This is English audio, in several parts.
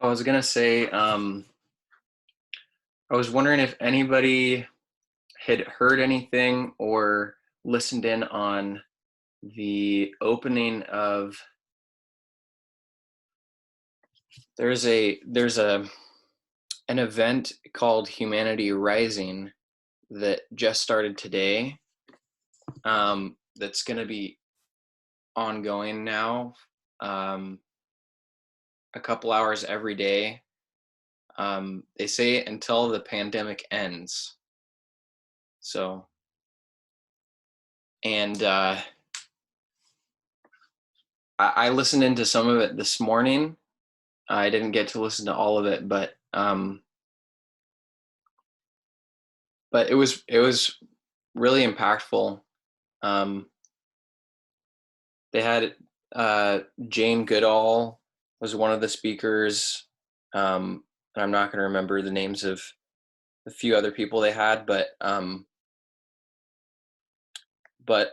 I was gonna say, I was wondering if anybody had heard anything or listened in on the opening of there's a an event called Humanity Rising that just started today. That's gonna be ongoing now, um, a couple hours every day. They say until the pandemic ends. So, and I listened into some of it this morning. I didn't get to listen to all of it, but it was really impactful. Um, they had Jane Goodall was one of the speakers, and I'm not going to remember the names of a few other people they had, but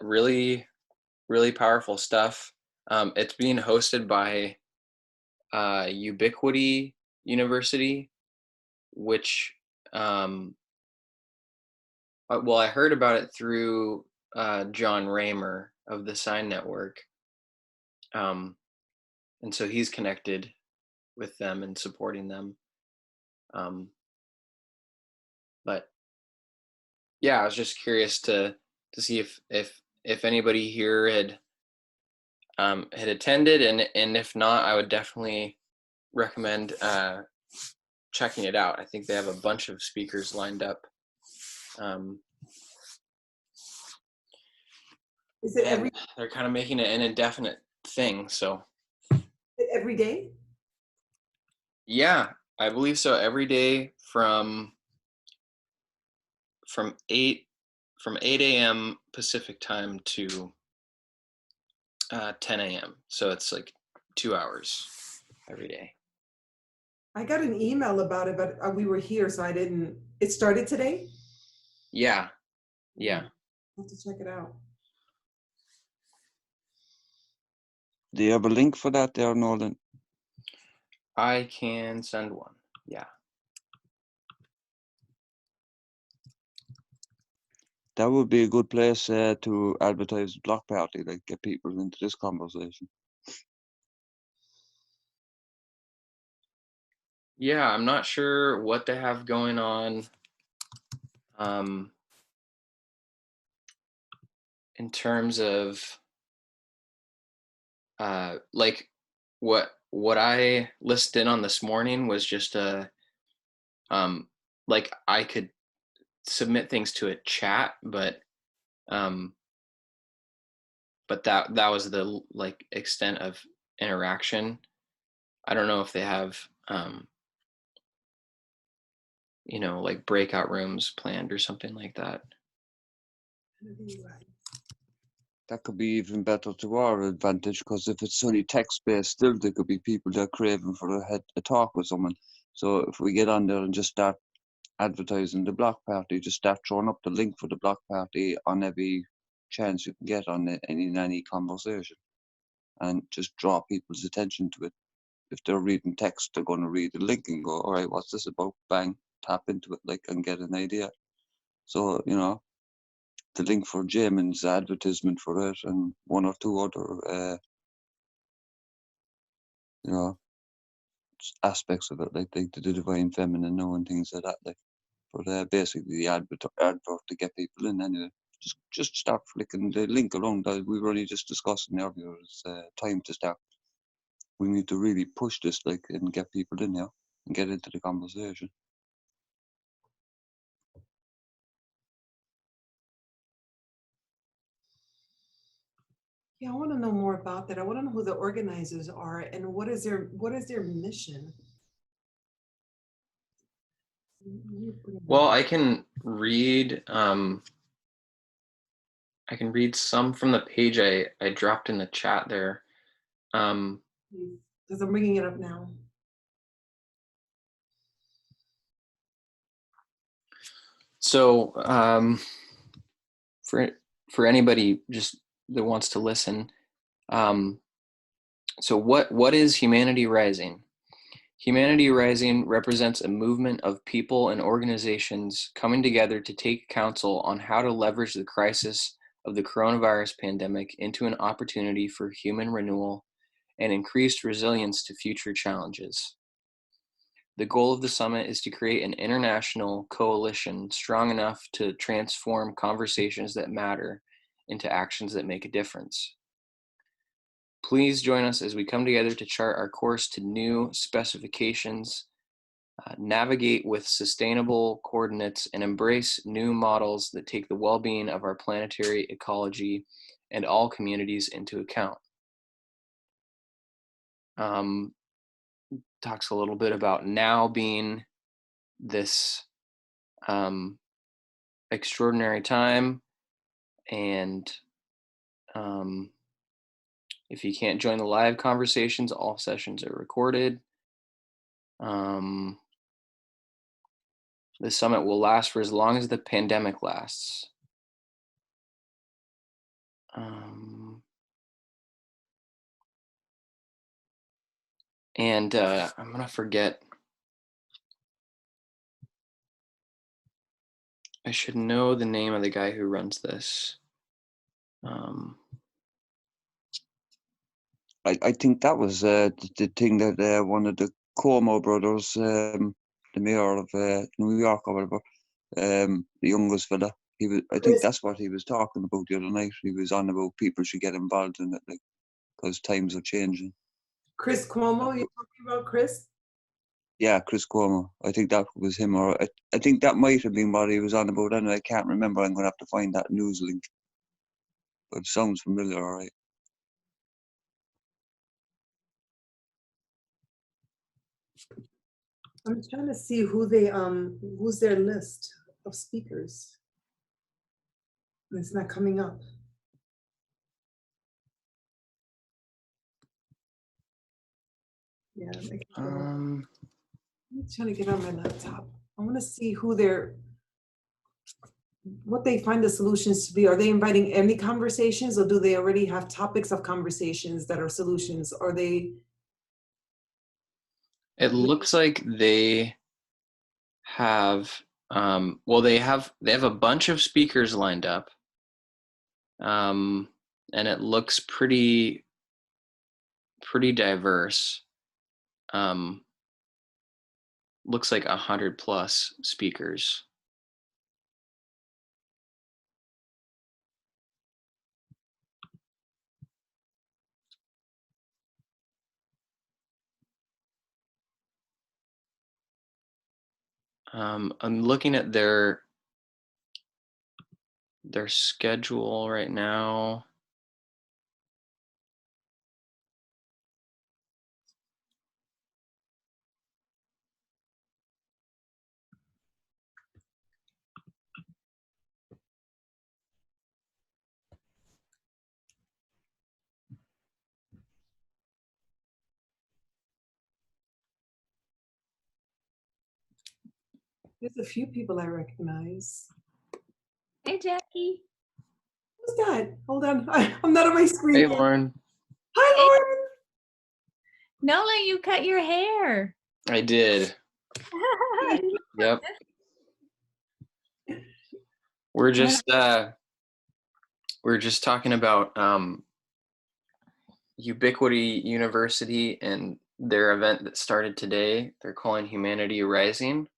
really really powerful stuff. It's being hosted by Ubiquity University, which well, I heard about it through John Raymer of the Sign Network, um, and so he's connected with them and supporting them. Um, but yeah, I was just curious to see if anybody here had attended, and if not, I would definitely recommend checking it out. I think they have a bunch of speakers lined up. Um, Is it and they're kind of making it an indefinite thing. So every day? yeah, I believe so. Every day from 8 a.m. Pacific time to 10 a.m. So it's like 2 hours every day. I got an email about it, but we were here, so I didn't. It started today? Yeah, Hmm. yeah. I'll have to check it out. Do you have a link for that there, Nolan? I can send one. Yeah. That would be a good place to advertise the block party, like get people into this conversation. Yeah, I'm not sure what they have going on in terms of like what I listed in on this morning was just like I could submit things to a chat, um but that was the like extent of interaction. I don't know if they have like breakout rooms planned or something like that. That could be even better to our advantage, because if it's only text-based, still there could be people that are craving for a talk with someone. So if we get on there and just start advertising the block party, just start throwing up the link for the block party on every chance you can get on any conversation, and just draw people's attention to it. If they're reading text, they're going to read the link and go, all right, what's this about? Bang, tap into it, like, and get an idea. So, the link for Jamin's advertisement for it, and one or two other, aspects of it, like the divine feminine now and things like that. Like, but basically the advert to get people in anyway. Just start flicking the link around. We were only just discussing earlier. It's time to start. We need to really push this, like, and get people in here and get into the conversation. Yeah, I want to know more about that. I want to know who the organizers are and what is their mission. Well, I can read some from the page I dropped in the chat there. Because I'm bringing it up now. So for anybody just that wants to listen, so what is Humanity Rising? Humanity Rising represents a movement of people and organizations coming together to take counsel on how to leverage the crisis of the coronavirus pandemic into an opportunity for human renewal and increased resilience to future challenges. The goal of the summit is to create an international coalition strong enough to transform conversations that matter into actions that make a difference. Please join us as we come together to chart our course to new specifications, navigate with sustainable coordinates, and embrace new models that take the well-being of our planetary ecology and all communities into account. Talks a little bit about now being this extraordinary time, and if you can't join the live conversations, all sessions are recorded. The summit will last for as long as the pandemic lasts. And I'm gonna forget. I should know the name of the guy who runs this. I think that was the thing that one of the Cuomo brothers, the mayor of New York or whatever, the youngest fella, I think that's what he was talking about the other night. He was on about people should get involved in it, like, because times are changing. Chris Cuomo, you're talking about Chris? Yeah, Chris Cuomo. I think that was him, or I think that might have been what he was on about. Anyway, I can't remember. I'm going to have to find that news link. But it sounds familiar, all right. I'm trying to see who they who's their list of speakers. It's not coming up. Yeah, I'm trying to get on my laptop. I want to see who what they find the solutions to be. Are they inviting any conversations, or do they already have topics of conversations that are solutions? Are they? It looks like they have well, they have a bunch of speakers lined up, and it looks pretty diverse. Looks like 100+ speakers. I'm looking at their schedule right now. There's a few people I recognize. Hey, Jackie. Who's that? Hold on, I'm not on my screen. Hey, Lauren. Hi, Lauren. Nola, you cut your hair. I did. Yep. We're just talking about Ubiquity University and their event that started today. They're calling Humanity Rising,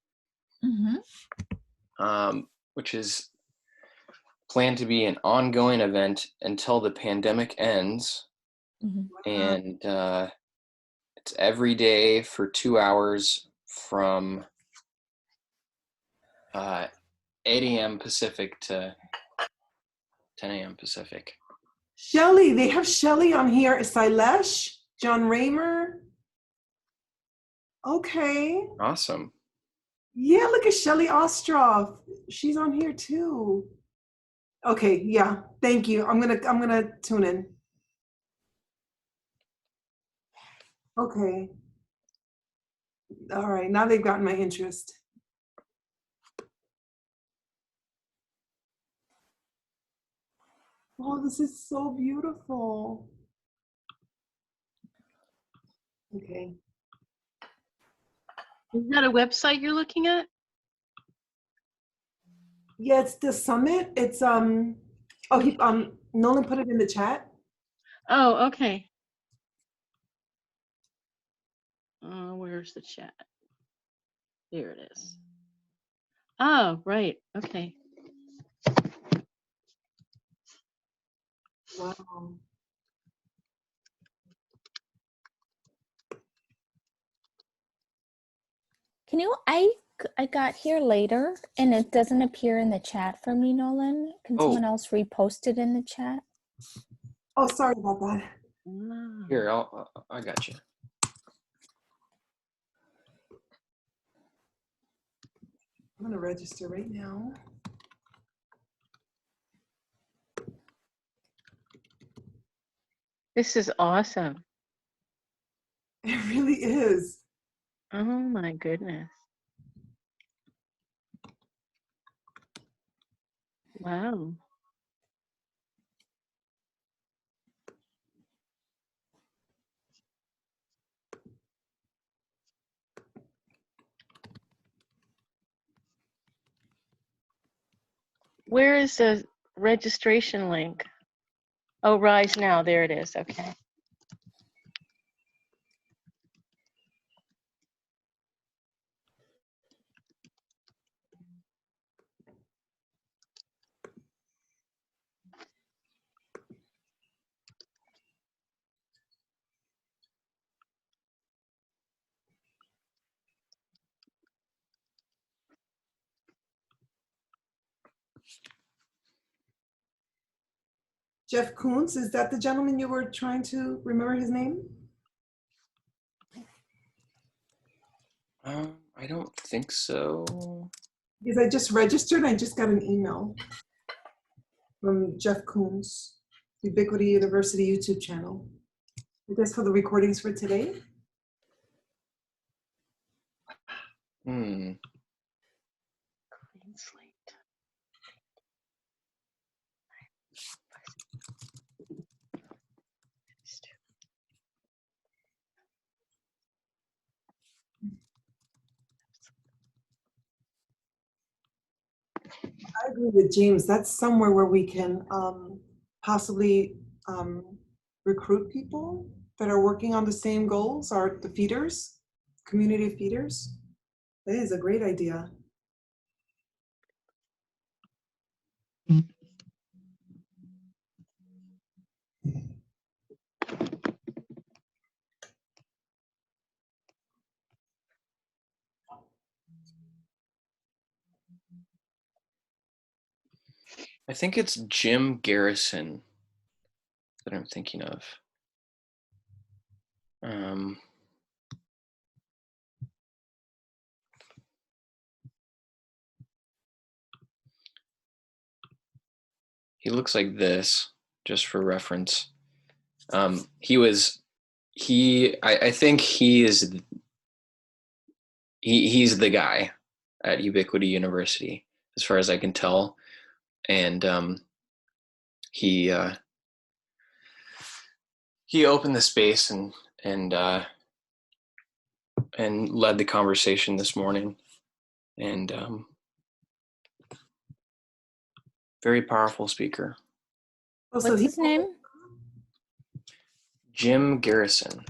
which is planned to be an ongoing event until the pandemic ends. And it's every day for 2 hours from 8 a.m. Pacific to 10 a.m. Pacific. Shelly, they have Shelly on here. Silesh, John Raymer. Okay. Awesome. Yeah, look at Shelly Ostroff. She's on here too. Okay, yeah. Thank you. I'm gonna tune in. Okay. All right. Now they've gotten my interest. Oh, this is so beautiful. Okay. Is that a website you're looking at? Yeah, it's the summit. It's Nolan put it in the chat. Oh, okay. Where's the chat? There it is. Oh, right. Okay. Wow. Can you, I got here later and it doesn't appear in the chat for me, Nolan. Can Oh. someone else repost it in the chat? Oh, sorry about that. Ah. Here, I got you. I'm gonna register right now. This is awesome. It really is. Oh my goodness. Wow. Where is the registration link? Oh, Rise Now. There it is. Okay. Jeff Koons, is that the gentleman you were trying to remember his name? I don't think so. Because I just registered, I just got an email from Jeff Koons, Ubiquity University YouTube channel. I guess for the recordings for today. Hmm. Clean slate. I agree with James. That's somewhere where we can possibly recruit people that are working on the same goals, or the feeders, community feeders. That is a great idea. I think it's Jim Garrison that I'm thinking of. He looks like this, just for reference. I think he's the guy at Ubiquity University, as far as I can tell. And he opened the space and led the conversation this morning, and very powerful speaker. Oh, so What's his name? Jim Garrison.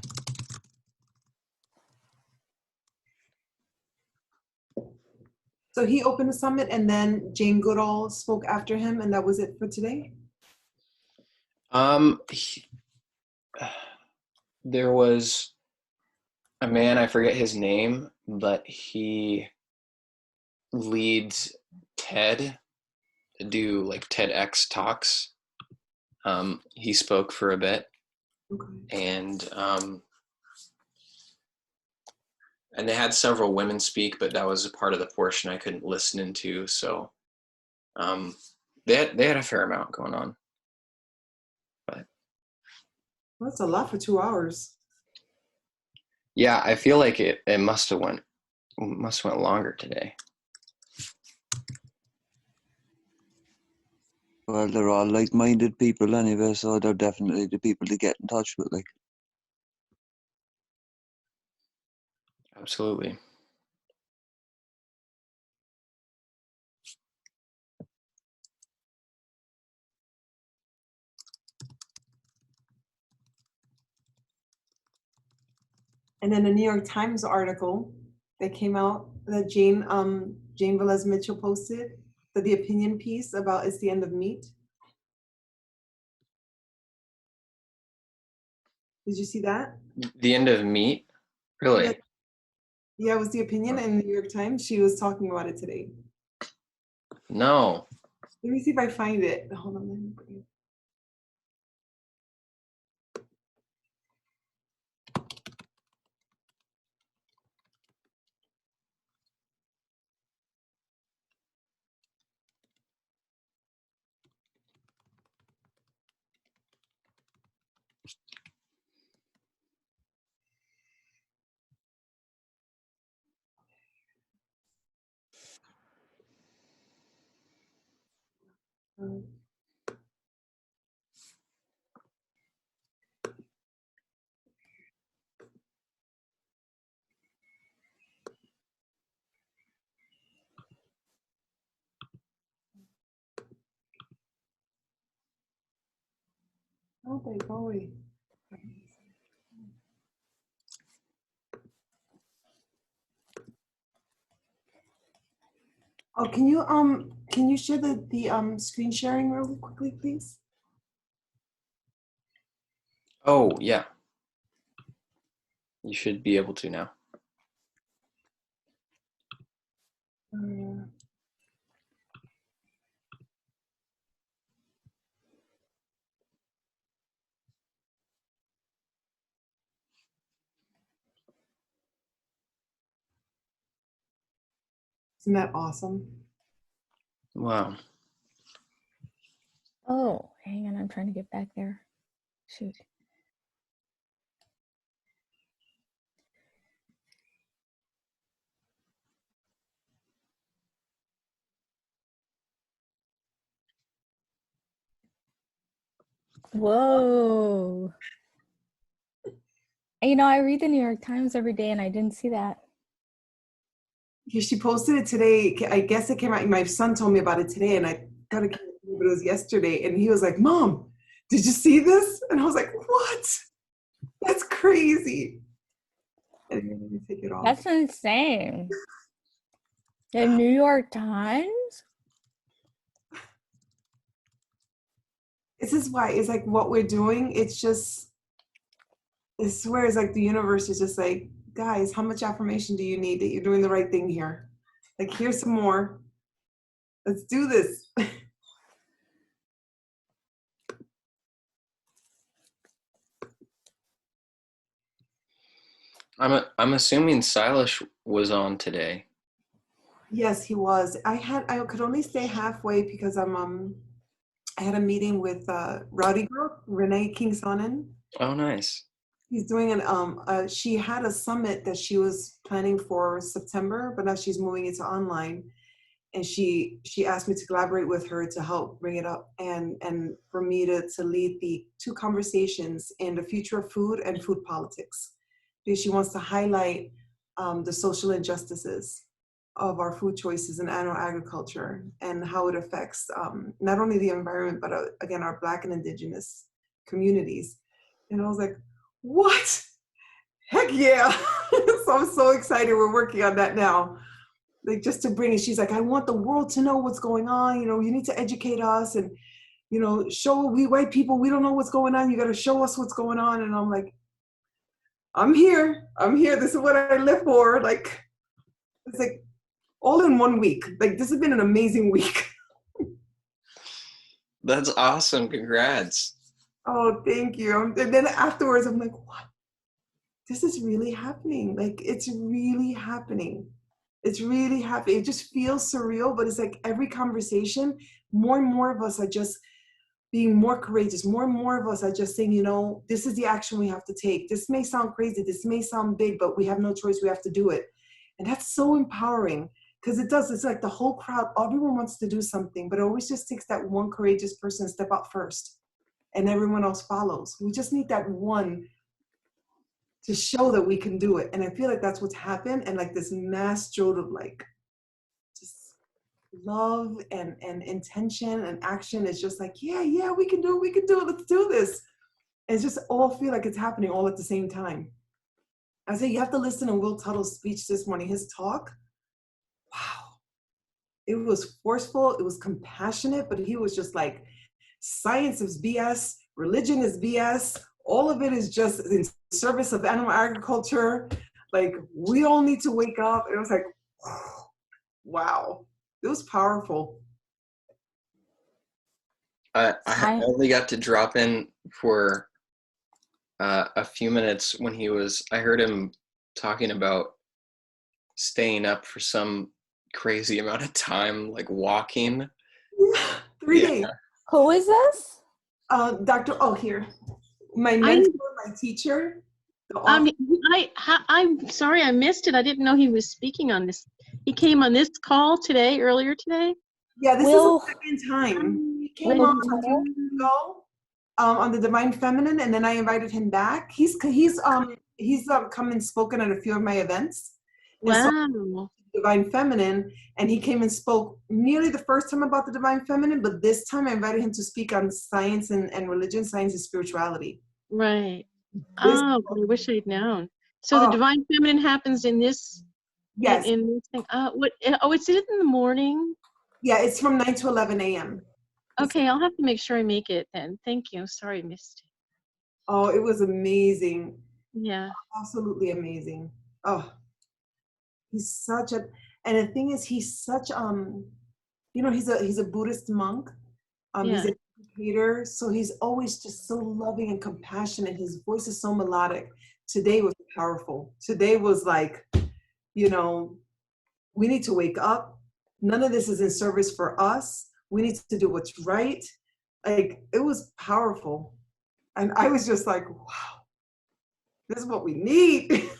So he opened the summit, and then Jane Goodall spoke after him, and that was it for today? There was a man, I forget his name, but he leads TED to do like TEDx talks. He spoke for a bit, Okay. and they had several women speak, but that was a part of the portion I couldn't listen into. So they had a fair amount going on. But Well, that's a lot for 2 hours. yeah, I feel like it must have went longer today. Well, they're all like-minded people anyway, so they're definitely the people to get in touch with. Like, Absolutely. And then a New York Times article that came out that Jane Velez Mitchell posted, the opinion piece about It's the End of Meat. Did you see that? The end of meat? Really? Yeah, it was the opinion in the New York Times. She was talking about it today. No. Let me see if I find it. Hold on, let me bring it. Oh, they go away. Oh, can you share the screen sharing really quickly, please? Oh, yeah. You should be able to now. Isn't that awesome? Wow. Oh, hang on, I'm trying to get back there. Shoot. Whoa. You know, I read the New York Times every day and I didn't see that. Yeah, she posted it today. I guess it came out. My son told me about it today, and I got it, but it was yesterday. And he was like, "Mom, did you see this?" And I was like, "What? That's crazy." And let me take it off. That's insane. The New York Times? This is why it's like what we're doing. It's just, I swear, it's like the universe is just like, guys, how much affirmation do you need that you're doing the right thing here? Like, here's some more. Let's do this. I'm assuming Silas was on today. Yes, he was. I could only stay halfway because I had a meeting with Rowdy Girl, Renee King-Sonnen. Oh, nice. He's doing she had a summit that she was planning for September, but now she's moving it to online. And she asked me to collaborate with her to help bring it up and for me to lead the 2 conversations in the future of food and food politics. Because she wants to highlight the social injustices of our food choices in animal agriculture and how it affects not only the environment, but again, our Black and Indigenous communities. And I was like, what? Heck yeah. So I'm so excited. We're working on that now. Like, just to bring it, she's like, I want the world to know what's going on. You know, you need to educate us and, you know, show we white people, we don't know what's going on. You got to show us what's going on. And I'm like, I'm here. This is what I live for. Like, it's like all in 1 week. Like, this has been an amazing week. That's awesome. Congrats. Oh, thank you. And then afterwards, I'm like, what? This is really happening. Like, it's really happening. It's really happening. It just feels surreal, but it's like every conversation, more and more of us are just being more courageous. More and more of us are just saying, you know, this is the action we have to take. This may sound crazy. This may sound big, but we have no choice. We have to do it. And that's so empowering because it does. It's like the whole crowd, everyone wants to do something, but it always just takes that one courageous person to step out first and everyone else follows. We just need that one to show that we can do it. And I feel like that's what's happened. And like this mass jolt of like just love and intention and action is just like, yeah, we can do it, let's do this. And it's just all feel like it's happening all at the same time. I said, you have to listen to Will Tuttle's speech this morning, his talk. Wow. It was forceful, it was compassionate, but he was just like, science is BS, religion is BS, all of it is just in service of animal agriculture. Like, we all need to wake up. It was like, wow, it was powerful. I only got to drop in for a few minutes when I heard him talking about staying up for some crazy amount of time, like walking. Yeah, 3 days. Who is this? Here. My mentor, my teacher. I'm sorry I missed it. I didn't know he was speaking on this. He came on this call earlier today. Yeah, this is the second time. He came on Will 2 weeks ago on the Divine Feminine, and then I invited him back. He's come and spoken at a few of my events. Wow. Divine Feminine, and he came and spoke nearly the first time about the Divine Feminine, but this time I invited him to speak on science and religion, science and spirituality. Right. I wish I'd known. So the Divine Feminine happens in this. Yes. In this thing. It's in the morning. Yeah, it's from 9 to 11 a.m. Okay, I'll have to make sure I make it then. Thank you. Sorry I missed it. Oh, it was amazing. Yeah. Absolutely amazing. Oh, he's such a, and the thing is, he's such he's a Buddhist monk. He's an educator, so he's always just so loving and compassionate. His voice is so melodic. Today was powerful. Today was like, we need to wake up. None of this is in service for us. We need to do what's right. Like, it was powerful. And I was just like, wow, this is what we need.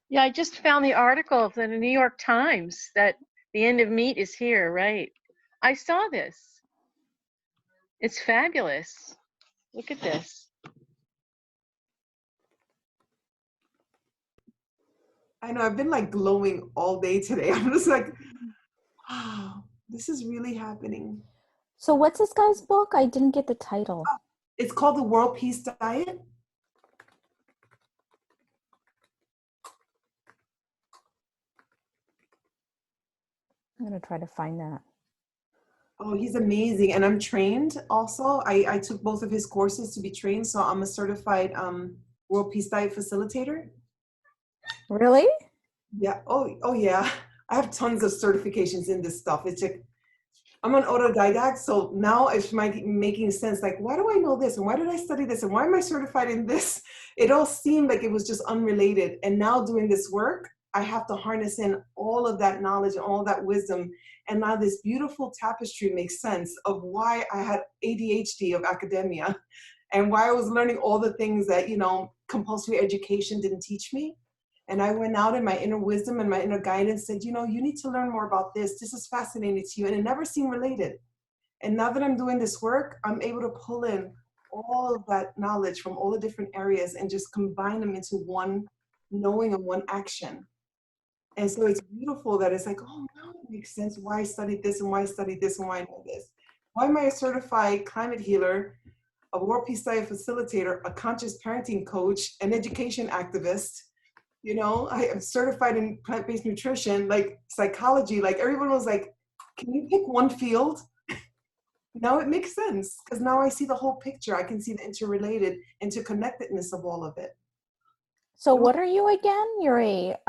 Yeah, I just found the article in the New York Times that the end of meat is here, right? I saw this. It's fabulous. Look at this. I know, I've been like glowing all day today. I'm just like, wow, this is really happening. So what's this guy's book? I didn't get the title. It's called The World Peace Diet. I'm going to try to find that. Oh, he's amazing. And I'm trained also. I took both of his courses to be trained. So I'm a certified World Peace Diet facilitator. Really? Yeah. Oh yeah. I have tons of certifications in this stuff. It's like, I'm an autodidact. So now it's making sense. Like, why do I know this? And why did I study this? And why am I certified in this? It all seemed like it was just unrelated. And now doing this work, I have to harness in all of that knowledge and all that wisdom. And now this beautiful tapestry makes sense of why I had ADHD of academia and why I was learning all the things that, compulsory education didn't teach me. And I went out in my inner wisdom and my inner guidance said, you need to learn more about this. This is fascinating to you. And it never seemed related. And now that I'm doing this work, I'm able to pull in all of that knowledge from all the different areas and just combine them into one knowing and one action. And so it's beautiful that it's like, oh, now it makes sense why I studied this and why I studied this and why I know this. Why am I a certified climate healer, a World Peace Diet facilitator, a conscious parenting coach, an education activist? I am certified in plant-based nutrition, like psychology. Like, everyone was like, can you pick one field? Now it makes sense because now I see the whole picture. I can see the interrelated, interconnectedness of all of it. So what are you again? You're a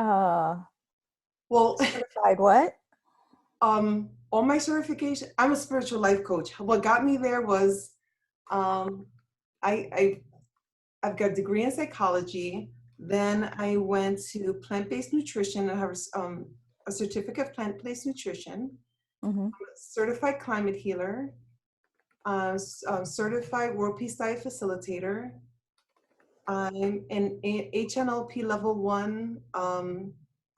certified what? All my certification, I'm a spiritual life coach. What got me there was I've got a degree in psychology. Then I went to plant-based nutrition and have a certificate of plant-based nutrition. Mm-hmm. I'm a certified climate healer, certified World Peace Diet facilitator. I'm an HNLP level 1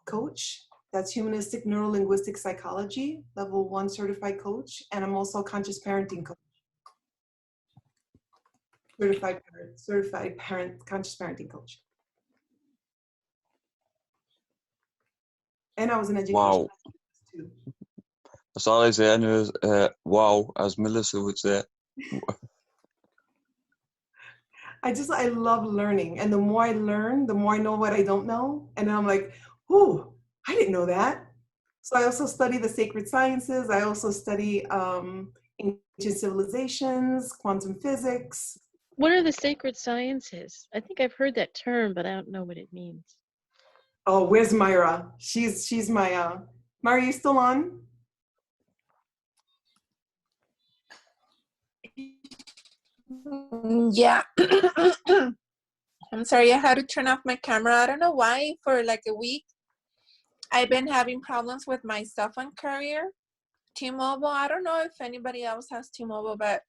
coach. That's humanistic neuro-linguistic psychology, level 1 certified coach. And I'm also a conscious parenting coach. Certified parent, conscious parenting coach. And I was an education Wow. too. That's all I say. Anyways, wow, as Melissa would say. I love learning. And the more I learn, the more I know what I don't know. And then I'm like, oh, I didn't know that. So I also study the sacred sciences. I also study ancient civilizations, quantum physics. What are the sacred sciences? I think I've heard that term, but I don't know what it means. Oh, where's Myra? She's my, Myra, you still on? Yeah. I'm sorry, I had to turn off my camera. I don't know why. For like a week, I've been having problems with my cell phone carrier, T-Mobile. I don't know if anybody else has T-Mobile, but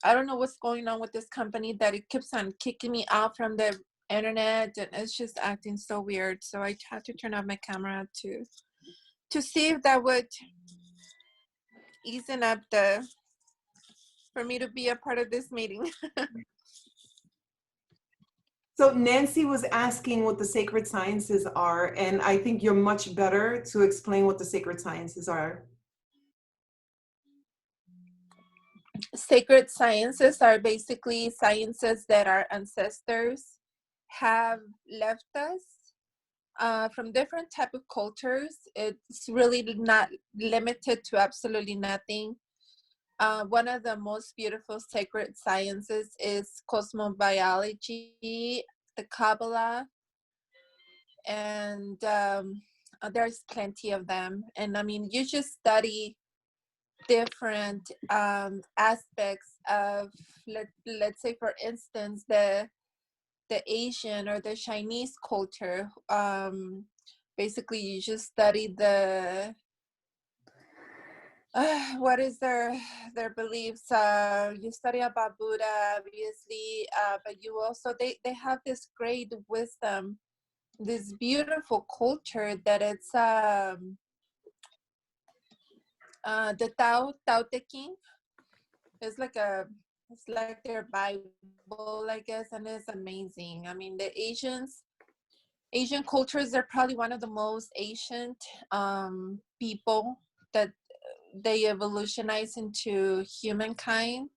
I don't know what's going on with this company that it keeps on kicking me out from the internet, and it's just acting so weird. So I had to turn off my camera to see if that would easen up for me to be a part of this meeting. So Nancy was asking what the sacred sciences are, and I think you're much better to explain what the sacred sciences are. Sacred sciences are basically sciences that our ancestors have left us from different type of cultures. It's really not limited to absolutely nothing. One of the most beautiful sacred sciences is cosmobiology, the Kabbalah, and there's plenty of them. And I mean, you just study different aspects of, let's say, for instance, the Asian or the Chinese culture. Basically, you just study the what is their beliefs. You study about Buddha, obviously, but you also they have this great wisdom, this beautiful culture that it's the Tao Te Ching. It's like their Bible, I guess, and it's amazing. I mean, the Asian cultures are probably one of the most ancient people that they evolutionize into humankind.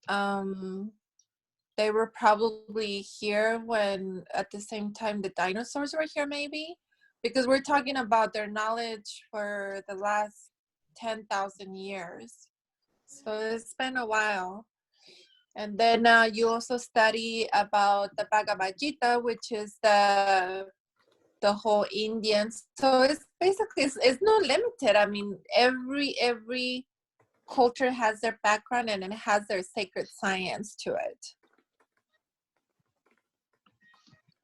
They were probably here when at the same time the dinosaurs were here, maybe, because we're talking about their knowledge for the last 10,000 years. So it's been a while. And then you also study about the Bhagavad Gita, which is the whole Indian. So it's basically, it's not limited. I mean, every culture has their background and it has their sacred science to it.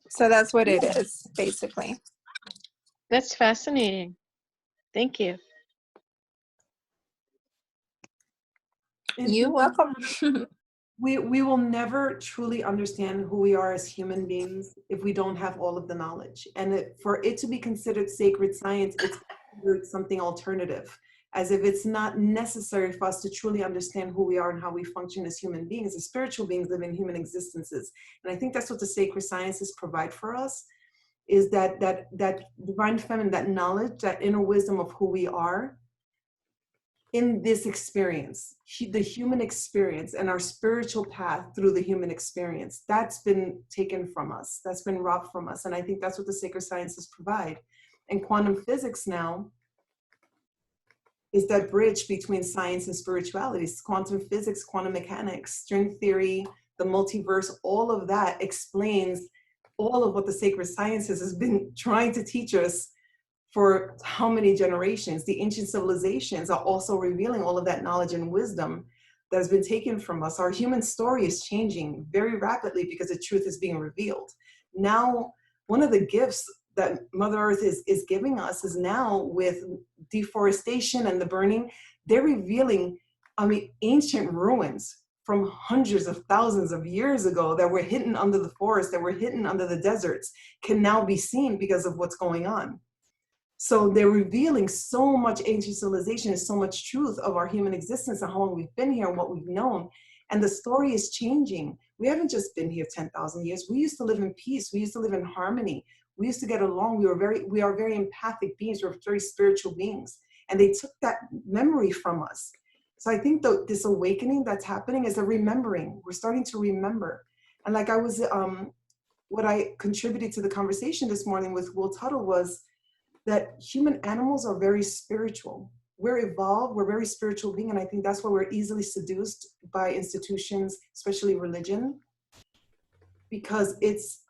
So that's what it is, basically. That's fascinating. Thank you. You're welcome. We will never truly understand who we are as human beings if we don't have all of the knowledge. And for it to be considered sacred science, it's considered something alternative, as if it's not necessary for us to truly understand who we are and how we function as human beings, as spiritual beings living human existences. And I think that's what the sacred sciences provide for us, is that divine feminine, that knowledge, that inner wisdom of who we are in this experience, the human experience and our spiritual path through the human experience. That's been taken from us. That's been robbed from us. And I think that's what the sacred sciences provide. And quantum physics now is that bridge between science and spirituality. Quantum physics, quantum mechanics, string theory, the multiverse, all of that explains all of what the sacred sciences has been trying to teach us for how many generations. The ancient civilizations are also revealing all of that knowledge and wisdom that has been taken from us. Our human story is changing very rapidly because the truth is being revealed. Now, one of the gifts that Mother Earth is giving us is now with deforestation and the burning, they're revealing, ancient ruins from hundreds of thousands of years ago that were hidden under the forest, that were hidden under the deserts, can now be seen because of what's going on. So they're revealing so much ancient civilization and so much truth of our human existence and how long we've been here and what we've known. And the story is changing. We haven't just been here 10,000 years. We used to live in peace. We used to live in harmony. We used to get along. We are very empathic beings. We're very spiritual beings. And they took that memory from us. So I think this awakening that's happening is a remembering. We're starting to remember. And like I was, what I contributed to the conversation this morning with Will Tuttle was that human animals are very spiritual. We're evolved, we're very spiritual beings, and I think that's why we're easily seduced by institutions, especially religion, because it's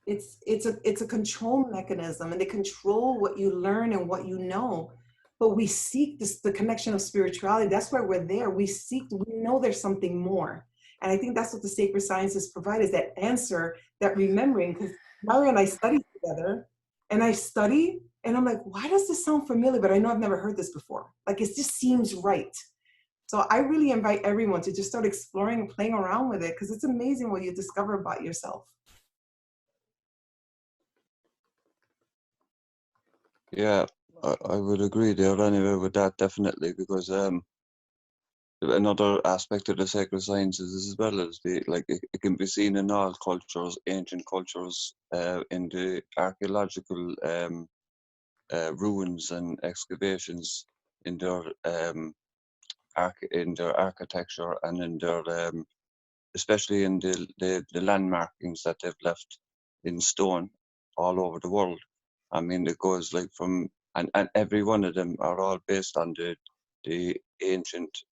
a control mechanism, and they control what you learn and what you know. But we seek the connection of spirituality. That's why we're there. We know there's something more. And I think that's what the sacred sciences provide, is that answer, that remembering. Because Mario and I studied together, and I study, and I'm like, why does this sound familiar? But I know I've never heard this before. Like, it just seems right. So I really invite everyone to just start exploring and playing around with it, because it's amazing what you discover about yourself. Yeah, I would agree there anyway with that, definitely, because another aspect of the sacred sciences as well is it can be seen in all cultures, ancient cultures, in the archaeological ruins and excavations, in their architecture, and in their especially in the land markings that they've left in stone all over the world. I mean, it goes like from, and every one of them are all based on the ancient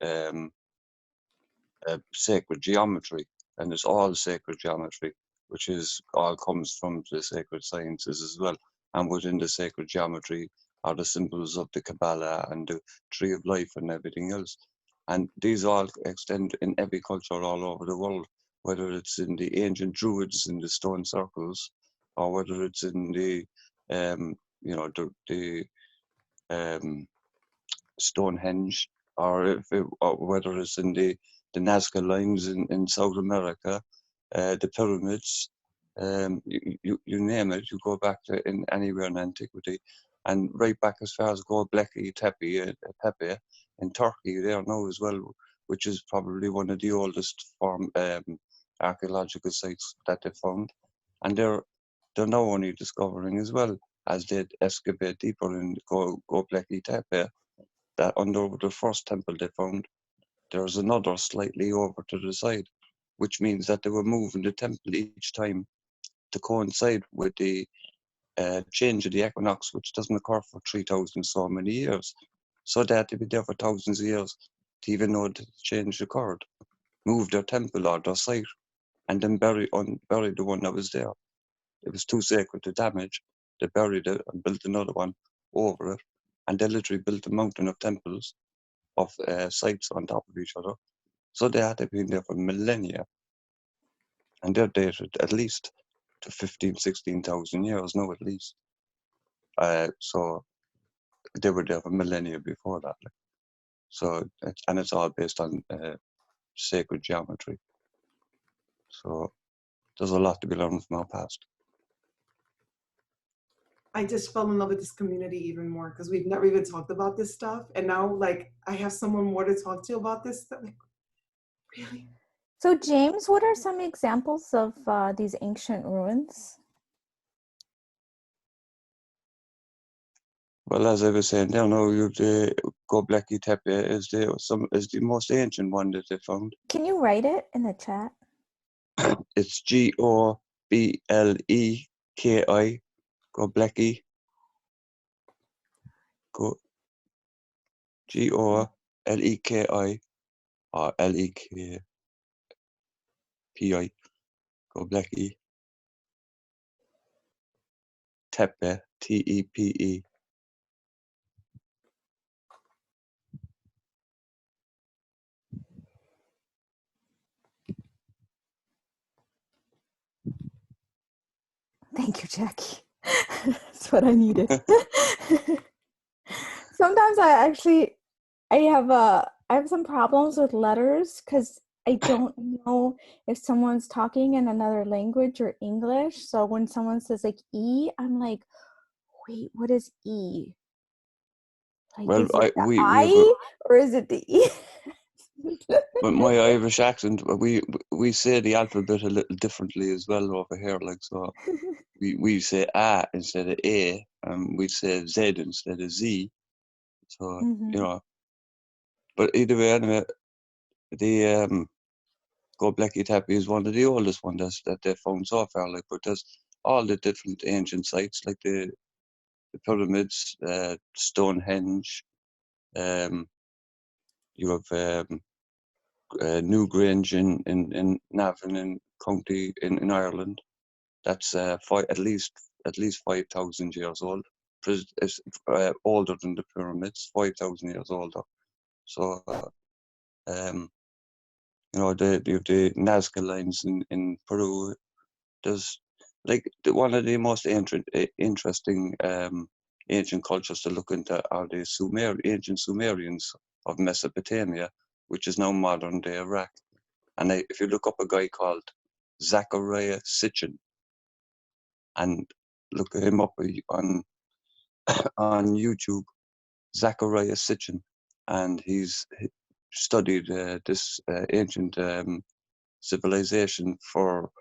sacred geometry, and it's all sacred geometry, which is all comes from the sacred sciences as well. And within the sacred geometry are the symbols of the Kabbalah and the tree of life and everything else. And these all extend in every culture all over the world, whether it's in the ancient druids in the stone circles, or whether it's in the Stonehenge, or whether it's in the Nazca lines in South America, the pyramids, you name it, you go back to anywhere in antiquity, and right back as far as Gobekli Tepe in Turkey there now as well, which is probably one of the oldest archaeological sites that they found. And they're now only discovering as well, as they excavate deeper in Gobekli Tepe, that under the first temple they found, there's another slightly over to the side, which means that they were moving the temple each time to coincide with the change of the equinox, which doesn't occur for 3,000 so many years. So they had to be there for thousands of years to even know that the change occurred. Move their temple or their site, and then bury the one that was there. It was too sacred to damage. They buried it and built another one over it, and they literally built a mountain of temples, of sites on top of each other. So they had to be there for millennia, and they're dated at least to 15,000, 16,000 years now at least. So they were there for millennia before that. So it's all based on sacred geometry. So there's a lot to be learned from our past. I just fell in love with this community even more, because we've never even talked about this stuff. And now, like, I have someone more to talk to about this stuff. Like, really? So James, what are some examples of these ancient ruins? Well, as I was saying, there now the Gobekli Tepe is the most ancient one that they found. Can you write it in the chat? It's Gobleki, Gobekli, Goleki, or Lekpi, Gobekli Tepe, Tepe. Thank you, Jackie. That's what I needed. Sometimes I have some problems with letters, because I don't know if someone's talking in another language or English. So when someone says like E, I'm like, wait, what is E? Like, Well, is it the we or is it the E? with my Irish accent, we say the alphabet a little differently as well over here, like so. we say A instead of A, and we say Z instead of Z. So, you know, but either way, anyway, the Gobekli Tepe is one of the oldest ones that they found so far. Like, but there's all the different ancient sites, like the pyramids, Stonehenge. You have Newgrange in Navan in County in Ireland. That's at least 5,000 years old. It's older than the pyramids, 5,000 years older. So, you know, the Nazca lines in Peru. There's like one of the most interesting ancient cultures to look into are the ancient Sumerians of Mesopotamia, which is now modern day Iraq. And if you look up a guy called Zecharia Sitchin and look him up on YouTube, Zecharia Sitchin, and he studied this ancient civilization for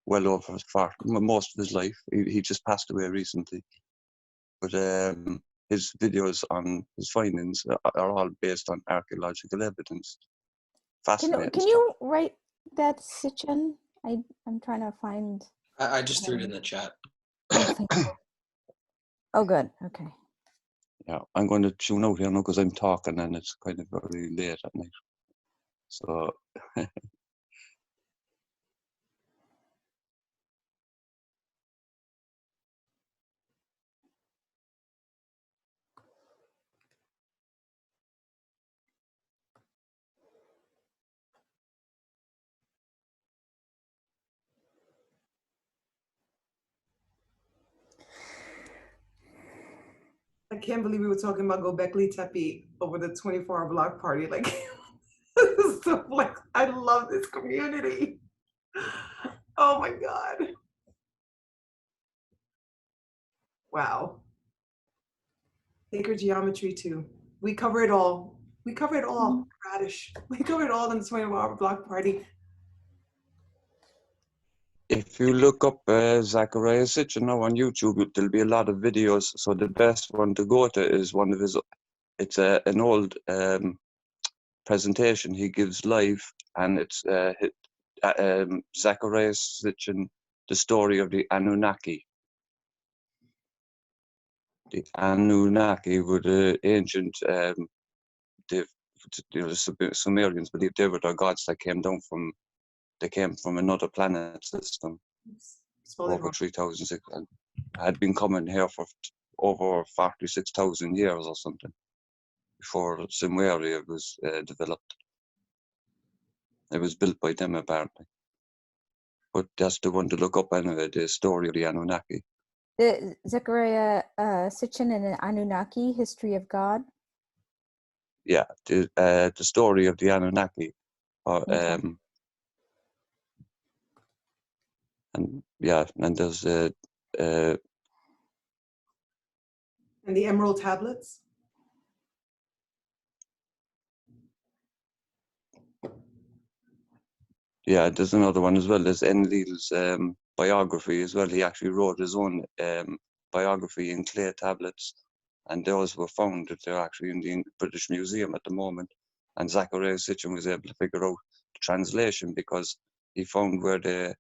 well over most of his life. He just passed away recently, but his videos on his findings are all based on archaeological evidence. Fascinating. Can you write that, Sitchin? I'm trying to find. I just threw it in the chat. Oh, thank you. Oh, good. Okay. Yeah, I'm going to tune out here now because I'm talking and it's kind of very late at night. So. I can't believe we were talking about Gobekli Tepe over the 24-hour block party. Like, so like, I love this community. Oh my God. Wow. Sacred geometry too. We cover it all. We cover it all, Radish. We cover it all in the 24-hour block party. If you look up Zecharia Sitchin now on YouTube, there'll be a lot of videos. So the best one to go to is one of his. It's an old presentation he gives live, and it's Zecharia Sitchin, the story of the Anunnaki. The Anunnaki were the ancient, the Sumerians believed they were the gods that came down from. They came from another planet system. Over 3,000, and had been coming here for over 46,000 years or something before Sumeria was developed. It was built by them apparently. But that's the one to look up anyway, the story of the Anunnaki. The Zecharia Sitchin and the Anunnaki, History of God. Yeah, the story of the Anunnaki. Okay. And yeah, and there's And the Emerald Tablets. yeah, there's another one as well. There's Enlil's biography as well. He actually wrote his own biography in clay tablets, and those were found that they're actually in the British Museum at the moment. And Zecharia Sitchin was able to figure out the translation because he found where there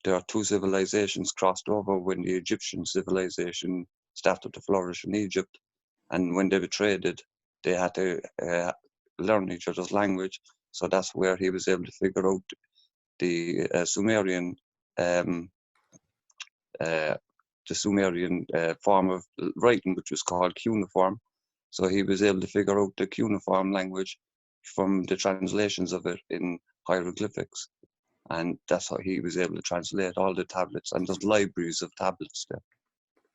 are two civilizations crossed over when the Egyptian civilization started to flourish in Egypt, and when they were traded, they had to learn each other's language. So that's where he was able to figure out the Sumerian form of writing, which was called cuneiform. So he was able to figure out the cuneiform language from the translations of it in hieroglyphics. And that's how he was able to translate all the tablets. And there's libraries of tablets there.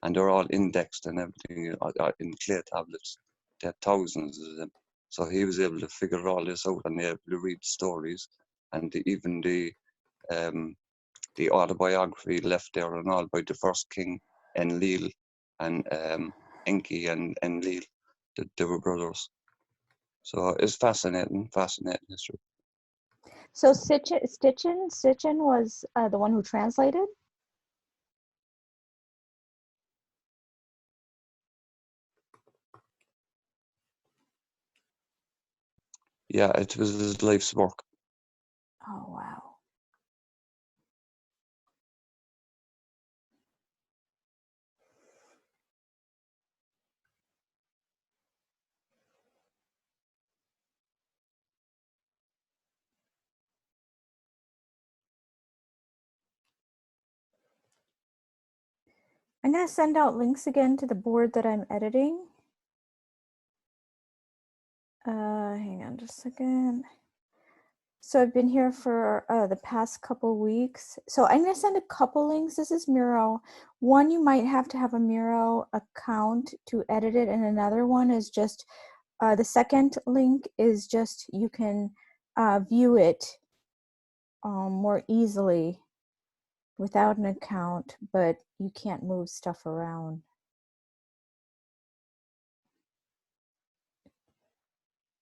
And they're all indexed and everything in clay tablets. There are thousands of them. So he was able to figure all this out and able to read stories. And even the autobiography left there and all by the first king, Enlil, and Enki and Enlil, they were brothers. So it's fascinating history. So Sitchin was the one who translated? Yeah, it was his life's work. Oh, wow. I'm going to send out links again to the board that I'm editing. Hang on just a second. So I've been here for the past couple weeks. So I'm going to send a couple links. This is Miro. One, you might have to have a Miro account to edit it. And another one is just, the second link is just, you can view it more easily without an account, but you can't move stuff around.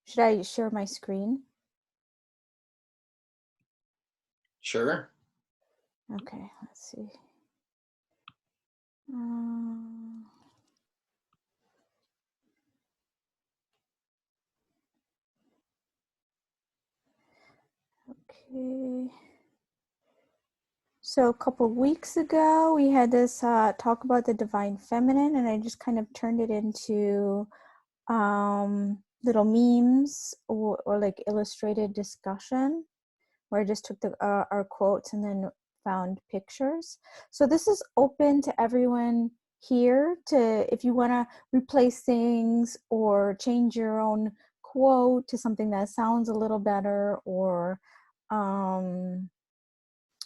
Should I share my screen? Sure. Okay, let's see. Okay. So a couple of weeks ago, we had this talk about the divine feminine, and I just kind of turned it into little memes or like illustrated discussion, where I just took our quotes and then found pictures. So this is open to everyone here to, if you want to replace things or change your own quote to something that sounds a little better, or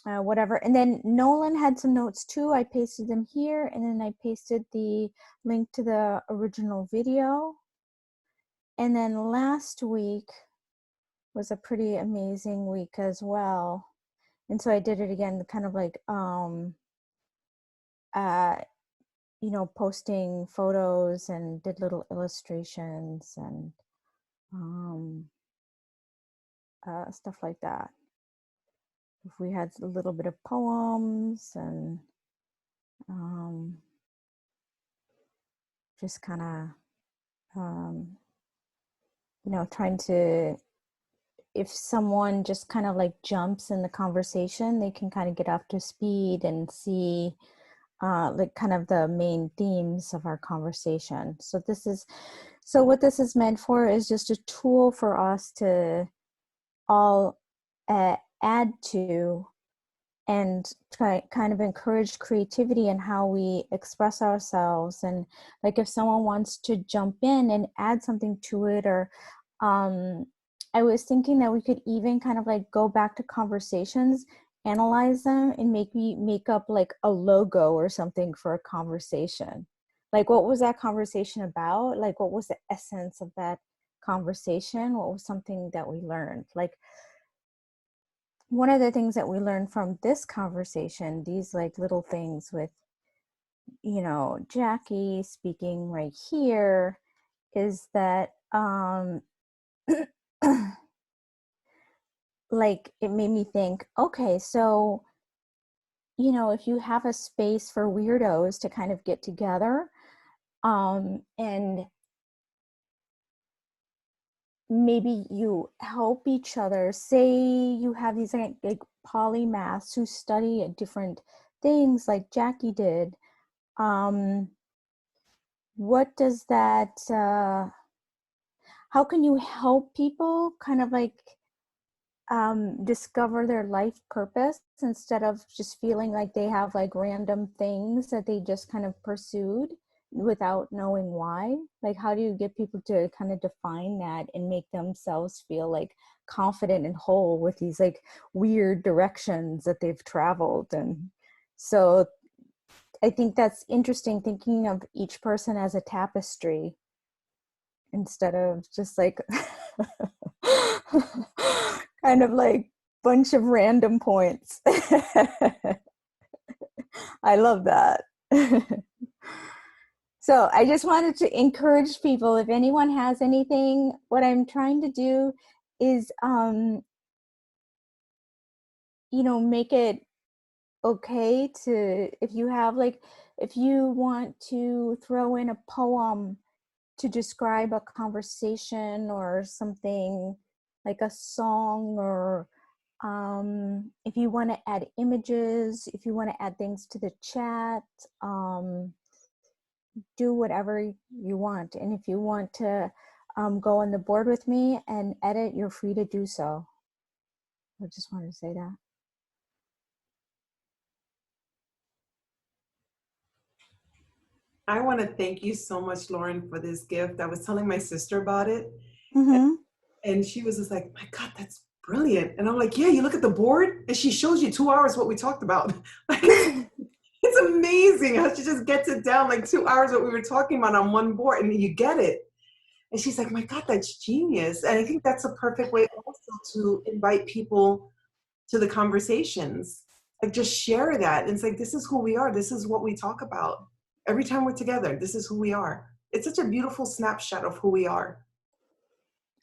whatever. And then Nolan had some notes too. I pasted them here, and then I pasted the link to the original video. And then last week was a pretty amazing week as well. And so I did it again, kind of like, you know, posting photos and did little illustrations and stuff like that. If we had a little bit of poems and just kind of, you know, trying to, if someone just kind of like jumps in the conversation, they can kind of get up to speed and see like kind of the main themes of our conversation. So what this is meant for is just a tool for us to all add to and kind of encourage creativity in how we express ourselves. And like if someone wants to jump in and add something to it, or I was thinking that we could even kind of like go back to conversations, analyze them, and maybe make up like a logo or something for a conversation. Like, what was that conversation about? Like, what was the essence of that conversation? What was something that we learned? Like, one of the things that we learned from this conversation, these like little things with, you know, Jacque speaking right here, is that like it made me think, okay, so, you know, if you have a space for weirdos to kind of get together and maybe you help each other, say you have these like polymaths who study different things like Jacque did, what does that how can you help people kind of like discover their life purpose instead of just feeling like they have like random things that they just kind of pursued without knowing why? Like, how do you get people to kind of define that and make themselves feel like confident and whole with these like weird directions that they've traveled? And so I think that's interesting, thinking of each person as a tapestry instead of just like kind of like bunch of random points. I love that. So I just wanted to encourage people, if anyone has anything, what I'm trying to do is, you know, make it okay to, if you have like, if you want to throw in a poem to describe a conversation or something like a song, or if you want to add images, if you want to add things to the chat, do whatever you want. And if you want to go on the board with me and edit, you're free to do so. I just wanted to say that. I want to thank you so much, Lauren, for this gift. I was telling my sister about it, Mm-hmm. and she was just like, my God, that's brilliant. And I'm like, yeah, you look at the board, and she shows you 2 hours what we talked about. Like, it's amazing how she just gets it down, like 2 hours what we were talking about on one board, and you get it. And she's like, my God, that's genius. And I think that's a perfect way also to invite people to the conversations. Like, just share that. And it's like, this is who we are. This is what we talk about. Every time we're together, this is who we are. It's such a beautiful snapshot of who we are.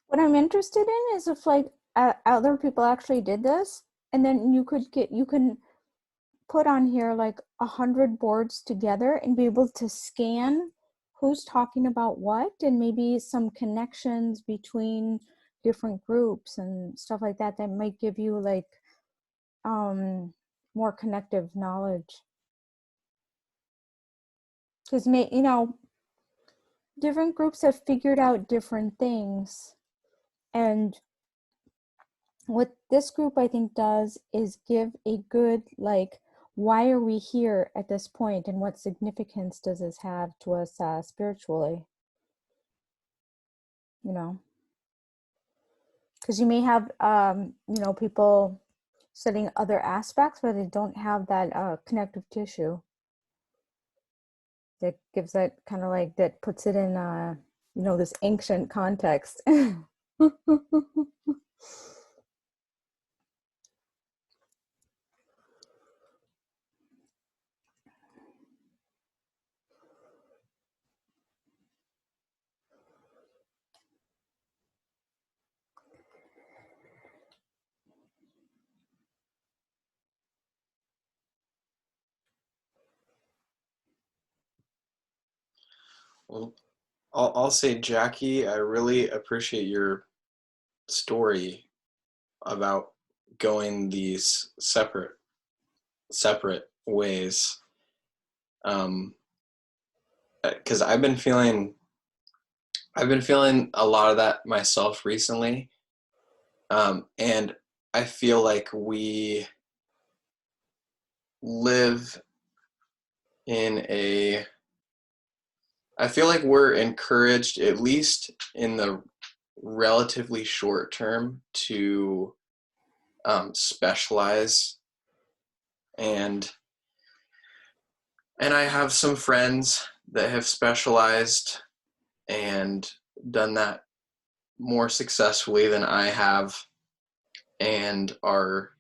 What I'm interested in is if like other people actually did this, and then you can put on here like 100 boards together and be able to scan who's talking about what, and maybe some connections between different groups and stuff like that, that might give you like more connective knowledge. Because different groups have figured out different things, and what this group I think does is give a good, like, why are we here at this point, and what significance does this have to us spiritually? Because you may have people studying other aspects, but they don't have that connective tissue that gives that kind of like, that puts it in this ancient context. Well, I'll say, Jacque, I really appreciate your story about going these separate ways. Because I've been feeling a lot of that myself recently, and I feel like we live I feel like we're encouraged, at least in the relatively short term, to specialize, and I have some friends that have specialized and done that more successfully than I have, and are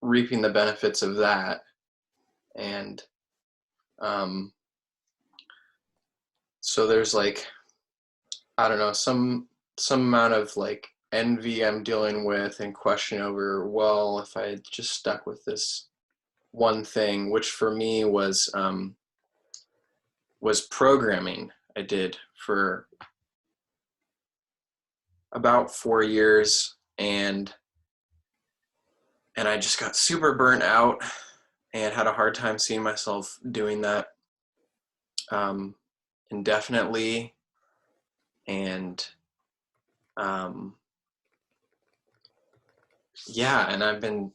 reaping the benefits of that. And so there's like, I don't know, some amount of like envy I'm dealing with, and question over, well, if I had just stuck with this one thing, which for me was programming. I did for about 4 years, and I just got super burnt out and had a hard time seeing myself doing that indefinitely. And and I've been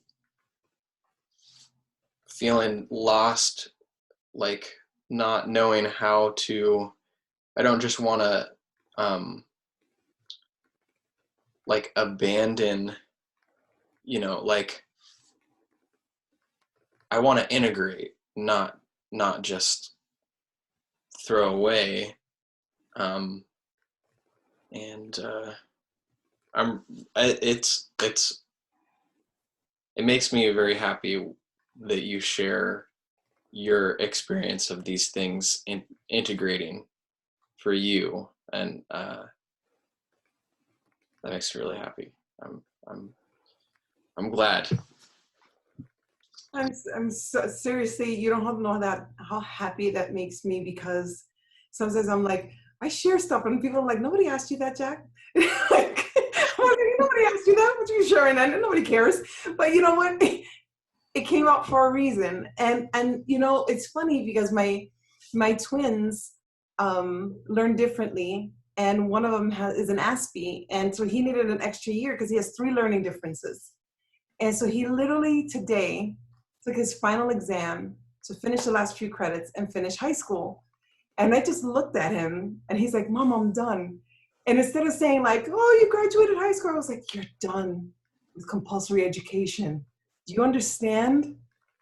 feeling lost, like not knowing how to, I don't just want to like abandon, like I want to integrate, not just throw away. It makes me very happy that you share your experience of these things integrating for you, and that makes me really happy. I'm glad. I'm so, seriously, you don't know how happy that makes me, because sometimes I'm like, I share stuff and people are like, nobody asked you that, Jacque. Like, nobody Nobody asked you that. What are you sharing? And nobody cares. But you know what? It came out for a reason. And you know, it's funny because my twins learn differently, and one of them is an Aspie, and so he needed an extra year because he has 3 learning differences. And so he literally today took his final exam to finish the last few credits and finish high school. And I just looked at him and he's like, Mom, I'm done. And instead of saying like, oh, you graduated high school, I was like, you're done with compulsory education. Do you understand?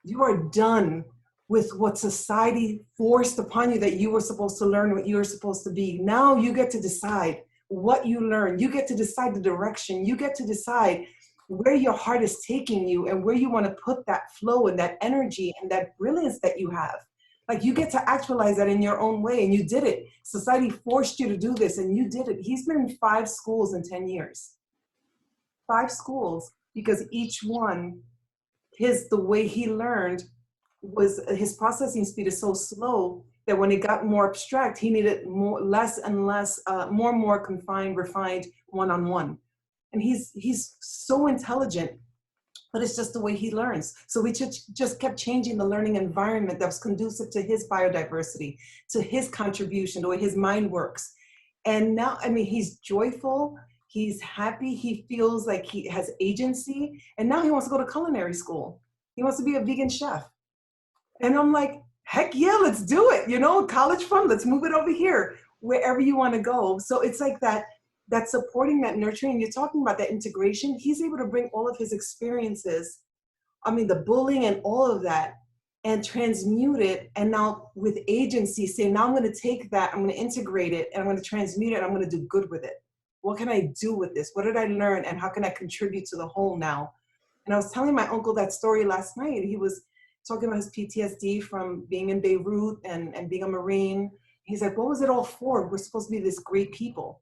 You are done with what society forced upon you that you were supposed to learn, what you were supposed to be. Now you get to decide what you learn. You get to decide the direction. You get to decide where your heart is taking you and where you want to put that flow and that energy and that brilliance that you have. Like you get to actualize that in your own way, and you did it. Society forced you to do this and you did it. He's been in 5 schools in 10 years. 5 schools, because each one, the way he learned was his processing speed is so slow that when it got more abstract, he needed less and less, more and more confined, refined one-on-one. And he's so intelligent, but it's just the way he learns. So we just kept changing the learning environment that was conducive to his biodiversity, to his contribution, the way his mind works. And now, I mean, he's joyful, he's happy, he feels like he has agency, and now he wants to go to culinary school. He wants to be a vegan chef. And I'm like, heck yeah, let's do it. You know, college fund, let's move it over here, wherever you want to go. So it's like that supporting, that nurturing, you're talking about that integration. He's able to bring all of his experiences, I mean, the bullying and all of that, and transmute it. And now with agency, say, now I'm going to take that, I'm going to integrate it, and I'm going to transmute it, and I'm going to do good with it. What can I do with this? What did I learn? And how can I contribute to the whole now? And I was telling my uncle that story last night. He was talking about his PTSD from being in Beirut and being a Marine. He's like, what was it all for? We're supposed to be this great people.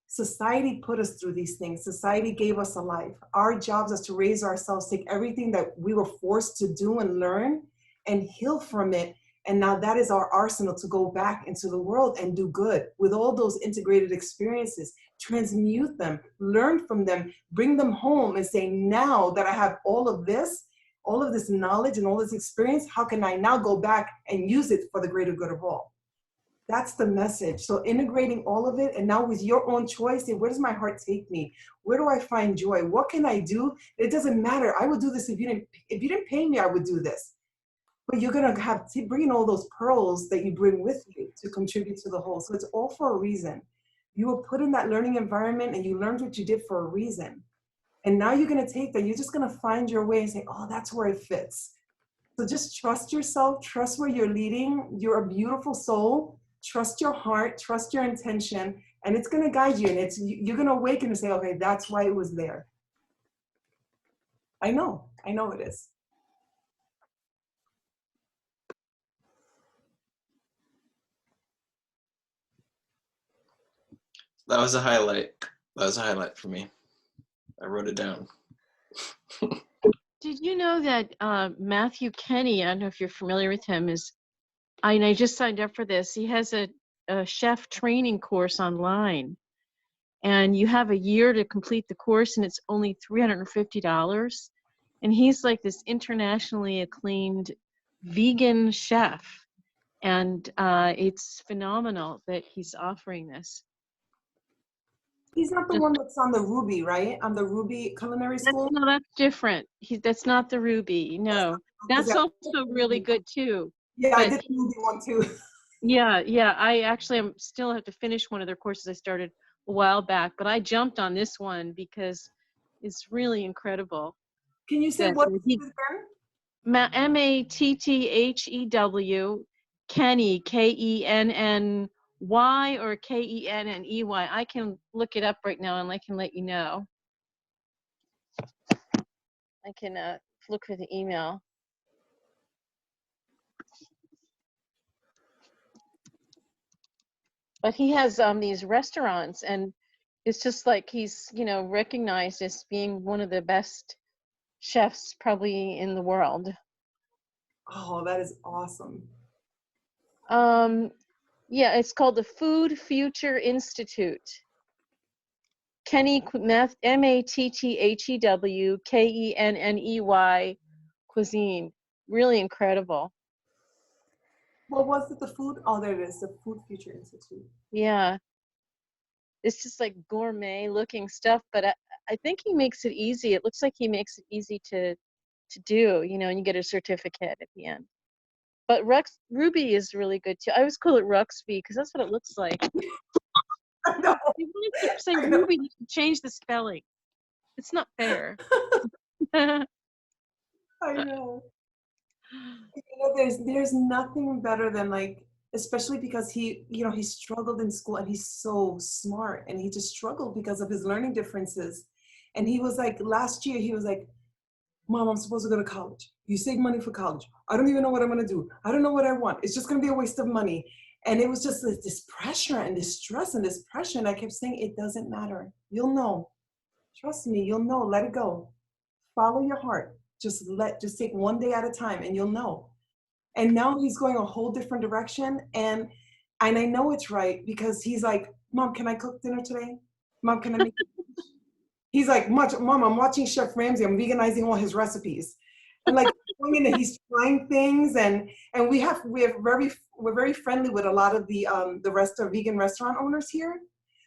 Society put us through these things. Society gave us a life. Our jobs is to raise ourselves, take everything that we were forced to do and learn and heal from it. And now that is our arsenal to go back into the world and do good with all those integrated experiences, transmute them, learn from them, bring them home and say, now that I have all of this knowledge and all this experience, how can I now go back and use it for the greater good of all? That's the message. So integrating all of it, and now with your own choice, say, where does my heart take me? Where do I find joy? What can I do? It doesn't matter. I would do this if you didn't pay me, I would do this. But you're gonna have to bring in all those pearls that you bring with you to contribute to the whole. So it's all for a reason. You were put in that learning environment and you learned what you did for a reason. And now you're gonna take that, you're just gonna find your way and say, oh, that's where it fits. So just trust yourself, trust where you're leading. You're a beautiful soul. Trust your heart, trust your intention, and it's gonna guide you. And you're gonna awaken and say, okay, that's why it was there. I know it is. That was a highlight. That was a highlight for me. I wrote it down. Did you know that Matthew Kenny, I don't know if you're familiar with him, I just signed up for this. He has a chef training course online, and you have a year to complete the course, and it's only $350. And he's like this internationally acclaimed vegan chef, and it's phenomenal that he's offering this. He's not the one that's on the Ruby, right? On the Ruby Culinary School? No, that's different. That's not the Ruby. No, that's also really good too. Yeah, I did the Ruby one too. Yeah. I still have to finish one of their courses I started a while back, but I jumped on this one because it's really incredible. Can you say what is it again? Matthew Kenny, Kenny or Kenney. I can look it up right now and I can let you know. I can look for the email. But he has these restaurants, and it's just like he's, recognized as being one of the best chefs probably in the world. Oh, that is awesome. Yeah, it's called the Food Future Institute. Kenny Matthew cuisine. Really incredible. What was it? The food? Oh, there it is. The Food Future Institute. Yeah. It's just like gourmet looking stuff, but I think he makes it easy. It looks like he makes it easy to do, you know, and you get a certificate at the end. But Ruby is really good too. I always call it Ruxby because that's what it looks like. I know. If you want to say I know. Ruby, you can change the spelling. It's not fair. I know. You know, there's nothing better than like, especially because he, you know, he struggled in school and he's so smart and he just struggled because of his learning differences. And he was like, last year, he was like, Mom, I'm supposed to go to college. You save money for college. I don't even know what I'm going to do. I don't know what I want. It's just going to be a waste of money. And it was just this pressure and this stress and this pressure. And I kept saying, it doesn't matter. You'll know. Trust me, you'll know. Let it go. Follow your heart. Just take one day at a time and you'll know. And now he's going a whole different direction. And I know it's right because he's like, Mom, can I cook dinner today? Mom, can I make He's like, Mom, I'm watching Chef Ramsay. I'm veganizing all his recipes. And like going in and he's trying things and we're very friendly with a lot of the vegan restaurant owners here.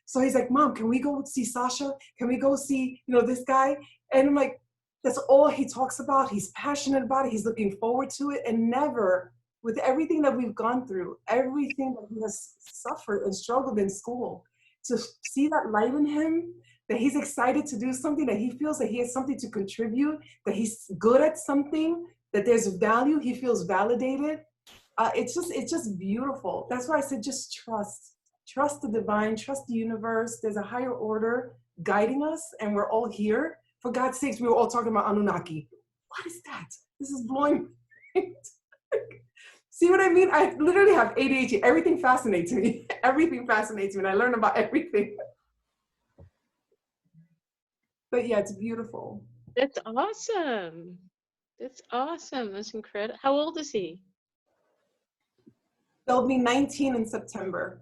So he's like, Mom, can we go see Sasha? Can we go see, you know, this guy? And I'm like, that's all he talks about. He's passionate about it. He's looking forward to it. And never, with everything that we've gone through, everything that he has suffered and struggled in school, to see that light in him, that he's excited to do something, that he feels that he has something to contribute, that he's good at something, that there's value, he feels validated. It's just beautiful. That's why I said just trust the divine, trust the universe. There's a higher order guiding us, and we're all here. For God's sakes, we were all talking about Anunnaki. What is that? This is blowing. See what I mean? I literally have ADHD. Everything fascinates me. Everything fascinates me, and I learn about everything. But yeah, it's beautiful. That's awesome. That's awesome. That's incredible. How old is he? They'll be 19 in September.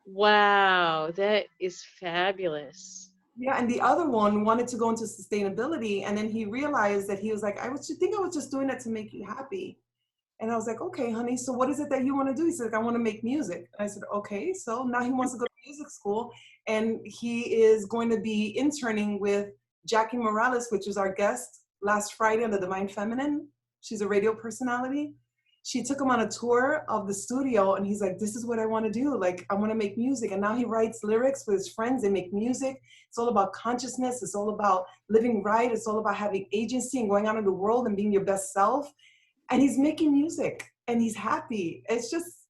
Wow, that is fabulous. Yeah, and the other one wanted to go into sustainability, and then he realized that he was like, I was just doing that to make you happy. And I was like, okay, honey, so what is it that you want to do? He said, I want to make music. And I said, okay, so now he wants to go to music school, and he is going to be interning with Jacque Morales, which is our guest last Friday on the Divine Feminine. She's a radio personality. She took him on a tour of the studio, and he's like, this is what I want to do. Like, I want to make music. And now he writes lyrics with his friends. They make music. It's all about consciousness. It's all about living right. It's all about having agency and going out in the world and being your best self. And he's making music and he's happy. It's just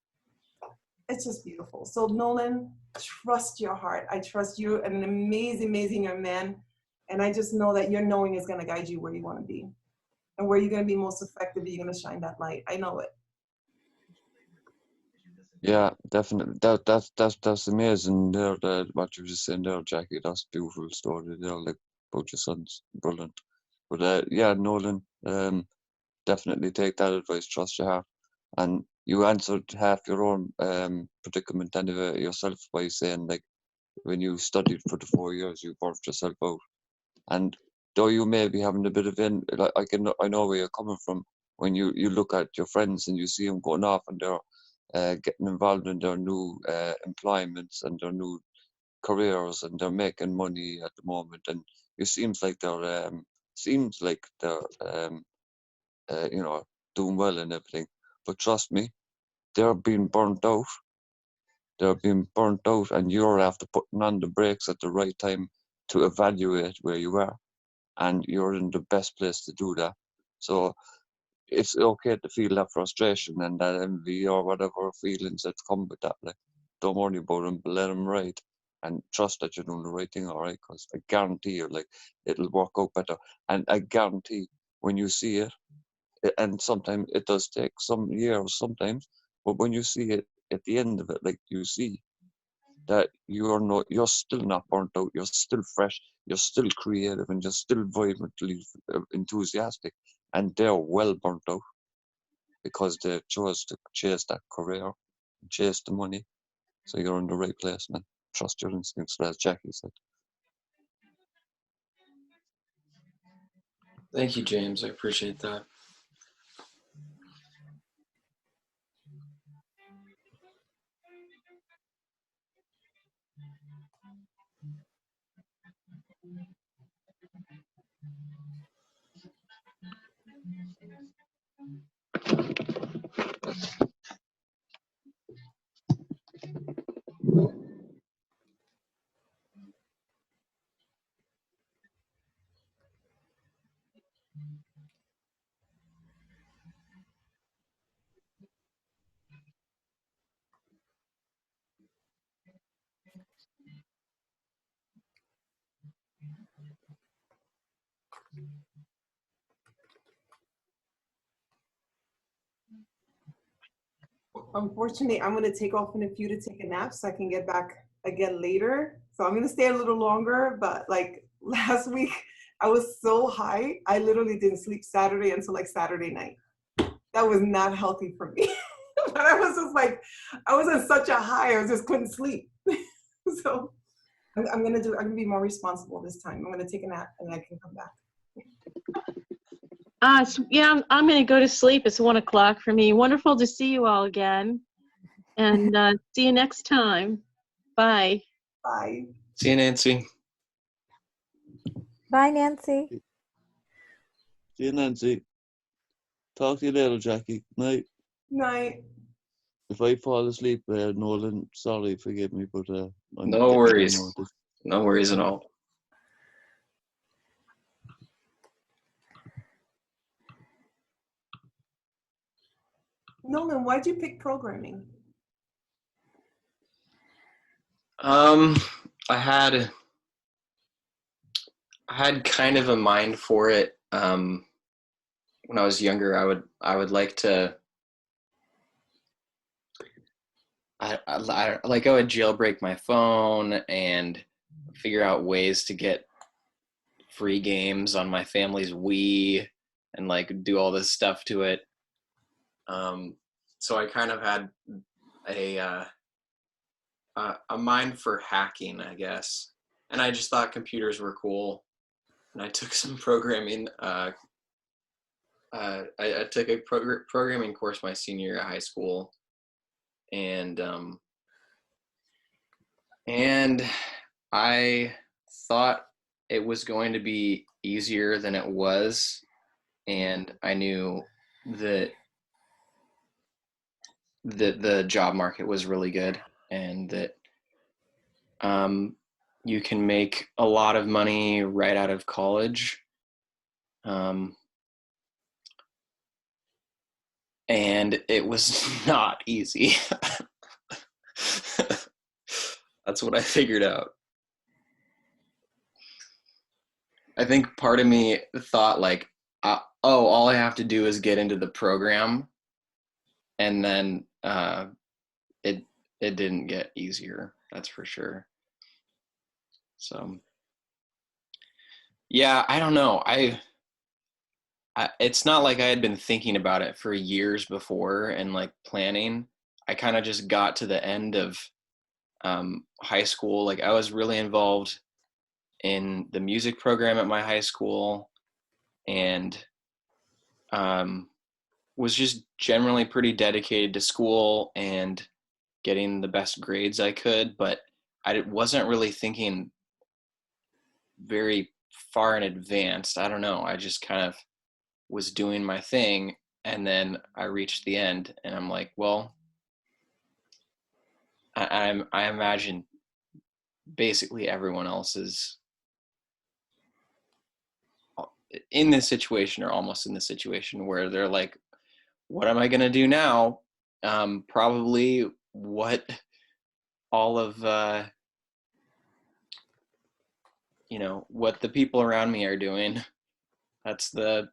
beautiful. So Nolan, trust your heart. I trust you, an amazing, amazing young man. And I just know that your knowing is going to guide you where you want to be. And where you're going to be most effective, you're going to shine that light. I know it. Yeah, definitely. That's amazing. There, what you were just saying there, Jackie. That's a beautiful story there, like about your sons. Brilliant. But yeah, Nolan, definitely take that advice. Trust your heart. And you answered half your own predicament anyway yourself by saying, like, when you studied for the 4 years, you birthed yourself out. And though you may be having a bit of like, I know where you're coming from. When you look at your friends and you see them going off and they're getting involved in their new employments and their new careers, and they're making money at the moment, and it seems like they're you know, doing well and everything. But trust me, they're being burnt out. They're being burnt out, and you're after putting on the brakes at the right time to evaluate where you are, and you're in the best place to do that. So it's okay to feel that frustration and that envy or whatever feelings that come with that. Like, don't worry about them, but let them ride, and trust that you're doing the right thing, all right? Because I guarantee you, like, it'll work out better. And I guarantee when you see it, and sometimes it does take some years sometimes, but when you see it at the end of it, like, you see that you're still not burnt out, you're still fresh, you're still creative, and you're still vibrantly enthusiastic, and they're well burnt out because they chose to chase that career, chase the money. So you're in the right place, man. Trust your instincts, as Jackie said. Thank you, James. I appreciate that. Unfortunately, I'm going to take off in a few to take a nap so I can get back again later. So I'm going to stay a little longer, but like last week, I was so high, I literally didn't sleep Saturday until like Saturday night. That was not healthy for me. But I was just like, I was in such a high, I just couldn't sleep. So I'm gonna be more responsible this time. I'm gonna take a nap and I can come back. Yeah, I'm going to go to sleep. It's 1 o'clock for me. Wonderful to see you all again. And see you next time. Bye. Bye. See you, Nancy. Bye, Nancy. See you, Nancy. Talk to you later, Jackie. Night. Night. If I fall asleep, Nolan, sorry, forgive me, but I'm No getting worries. on this. No worries at all. Nolan, why'd you pick programming? I had kind of a mind for it. When I was younger, I would like to. I would jailbreak my phone and figure out ways to get free games on my family's Wii and like do all this stuff to it. So I kind of had a mind for hacking, I guess, and I just thought computers were cool, and I took some programming. I took a programming course my senior year of high school, and I thought it was going to be easier than it was, and I knew that the job market was really good, and that you can make a lot of money right out of college. And it was not easy. That's what I figured out. I think part of me thought like, all I have to do is get into the program, and then it didn't get easier. That's for sure. So yeah, I don't know. It's not like I had been thinking about it for years before and like planning. I kind of just got to the end of high school. Like I was really involved in the music program at my high school, and was just generally pretty dedicated to school and getting the best grades I could, but I wasn't really thinking very far in advance. I don't know. I just kind of was doing my thing, and then I reached the end, and I'm like, well, I imagine basically everyone else is in this situation or almost in this situation where they're like, what am I going to do now? Probably what all of, what the people around me are doing. That's the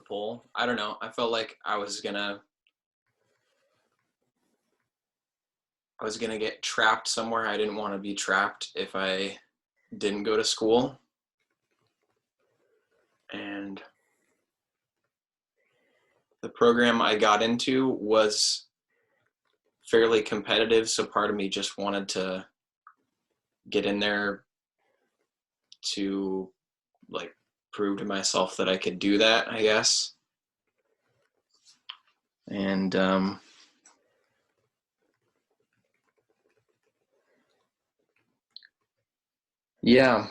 pull. I don't know. I felt like I was gonna get trapped somewhere I didn't want to be trapped if I didn't go to school. And the program I got into was fairly competitive, so part of me just wanted to get in there to like prove to myself that I could do that, I guess. And yeah,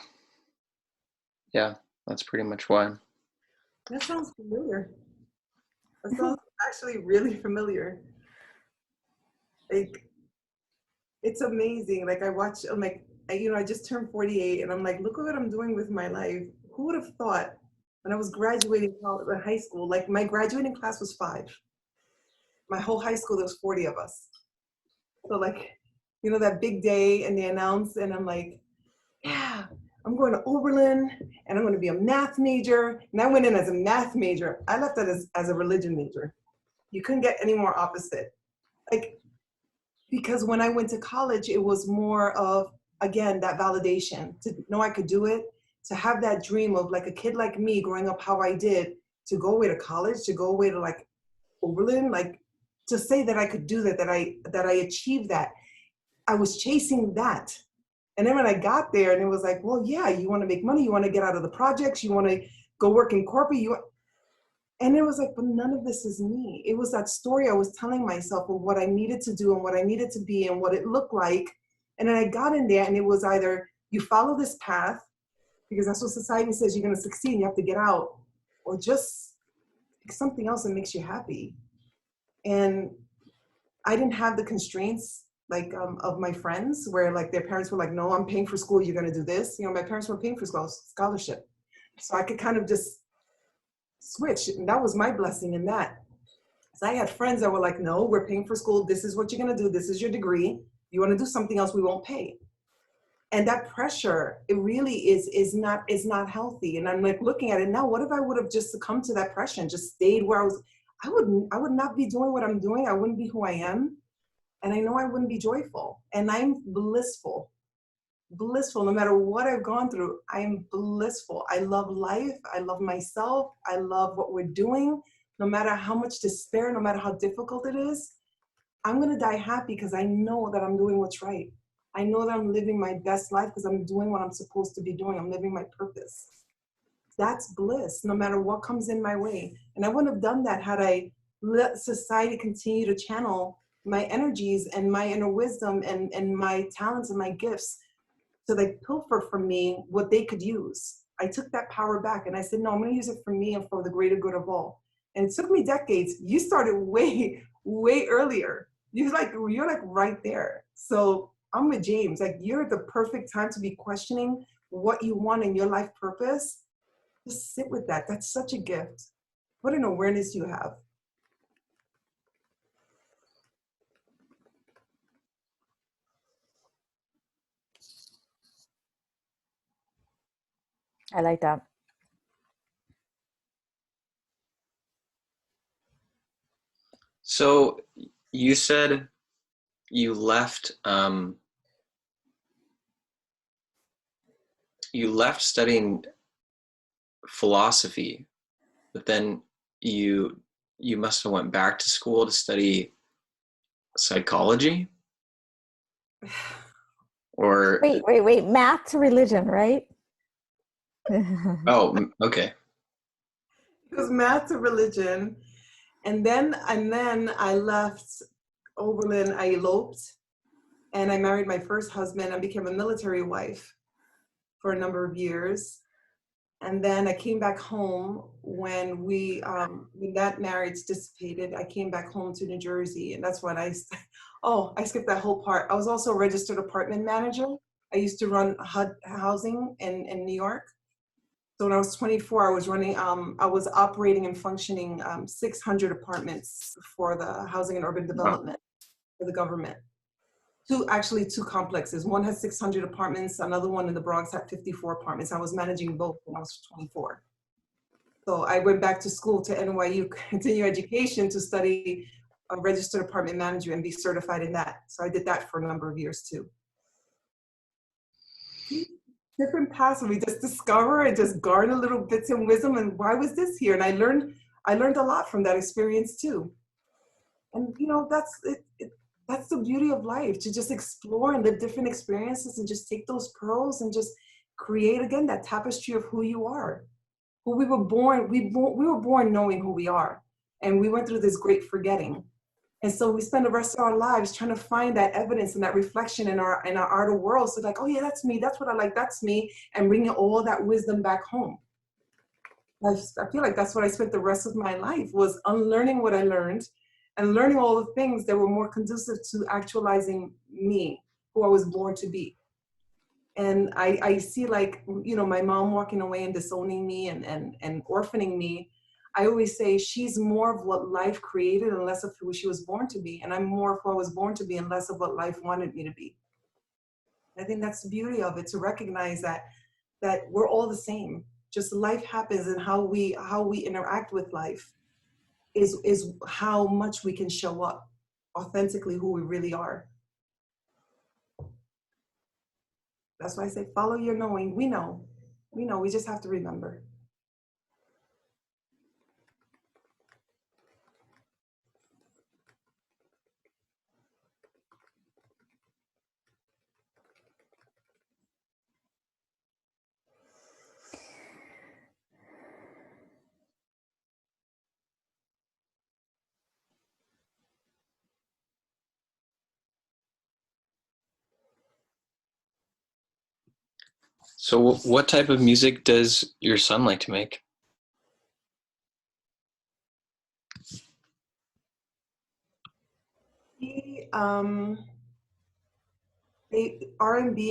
that's pretty much why. That sounds familiar. That sounds actually really familiar. Like, it's amazing. Like, I watch, I'm like, I just turned 48 and I'm like, look at what I'm doing with my life. Who would have thought when I was graduating high school, like my graduating class was 5. My whole high school, there was 40 of us. So like, that big day and they announce and I'm like, yeah, I'm going to Oberlin and I'm going to be a math major. And I went in as a math major. I left that as a religion major. You couldn't get any more opposite. Like, because when I went to college, it was more of, again, that validation, to know I could do it, to have that dream of like a kid like me growing up how I did, to go away to college, to go away to like Oberlin, like to say that I could do that, that I achieved that. I was chasing that. And then when I got there and it was like, well, yeah, you want to make money, you want to get out of the projects, you want to go work in corporate, and it was like, but none of this is me. It was that story I was telling myself of what I needed to do and what I needed to be and what it looked like. And then I got in there and it was either you follow this path, because that's what society says you're going to succeed and you have to get out, or just pick something else that makes you happy. And I didn't have the constraints like of my friends where like their parents were like, no, I'm paying for school, you're going to do this. My parents were paying for scholarship. So I could kind of just switch. And that was my blessing in that. So I had friends that were like, no, we're paying for school. This is what you're going to do. This is your degree. You want to do something else, we won't pay. And that pressure, it really is not healthy. And I'm like looking at it now, what if I would have just succumbed to that pressure and just stayed where I was? I would not be doing what I'm doing. I wouldn't be who I am. And I know I wouldn't be joyful. And I'm blissful no matter what I've gone through. I am blissful. I love life. I love myself. I love what we're doing. No matter how much despair, no matter how difficult it is, I'm going to die happy because I know that I'm doing what's right. I know that I'm living my best life because I'm doing what I'm supposed to be doing. I'm living my purpose. That's bliss, no matter what comes in my way. And I wouldn't have done that had I let society continue to channel my energies and my inner wisdom and my talents and my gifts to like pilfer from me what they could use. I took that power back and I said, no, I'm going to use it for me and for the greater good of all. And it took me decades. You started way, way earlier. You're like right there. So I'm with James. Like, you're at the perfect time to be questioning what you want in your life purpose. Just sit with that. That's such a gift. What an awareness you have. I like that. So you said you left studying philosophy, but then you must have went back to school to study psychology? Or wait, math to religion, right? oh, okay. It was math to religion. And then I left Oberlin. I eloped and I married my first husband. I became a military wife for a number of years. And then I came back home when when that marriage dissipated. I came back home to New Jersey, and that's when I skipped that whole part. I was also a registered apartment manager. I used to run HUD housing in New York. So when I was 24, I was operating and functioning 600 apartments for the housing and urban development for the government. Two complexes. One has 600 apartments. Another one in the Bronx had 54 apartments. I was managing both when I was 24. So I went back to school to NYU, continue education to study a registered apartment manager and be certified in that. So I did that for a number of years too. Different paths we just discover and just garner little bits of wisdom. And why was this here? And I learned a lot from that experience too. And that's it. That's the beauty of life, to just explore and live different experiences and just take those pearls and just create again that tapestry of who you are, who we were born. We were born knowing who we are, and we went through this great forgetting. And so we spend the rest of our lives trying to find that evidence and that reflection in our outer world. So like, oh yeah, that's me. That's what I like. That's me. And bringing all that wisdom back home. I feel like that's what I spent the rest of my life, was unlearning what I learned and learning all the things that were more conducive to actualizing me, who I was born to be. And I see, like, you know, my mom walking away and disowning me and orphaning me. I always say she's more of what life created and less of who she was born to be. And I'm more of who I was born to be and less of what life wanted me to be. I think that's the beauty of it, to recognize that we're all the same. Just life happens, and how we interact with life is how much we can show up authentically who we really are. That's why I say follow your knowing. We know, we just have to remember. So what type of music does your son like to make? He R&B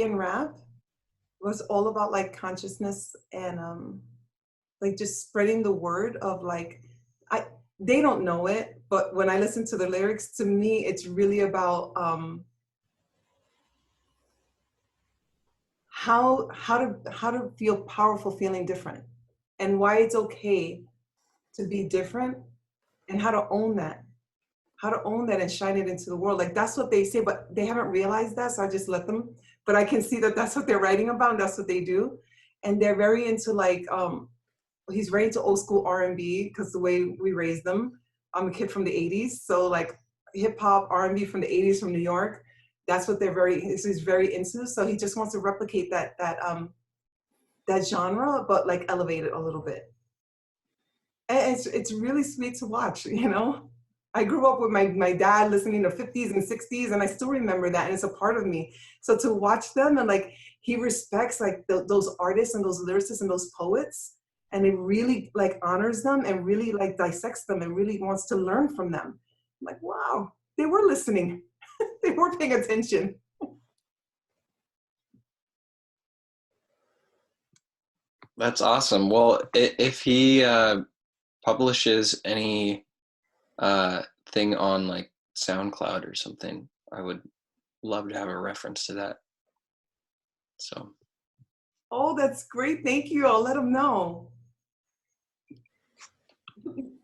and rap was all about like consciousness and like just spreading the word of like, they don't know it, but when I listen to the lyrics, to me it's really about how to feel powerful feeling different, and why it's okay to be different, and how to own that and shine it into the world. Like, that's what they say, but they haven't realized that, so I just let them. But I can see that that's what they're writing about, and that's what they do. And they're very into like, he's very into old school R&B, because the way we raised them. I'm a kid from the 80s, so like hip hop, R&B from the 80s from New York. That's what he's very into. So he just wants to replicate that genre, but like elevate it a little bit. And it's really sweet to watch, you know? I grew up with my dad listening to 50s and 60s, and I still remember that, and it's a part of me. So to watch them, and like, he respects like those artists and those lyricists and those poets, and he really like honors them and really like dissects them and really wants to learn from them. I'm like, wow, they were listening. They were paying attention. That's awesome. Well, if he publishes any thing on like SoundCloud or something, I would love to have a reference to that. So. Oh, that's great. Thank you. I'll let him know.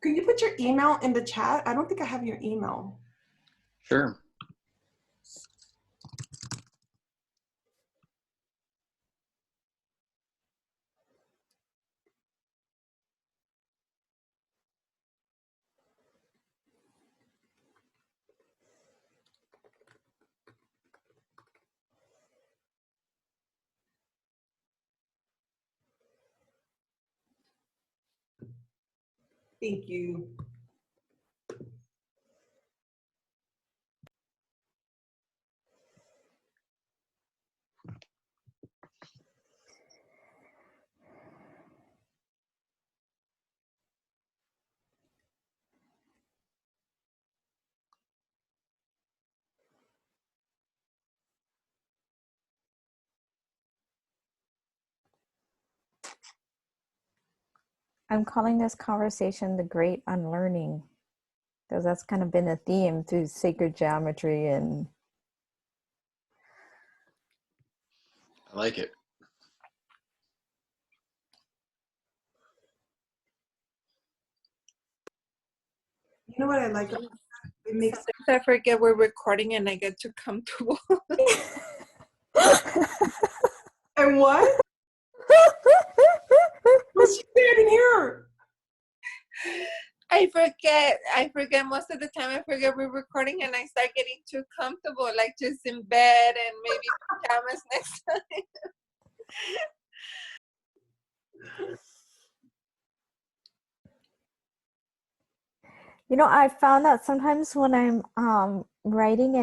Can you put your email in the chat? I don't think I have your email. Sure. Thank you. I'm calling this conversation the Great Unlearning, because that's kind of been a theme through sacred geometry. And I like it. You know what I like? It makes Sometimes I forget we're recording and I get too comfortable. And what? What's she saying in here? I forget most of the time. I forget we're recording and I start getting too comfortable, like just in bed and maybe pajamas next time. You know, I found that sometimes when I'm writing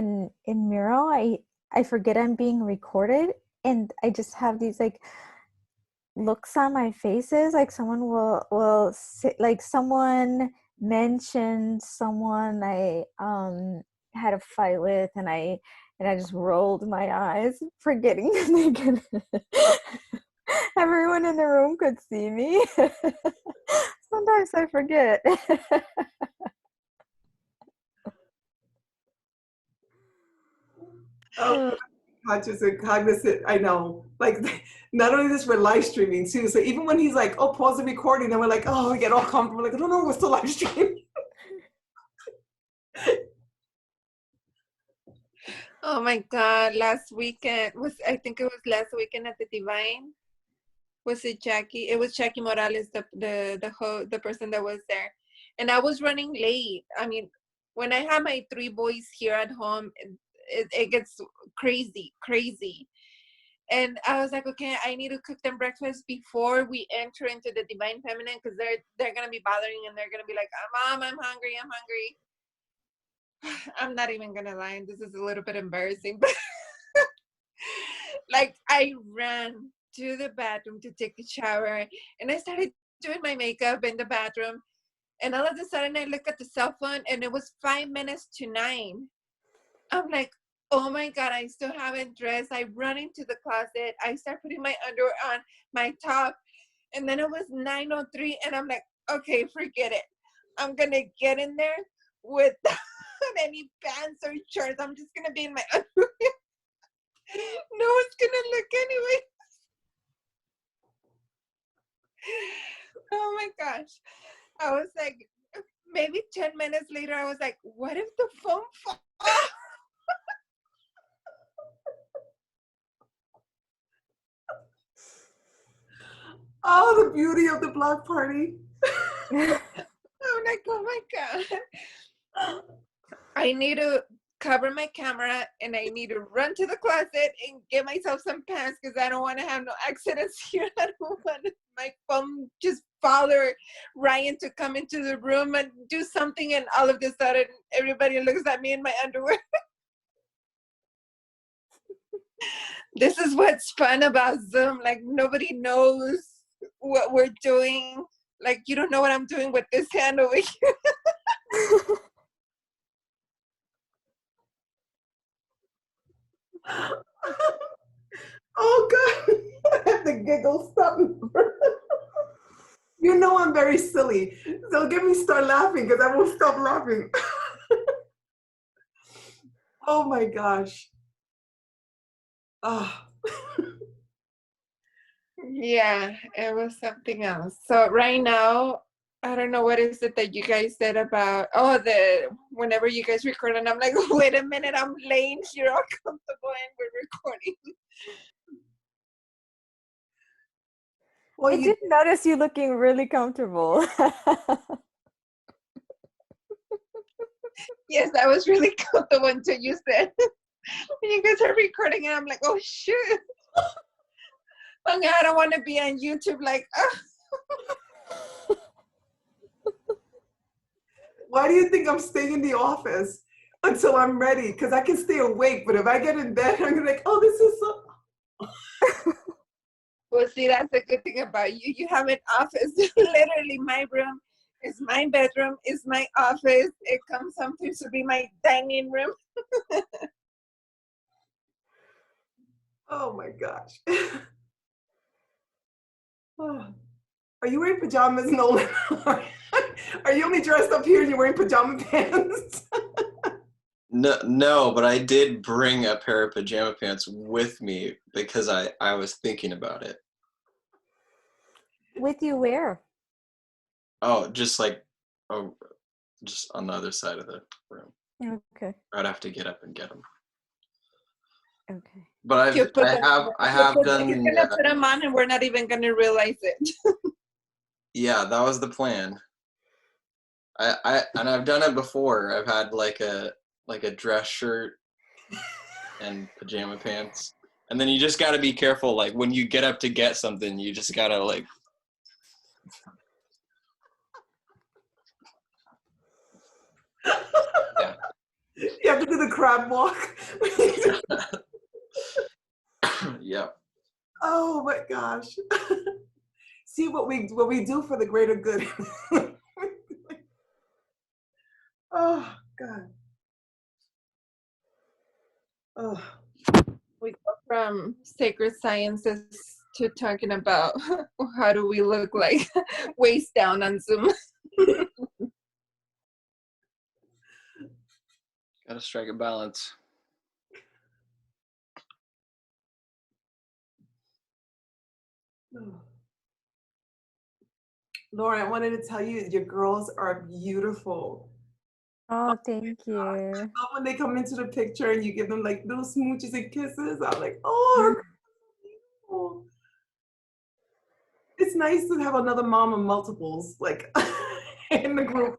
in Miro, I forget I'm being recorded, and I just have these like looks on my faces, like someone will say, like someone mentioned someone I had a fight with, and I just rolled my eyes, forgetting that everyone in the room could see me. Sometimes I forget. Oh, conscious and cognizant. I know. Like, not only this, we're live streaming too. So even when he's like, "Oh, pause the recording," then we're like, "Oh, we get all comfortable." Like, no, we're still live streaming. Oh my God! Last weekend I think it was last weekend at the Divine. Was it Jacque? It was Jacque Morales, the person that was there, and I was running late. I mean, when I have my 3 boys here at home, it gets crazy. And I was like, okay, I need to cook them breakfast before we enter into the Divine Feminine, because they're gonna be bothering, and they're gonna be like, Mom, I'm hungry. I'm not even gonna lie, this is a little bit embarrassing, but like I ran to the bathroom to take a shower, and I started doing my makeup in the bathroom, and all of a sudden I look at the cell phone, and it was 5 minutes to 9. I'm like, oh my God, I still haven't dressed. I run into the closet. I start putting my underwear on, my top, and then it was 9:03, and I'm like, okay, forget it. I'm gonna get in there without any pants or shorts. I'm just gonna be in my underwear. No one's gonna look anyway. Oh my gosh. I was like, maybe 10 minutes later, I was like, what if the phone falls? Oh, the beauty of the block party. I'm like, oh my God. I need to cover my camera, and I need to run to the closet and get myself some pants, because I don't want to have no accidents here. I don't want my phone just fall, or Ryan to come into the room and do something, and all of a sudden everybody looks at me in my underwear. This is what's fun about Zoom. Like, nobody knows what we're doing. Like, you don't know what I'm doing with this hand over here. Oh God, I have to giggle. Stop. You know I'm very silly, so get me start laughing, because I won't stop laughing. Oh my gosh. Oh. Yeah, it was something else. So right now, I don't know what is it that you guys said about, whenever you guys record, and I'm like, wait a minute, I'm laying here all comfortable and we're recording. Well, I did notice you looking really comfortable. Yes, I was really comfortable until you said, when you guys are recording, and I'm like, oh shoot. I don't want to be on YouTube like, why do you think I'm staying in the office until I'm ready? Because I can stay awake, but if I get in bed, I'm gonna be like, oh, this is so. Well, see, that's the good thing about you. You have an office. Literally, my room is my bedroom, is my office. It comes sometimes to be my dining room. Oh my gosh. Oh. Are you wearing pajamas, Nolan? Are you only dressed up here and you're wearing pajama pants? No, but I did bring a pair of pajama pants with me because I was thinking about it. With you where? Oh, just just on the other side of the room. Okay. I'd have to get up and get them. Okay. But I have done. He's gonna put them on, and we're not even gonna realize it. Yeah, that was the plan. And I've done it before. I've had like a dress shirt and pajama pants. And then you just got to be careful, like when you get up to get something, you just got to like Yeah. You have to do the crab walk. Yeah. Oh my gosh. See what we do for the greater good. Oh God. Oh. We go from sacred sciences to talking about how do we look like waist down on Zoom. Gotta strike a balance. Lauren, I wanted to tell you, your girls are beautiful. Oh, thank you. Love when they come into the picture and you give them like little smooches and kisses. I'm like, oh, her girls are beautiful. It's nice to have another mom of multiples, like in the group.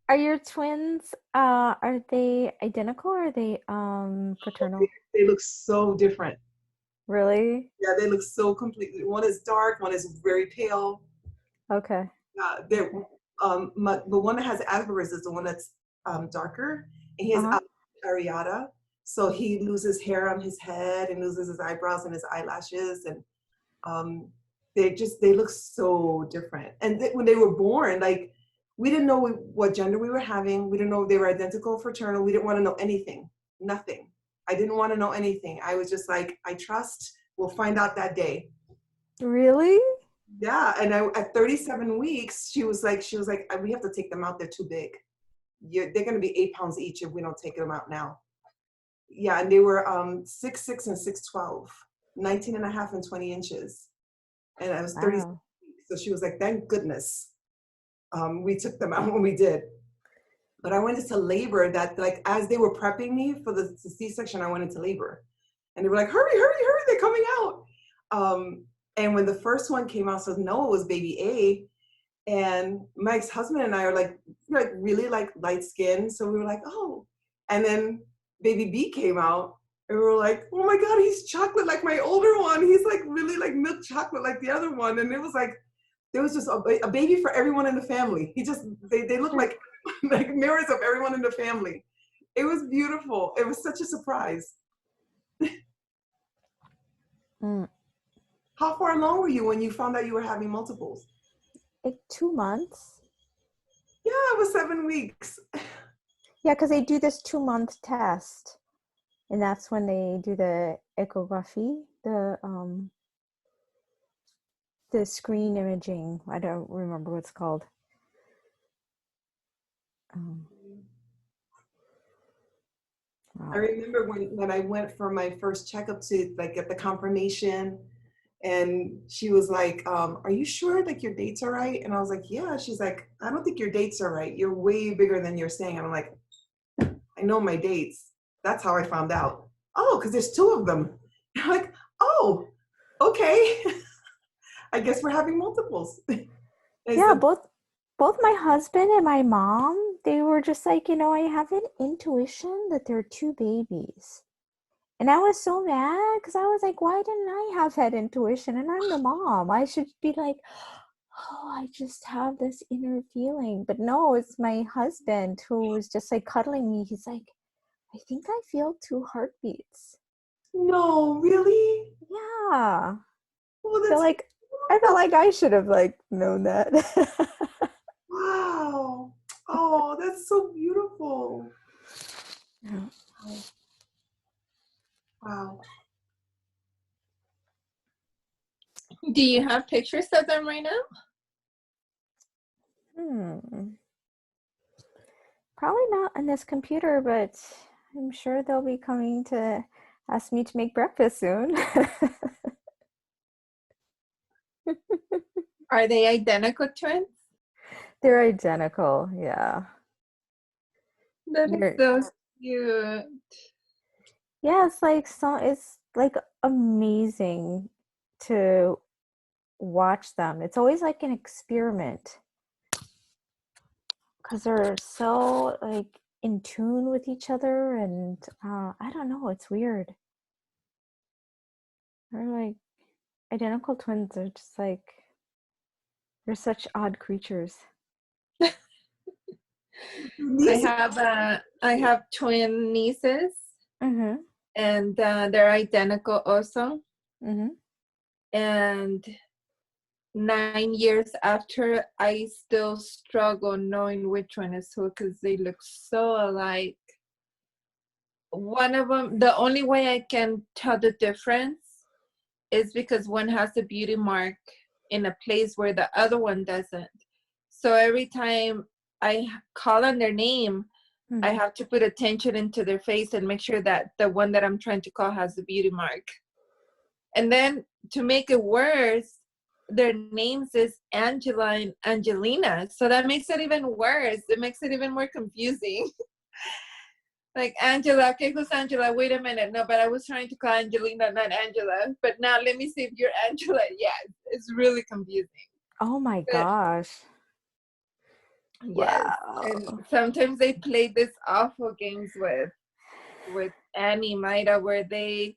Are your twins, are they identical or are they fraternal? They look so different. Really? Yeah, they look so completely. One is dark, one is very pale. Okay. They're the one that has Asperger's is the one that's darker, and he has Ariata. So he loses hair on his head and loses his eyebrows and his eyelashes, and they look so different. And when they were born, like we didn't know what gender we were having. We didn't know if they were identical, fraternal. We didn't want to know anything, nothing. I didn't want to know anything. I was just like, I trust. We'll find out that day. Really? Yeah, and at 37 weeks, she was like, we have to take them out. They're too big. They're going to be 8 pounds each if we don't take them out now. Yeah, and they were 6'6" and 6'12", 19 and a half and 20 inches. And I was 37 Wow. weeks. So she was like, thank goodness we took them out when we did. But I went into labor that, like, as they were prepping me for the C-section, I went into labor. And they were like, hurry, hurry, hurry, they're coming out. And when the first one came out, so Noah was baby A, and my ex-husband and I are like really like light skinned. So we were like, oh. And then baby B came out and we were like, oh my God, he's chocolate like my older one. He's like really like milk chocolate like the other one. And it was like, there was just a baby for everyone in the family. They look like mirrors of everyone in the family. It was beautiful. It was such a surprise. Mm. How far along were you when you found out you were having multiples? Like 2 months. Yeah, it was 7 weeks. Yeah, because they do this 2-month test, and that's when they do the echography, the screen imaging. I don't remember what it's called. Wow. I remember when I went for my first checkup to like get the confirmation, and she was like, are you sure like your dates are right? And I was like, yeah. She's like, I don't think your dates are right. You're way bigger than you're saying. And I'm like, I know my dates. That's how I found out. Oh, because there's 2 of them. And I'm like, oh, okay. I guess we're having multiples. Yeah, both my husband and my mom, they were just like, I have an intuition that there are 2 babies. And I was so mad because I was like, why didn't I have that intuition? And I'm the mom. I should be like, oh, I just have this inner feeling. But no, it's my husband who was just like cuddling me. He's like, I think I feel 2 heartbeats. No, really? Yeah. Well, I felt like I should have like known that. wow. Oh, that's so beautiful. Yeah. Wow. Do you have pictures of them right now? Probably not on this computer, but I'm sure they'll be coming to ask me to make breakfast soon. Are they identical twins? They're identical, yeah. That is so cute. Yeah, it's like amazing to watch them. It's always like an experiment because they're so like in tune with each other, and I don't know, it's weird. They're like identical twins are just like, they're such odd creatures. I have twin nieces, Mm-hmm. and they're identical also. Mm-hmm. And 9 years after, I still struggle knowing which one is who because they look so alike. One of them, the only way I can tell the difference is because one has a beauty mark in a place where the other one doesn't. So every time I call on their name, I have to put attention into their face and make sure that the one that I'm trying to call has the beauty mark. And then to make it worse, their names is Angela and Angelina. So that makes it even worse. It makes it even more confusing. Like, Angela, okay, who's Angela? Wait a minute. No, but I was trying to call Angelina, not Angela. But now let me see if you're Angela. Yeah, it's really confusing. Oh my But, gosh. yes. Wow. And sometimes they play this awful games with Annie Maida where they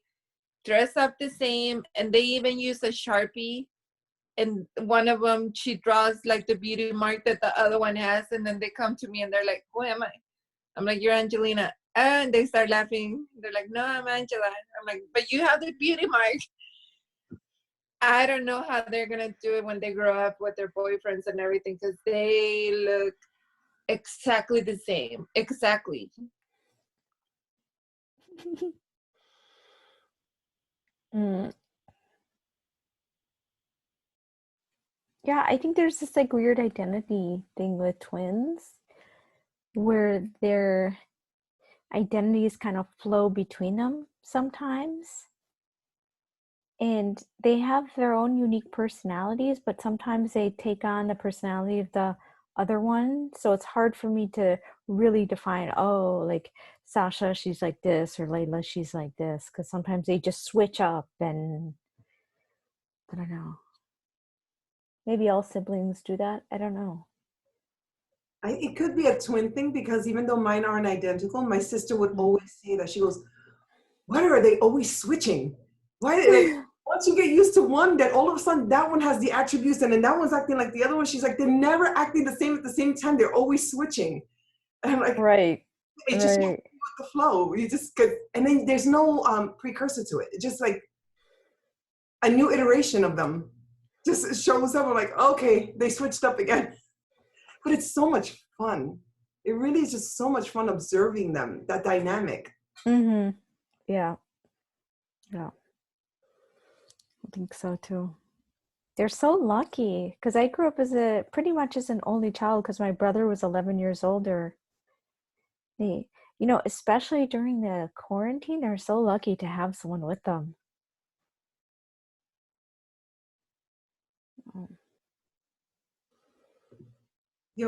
dress up the same and they even use a Sharpie. And one of them, she draws like the beauty mark that the other one has. And then they come to me and they're like, who am I? I'm like, you're Angelina. And they start laughing. They're like, no, I'm Angela. I'm like, but you have the beauty mark. I don't know how they're going to do it when they grow up with their boyfriends and everything because they look exactly the same. Exactly. Yeah, I think there's this like weird identity thing with twins where their identities kind of flow between them sometimes. And they have their own unique personalities, but sometimes they take on the personality of the other one. So it's hard for me to really define, oh, like Sasha, she's like this, or Layla, she's like this, because sometimes they just switch up and I don't know. Maybe all siblings do that. I don't know. It could be a twin thing because even though mine aren't identical, my sister would always say that. She goes, why are they always switching? Why did they, once you get used to one, then all of a sudden that one has the attributes and then that one's acting like the other one. She's like, they're never acting the same at the same time. They're always switching. And I'm like, right. It's just with the flow. You just get, and then there's no precursor to it. It's just like a new iteration of them just shows up. I'm like, okay, they switched up again. But it's so much fun. It really is just so much fun observing them, that dynamic. Mm-hmm. Yeah. Yeah. I think so too. They're so lucky because I grew up as pretty much as an only child because my brother was 11 years older. They, especially during the quarantine, they're so lucky to have someone with them.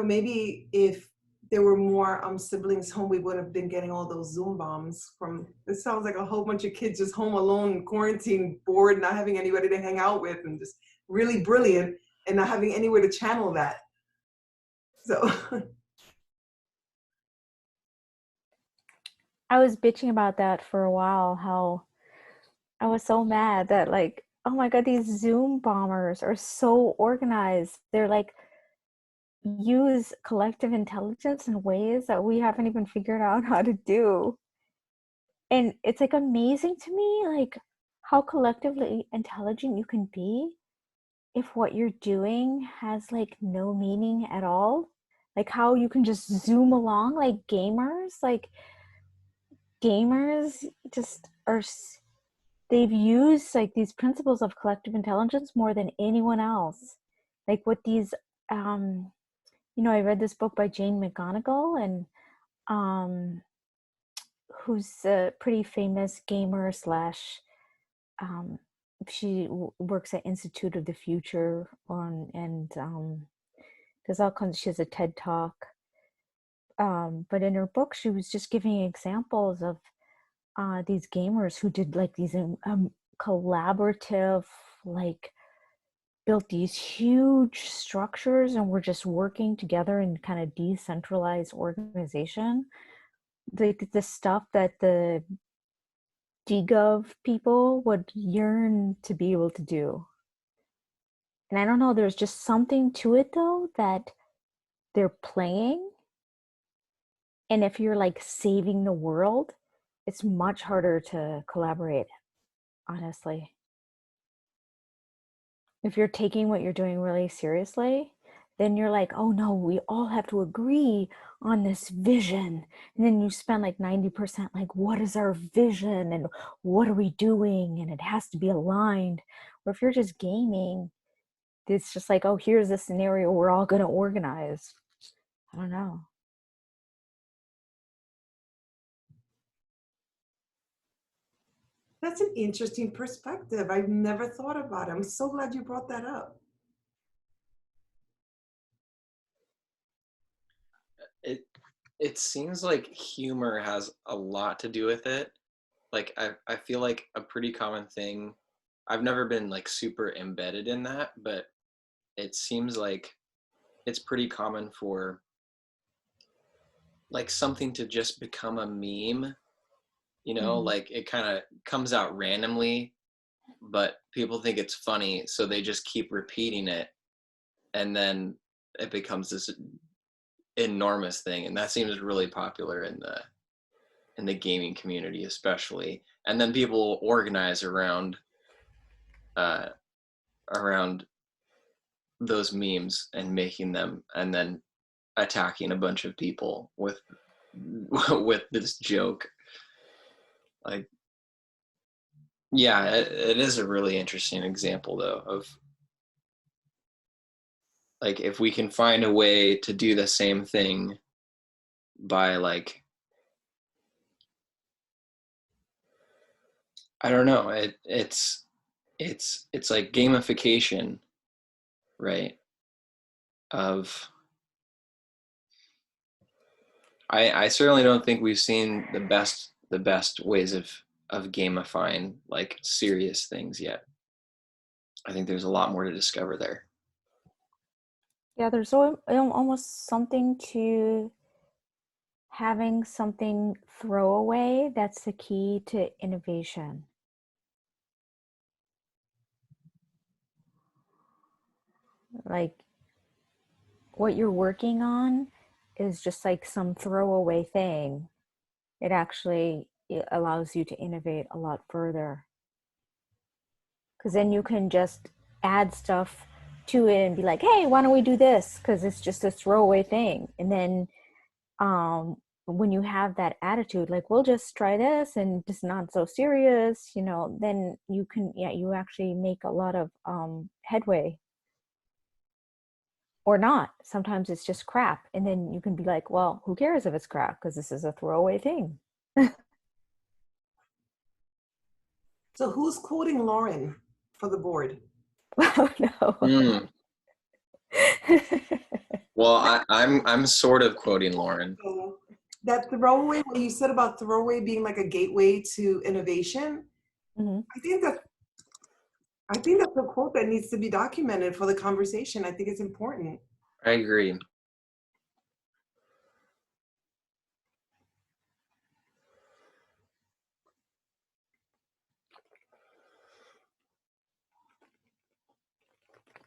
Maybe if there were more siblings home, we would have been getting all those Zoom bombs from, it sounds like a whole bunch of kids just home alone, quarantine, bored, not having anybody to hang out with, and just really brilliant and not having anywhere to channel that. So I was bitching about that for a while, how I was so mad that like, oh my God, these Zoom bombers are so organized. They're like, use collective intelligence in ways that we haven't even figured out how to do. And it's like amazing to me, like how collectively intelligent you can be if what you're doing has like no meaning at all. Like how you can just zoom along like gamers just are, they've used like these principles of collective intelligence more than anyone else. Like with these, I read this book by Jane McGonigal, and who's a pretty famous gamer slash, she works at Institute of the Future and there's all kinds, she has a TED talk. But in her book, she was just giving examples of these gamers who did like these collaborative, like built these huge structures and were just working together in kind of decentralized organization. Like the stuff that the DGov people would yearn to be able to do. And I don't know, there's just something to it though that they're playing And if you're like saving the world, it's much harder to collaborate, honestly. If you're taking what you're doing really seriously, then you're like, oh no, we all have to agree on this vision. And then you spend like 90% like, what is our vision and what are we doing? And it has to be aligned. Or if you're just gaming, it's just like, oh, here's a scenario we're all going to organize. I don't know. That's an interesting perspective. I've never thought about it. I'm so glad you brought that up. It seems like humor has a lot to do with it. Like I feel like a pretty common thing. I've never been like super embedded in that, but it seems like it's pretty common for like something to just become a meme, you know, like it kind of comes out randomly, but people think it's funny, so they just keep repeating it, and then it becomes this enormous thing, and that seems really popular in the gaming community especially. And then people organize around around those memes and making them, and then attacking a bunch of people with this joke. Like, yeah, it is a really interesting example though of like if we can find a way to do the same thing by like, I don't know, it's like gamification, right? Of I certainly don't think we've seen the best ways of gamifying like serious things yet. I think there's a lot more to discover there. Yeah, there's almost something to having something throwaway that's the key to innovation. Like what you're working on is just like some throwaway thing. It actually allows you to innovate a lot further. Because then you can just add stuff to it and be like, hey, why don't we do this? Because it's just a throwaway thing. And then when you have that attitude, like, we'll just try this and it's not so serious, you know, then you can, you actually make a lot of headway. Or not. Sometimes it's just crap. And then you can be like, well, who cares if it's crap? Because this is a throwaway thing. So who's quoting Lauren for the board? Oh, no. Well, I'm sort of quoting Lauren. So that throwaway, what you said about throwaway being like a gateway to innovation, I think that's a quote that needs to be documented for the conversation. I think it's important. I agree.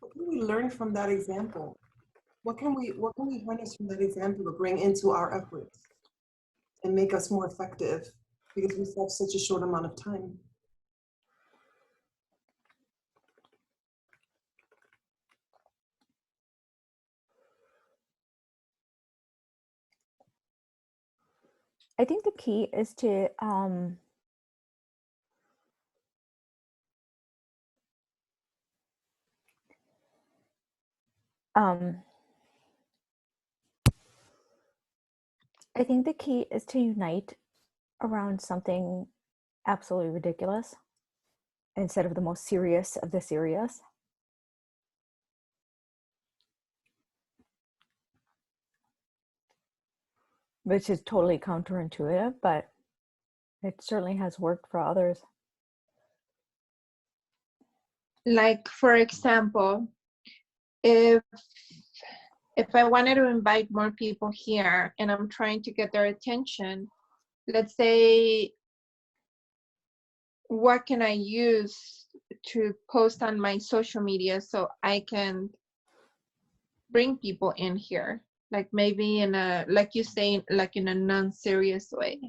What can we learn from that example? What can we harness from that example to bring into our efforts and make us more effective, because we have such a short amount of time? I think the key is to I think the key is to unite around something absolutely ridiculous instead of the most serious of the serious. Which is totally counterintuitive, but it certainly has worked for others. Like, for example, if I wanted to invite more people here and I'm trying to get their attention, let's say, what can I use to post on my social media so I can bring people in here? Like maybe in a, like you say, like in a non-serious way.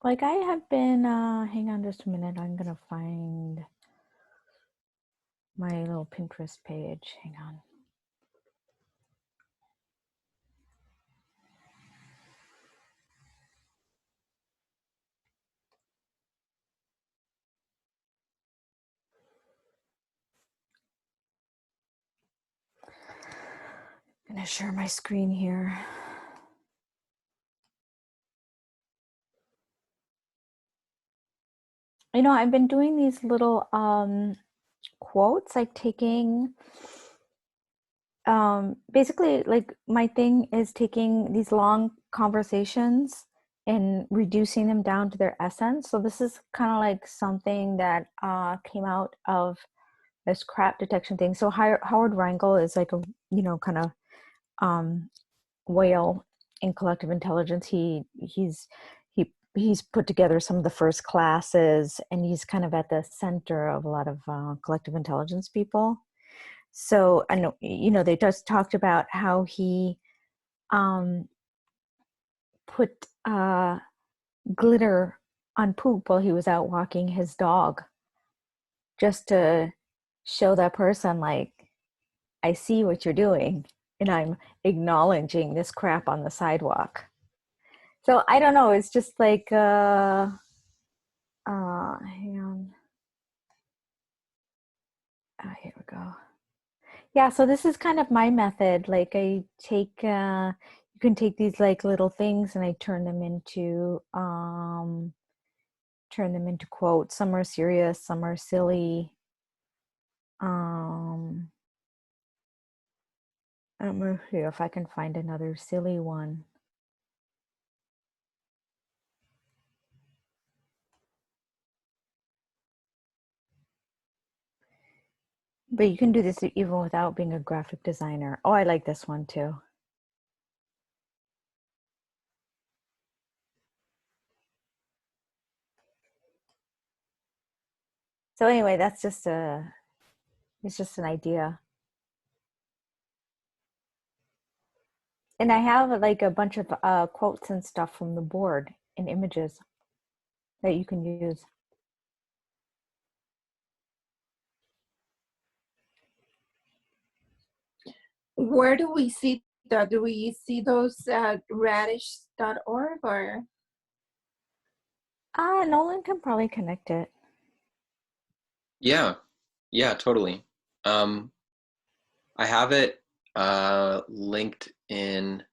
Like I have been, hang on just a minute, I'm gonna find my little Pinterest page. Hang on. I'm gonna share my screen here. You know, I've been doing these little quotes, like taking basically, like my thing is taking these long conversations and reducing them down to their essence. So this is kind of like something that came out of this crap detection thing. So Howard Rangel is like a, you know, kind of whale in collective intelligence. He's put together some of the first classes, and he's kind of at the center of a lot of collective intelligence people. So I know, you know, they just talked about how he put glitter on poop while he was out walking his dog, just to show that person, like, I see what you're doing and I'm acknowledging this crap on the sidewalk. So I don't know, it's just like hang on. Here we go. Yeah, so this is kind of my method. Like I take you can take these like little things and I turn them into quotes. Some are serious, some are silly. I don't know if I can find another silly one. But you can do this even without being a graphic designer. Oh, I like this one too. So anyway, it's just an idea. And I have like a bunch of quotes and stuff from the board and images that you can use. Where do we see that? Do we see those at radish.org or? Nolan can probably connect it. Yeah, totally. I have it linked in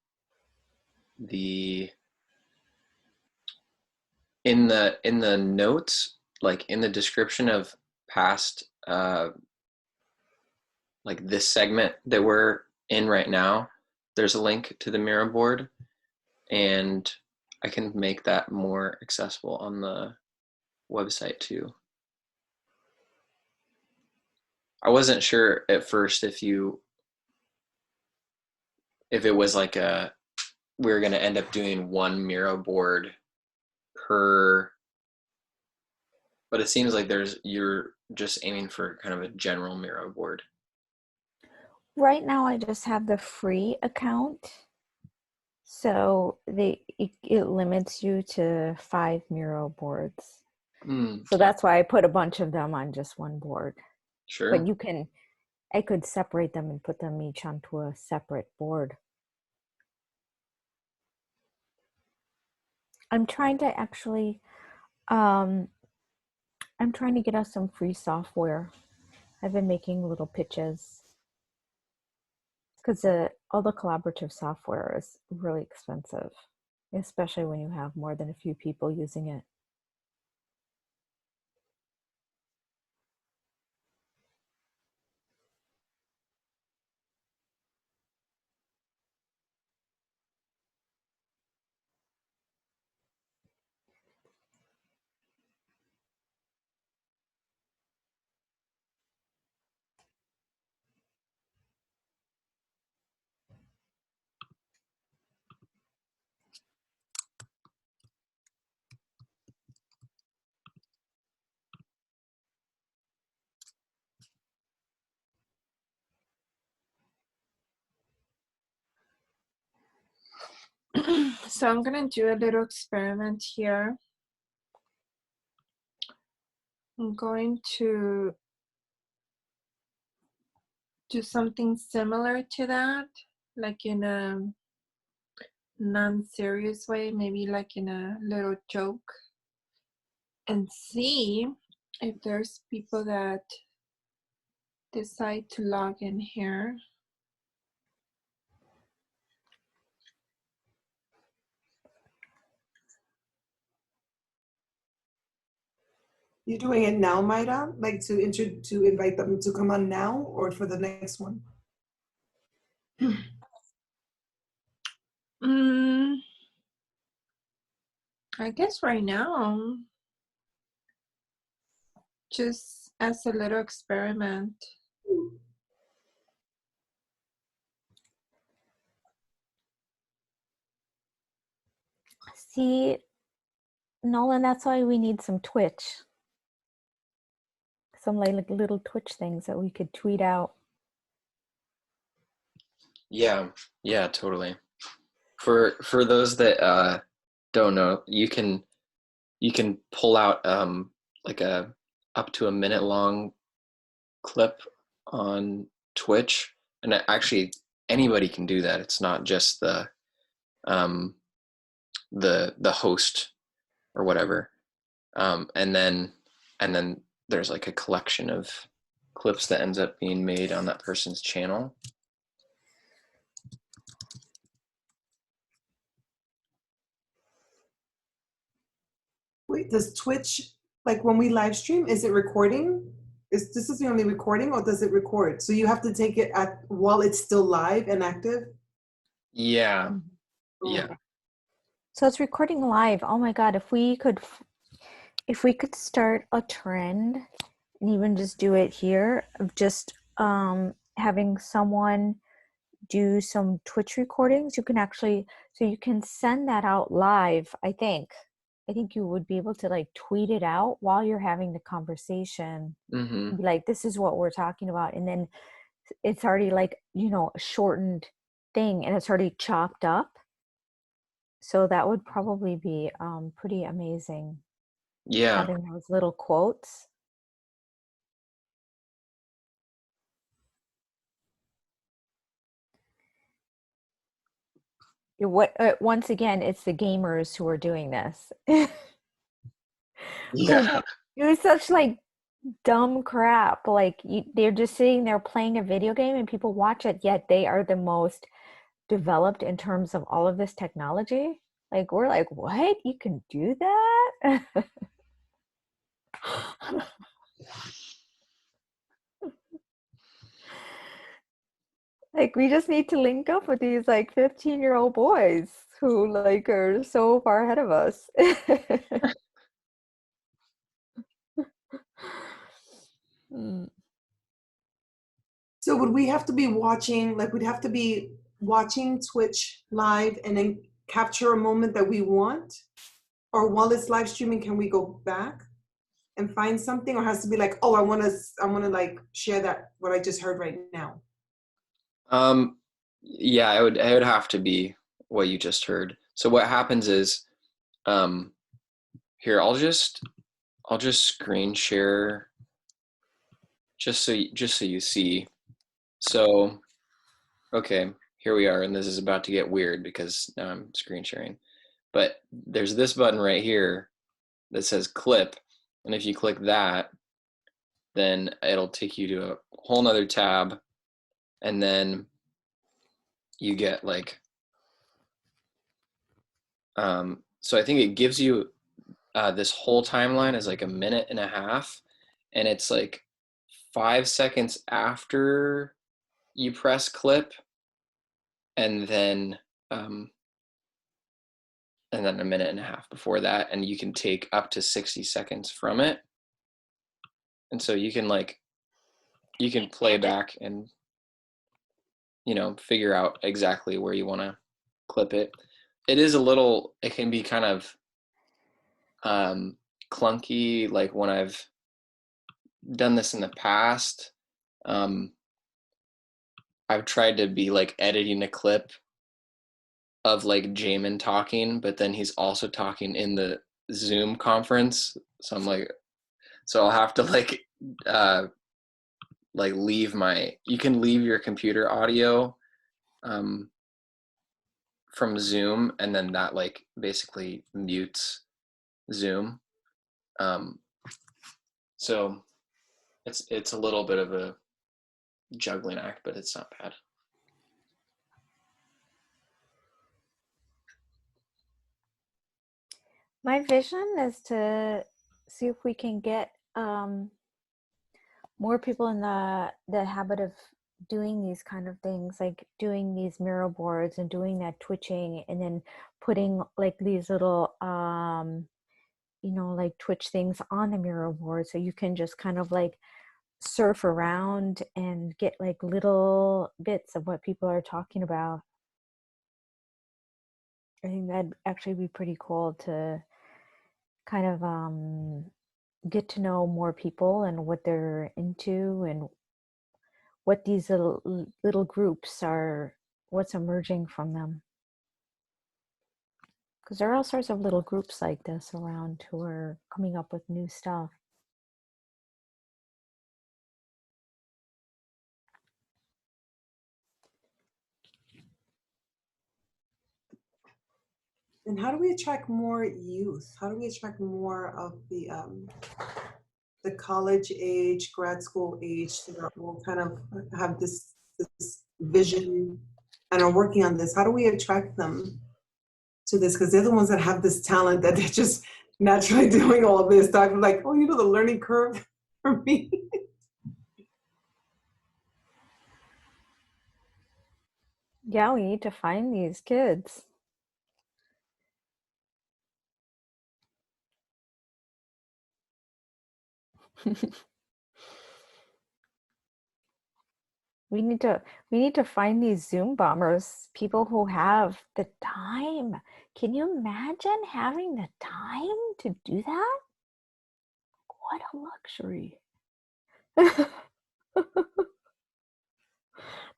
the notes, like in the description of past like this segment that we're in right now. There's a link to the Miro board, and I can make that more accessible on the website too. I wasn't sure at first if it was like we were going to end up doing one Miro board per, but it seems like you're just aiming for kind of a general Miro board. Right now, I just have the free account. So it limits you to 5 Miro boards. So that's why I put a bunch of them on just one board. Sure. But I could separate them and put them each onto a separate board. I'm trying to actually, I'm trying to get us some free software. I've been making little pitches because all the collaborative software is really expensive, especially when you have more than a few people using it. So I'm gonna do a little experiment here. I'm going to do something similar to that, like in a non-serious way, maybe like in a little joke, and see if there's people that decide to log in here. You're doing it now, Maida? Like to invite them to come on now or for the next one? I guess right now, just as a little experiment. See, Nolan, that's why we need some Twitch. Some like little Twitch things that we could tweet out. Yeah, totally. For those that don't know, you can pull out like a up to a minute long clip on Twitch, and actually anybody can do that. It's not just the host or whatever. And then there's like a collection of clips that ends up being made on that person's channel. Wait, does Twitch, like when we live stream, is it recording? Is this the only recording or does it record? So you have to take it while it's still live and active? Yeah. Yeah. So it's recording live. Oh my God, if we could start a trend and even just do it here of just having someone do some Twitch recordings, you can actually, so you can send that out live. I think you would be able to like tweet it out while you're having the conversation. Mm-hmm. Be like, this is what we're talking about. And then it's already like, a shortened thing and it's already chopped up. So that would probably be pretty amazing. Yeah. Having those little quotes. Once again, it's the gamers who are doing this. Yeah. It was such like dumb crap. Like they're just sitting there playing a video game and people watch it, yet they are the most developed in terms of all of this technology. Like we're like, what? You can do that? Like we just need to link up with these like 15-year-old boys who like are so far ahead of us. So would we have to be watching, like we'd have to be watching Twitch live and then capture a moment that we want? Or while it's live streaming, can we go back and find something? Or has to be like, oh, I want to like share that, what I just heard right now? Yeah, it would have to be what you just heard. So what happens is, here, I'll just screen share just so you see. So, okay, here we are, and this is about to get weird because now I'm screen sharing. But there's this button right here that says clip, and if you click that, then it'll take you to a whole nother tab, and then you get like, so I think it gives you this whole timeline is like a minute and a half, and it's like 5 seconds after you press clip, and then a minute and a half before that, and you can take up to 60 seconds from it. And so you can play back and figure out exactly where you want to clip it. It can be kind of clunky, like when I've done this in the past. I've tried to be like editing a clip of like Jamin talking, but then he's also talking in the Zoom conference. So I'm like, so I'll have to like leave you can leave your computer audio from Zoom, and then that like basically mutes Zoom. So it's a little bit of a juggling act, but it's not bad. My vision is to see if we can get more people in the habit of doing these kind of things, like doing these Miro boards and doing that twitching, and then putting like these little like Twitch things on the Miro board, so you can just kind of like surf around and get like little bits of what people are talking about. I think that'd actually be pretty cool to kind of get to know more people and what they're into and what these little groups are, what's emerging from them. Because there are all sorts of little groups like this around who are coming up with new stuff. And how do we attract more youth? How do we attract more of the college age, grad school age that will kind of have this vision and are working on this? How do we attract them to this? Because they're the ones that have this talent that they're just naturally doing all this stuff. Like, oh, the learning curve for me. Yeah, we need to find these kids. We need to find these Zoom bombers, people who have the time. Can you imagine having the time to do that? What a luxury.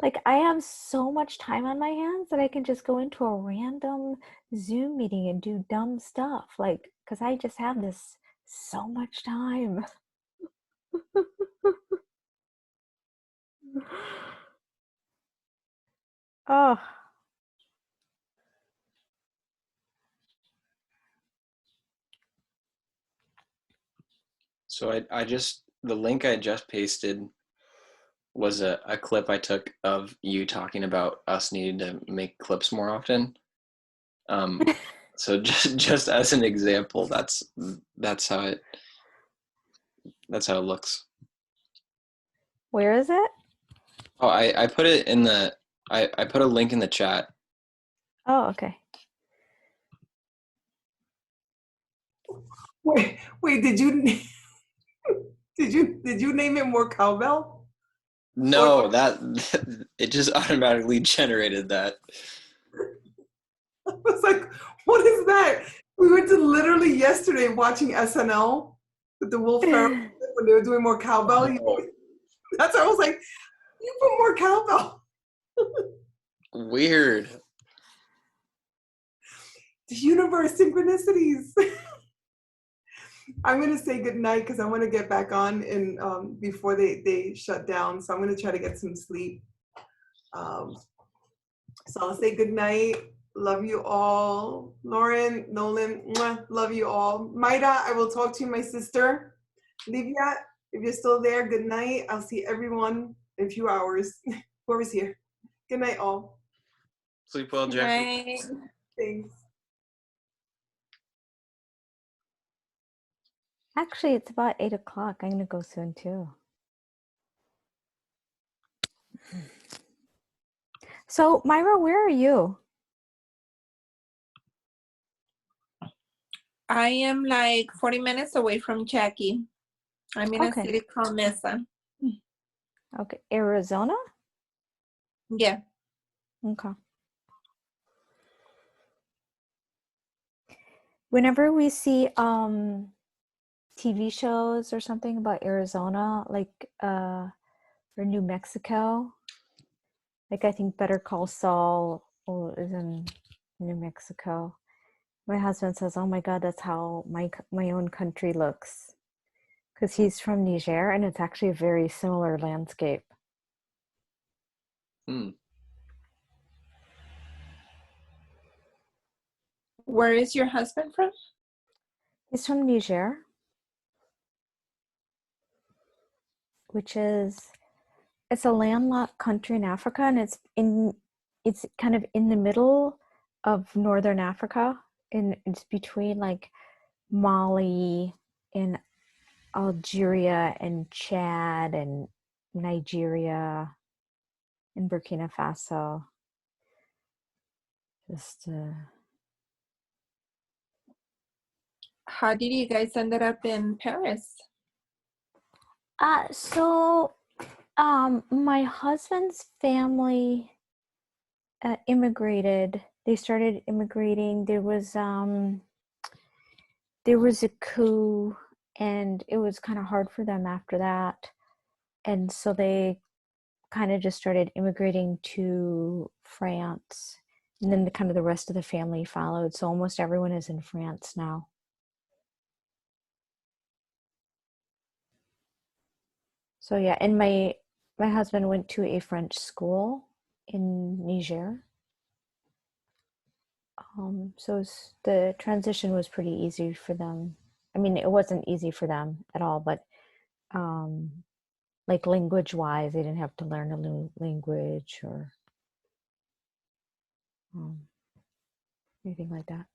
Like, I have so much time on my hands that I can just go into a random Zoom meeting and do dumb stuff, like, because I just have this so much time. Oh, So the link I just pasted was a clip I took of you talking about us needing to make clips more often. So just as an example, that's how it looks. where is it? Oh, I put it in I put a link in the chat. Oh, okay. Wait, did you name it more cowbell? No, that it just automatically generated that. I was like, what is that? We went to literally yesterday watching SNL with the Will Ferrell when they were doing more cowbell. That's why I was like, you put more cowbell. Weird. The universe, synchronicities. I'm going to say goodnight because I want to get back on before they shut down. So I'm going to try to get some sleep. So I'll say goodnight. Love you all. Lauren, Nolan, mwah, love you all. Maida, I will talk to you, my sister. Livia, if you're still there, good night. I'll see everyone in a few hours. Whoever's here. Good night, all. Sleep well, Jacque. Right. Thanks. Actually, it's about 8 o'clock. I'm going to go soon, too. So, Myra, where are you? I am like 40 minutes away from Jacque. I'm in a city called Mesa. Okay, Arizona? Yeah. Okay. Whenever we see TV shows or something about Arizona, like or New Mexico, like I think Better Call Saul is in New Mexico. My husband says, "Oh my God, that's how my own country looks," because he's from Niger, and it's actually a very similar landscape. Hmm. Where is your husband from? He's from Niger, which is it's a landlocked country in Africa, and it's kind of in the middle of northern Africa, and it's between like Mali and Algeria and Chad and Nigeria and Burkina Faso. Just How did you guys ended up in Paris? so my husband's family immigrated. They started immigrating. There was a coup, and it was kind of hard for them after that. And so they kind of just started immigrating to France. And then the rest of the family followed. So almost everyone is in France now. So yeah, and my husband went to a French school in Niger. So the transition was pretty easy for them. I mean, it wasn't easy for them at all, but like language-wise, they didn't have to learn a new language or anything like that.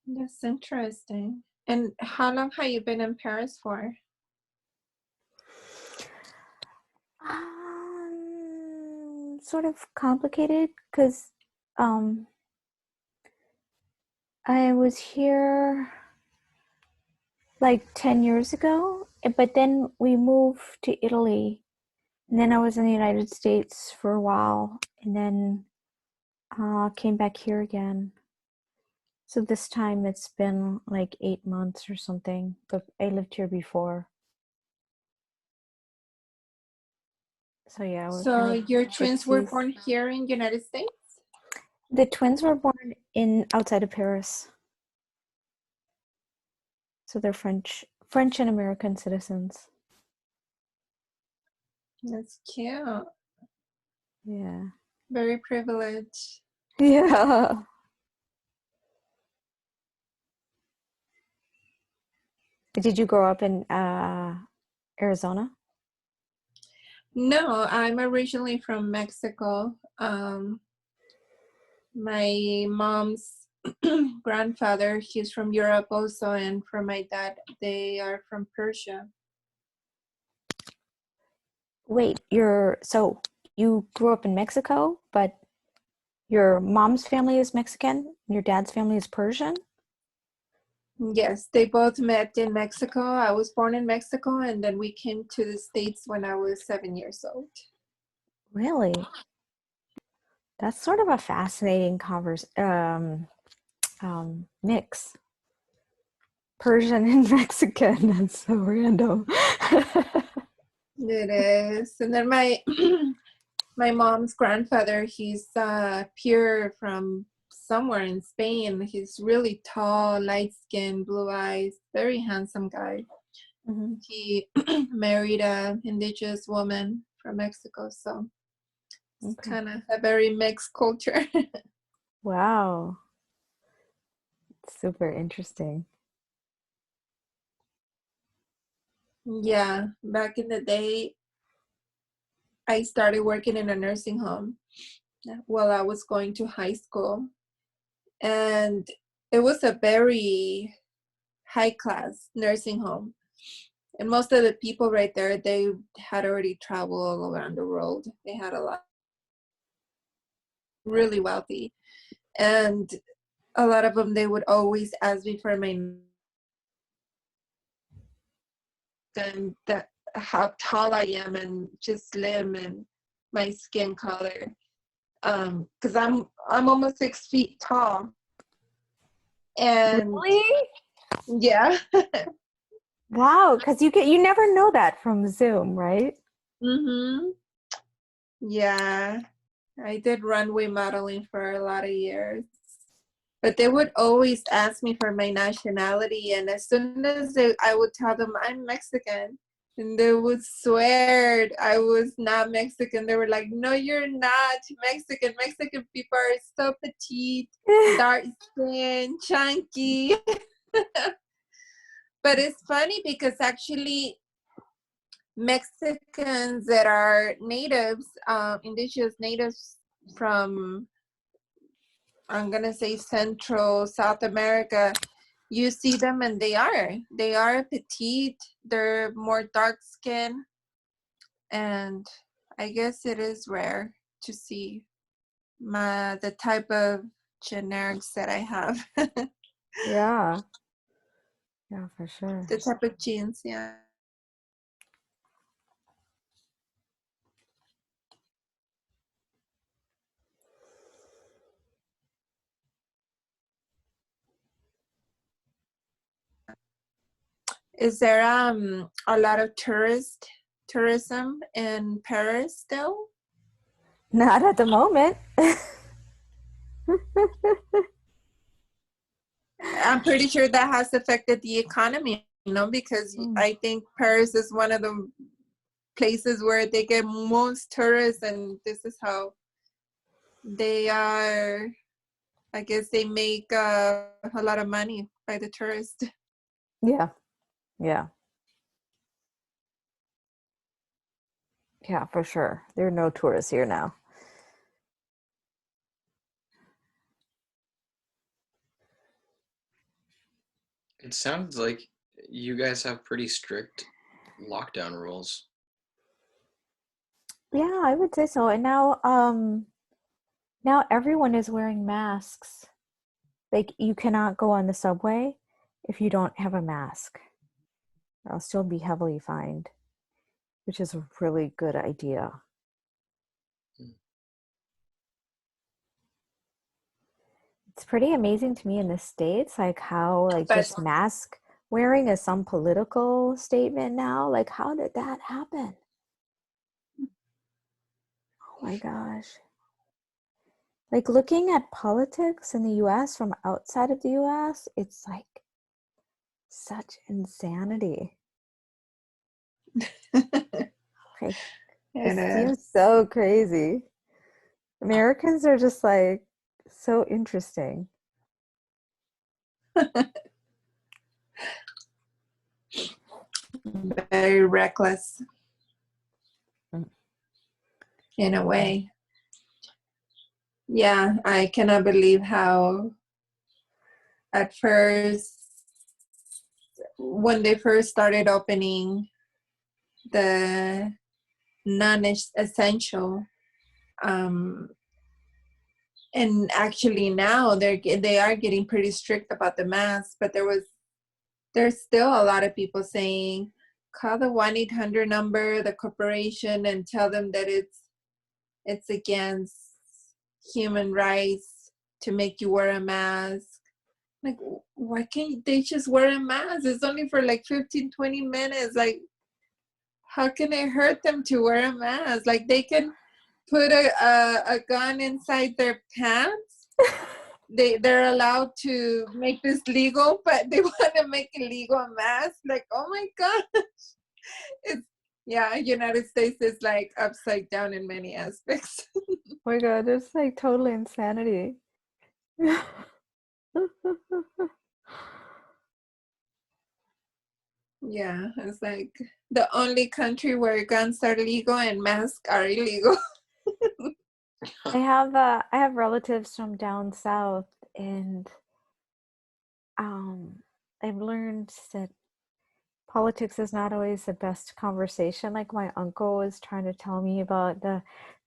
That's interesting. And how long have you been in Paris for? Sort of complicated because I was here like 10 years ago, but then we moved to Italy, and then I was in the United States for a while, and then came back here again. So this time it's been like 8 months or something, but I lived here before. So yeah. So your twins were born here in the United States? The twins were born outside of Paris. So they're French and American citizens. That's cute. Yeah. Very privileged. Yeah. Did you grow up in Arizona? No, I'm originally from Mexico. My mom's grandfather, he's from Europe also, and from my dad, they are from Persia. Wait, so you grew up in Mexico, but your mom's family is Mexican, and your dad's family is Persian? Yes, they both met in Mexico. I was born in Mexico, and then we came to the States when I was 7 years old. Really? That's sort of a fascinating mix. Persian and Mexican. That's so random. It is. And then my my mom's grandfather, he's pure from somewhere in Spain. He's really tall, light skin, blue eyes, very handsome guy. Mm-hmm. He married an indigenous woman from Mexico, so it's kind of a very mixed culture. Wow. Super interesting. Yeah, back in the day, I started working in a nursing home while I was going to high school. And it was a very high-class nursing home. And most of the people right there, they had already traveled all around the world. They had a lot, really wealthy. And a lot of them, they would always ask me for my and how tall I am and just slim and my skin color. Because I'm almost 6 feet tall. And really? Yeah. Wow, because you never know that from Zoom, right? Mm-hmm. Yeah. I did runway modeling for a lot of years. But they would always ask me for my nationality, and as soon as I would tell them I'm Mexican, and they would swear I was not Mexican. They were like, no, you're not Mexican. Mexican people are so petite, dark skin, chunky. But it's funny because actually Mexicans that are natives, indigenous natives from, I'm gonna say, Central South America, you see them and they are petite, they're more dark skin, and I guess it is rare to see the type of generics that I have. Yeah. Yeah, for sure. The type of genes, yeah. Is there a lot of tourism in Paris still? Not at the moment. I'm pretty sure that has affected the economy, because I think Paris is one of the places where they get most tourists, and this is how they are, I guess they make a lot of money by the tourists. Yeah. Yeah. Yeah, for sure. There are no tourists here now. It sounds like you guys have pretty strict lockdown rules. Yeah, I would say so. And now everyone is wearing masks. Like, you cannot go on the subway if you don't have a mask. I'll still be heavily fined, which is a really good idea. It's pretty amazing to me in the States, like how just mask wearing is some political statement now. Like, how did that happen? Oh my gosh. Like, looking at politics in the US from outside of the US, it's like such insanity. Like, it seems so crazy. Americans are just like so interesting. Very reckless in a way. Yeah, I cannot believe how at first, when they first started opening the non-essential, and actually now they are getting pretty strict about the mask, but there's still a lot of people saying, call the 1-800 number, the corporation, and tell them that it's against human rights to make you wear a mask. Like, why can't they just wear a mask? It's only for like 15-20 minutes. Like, how can it hurt them to wear a mask? Like, they can put a gun inside their pants. They're allowed to make this legal, but they want to make illegal a mask. Like, oh my gosh. United States is like upside down in many aspects. Oh my God, it's like total insanity. Yeah, it's like the only country where guns are legal and masks are illegal. I have relatives from down south, and I've learned that politics is not always the best conversation. Like, my uncle was trying to tell me about the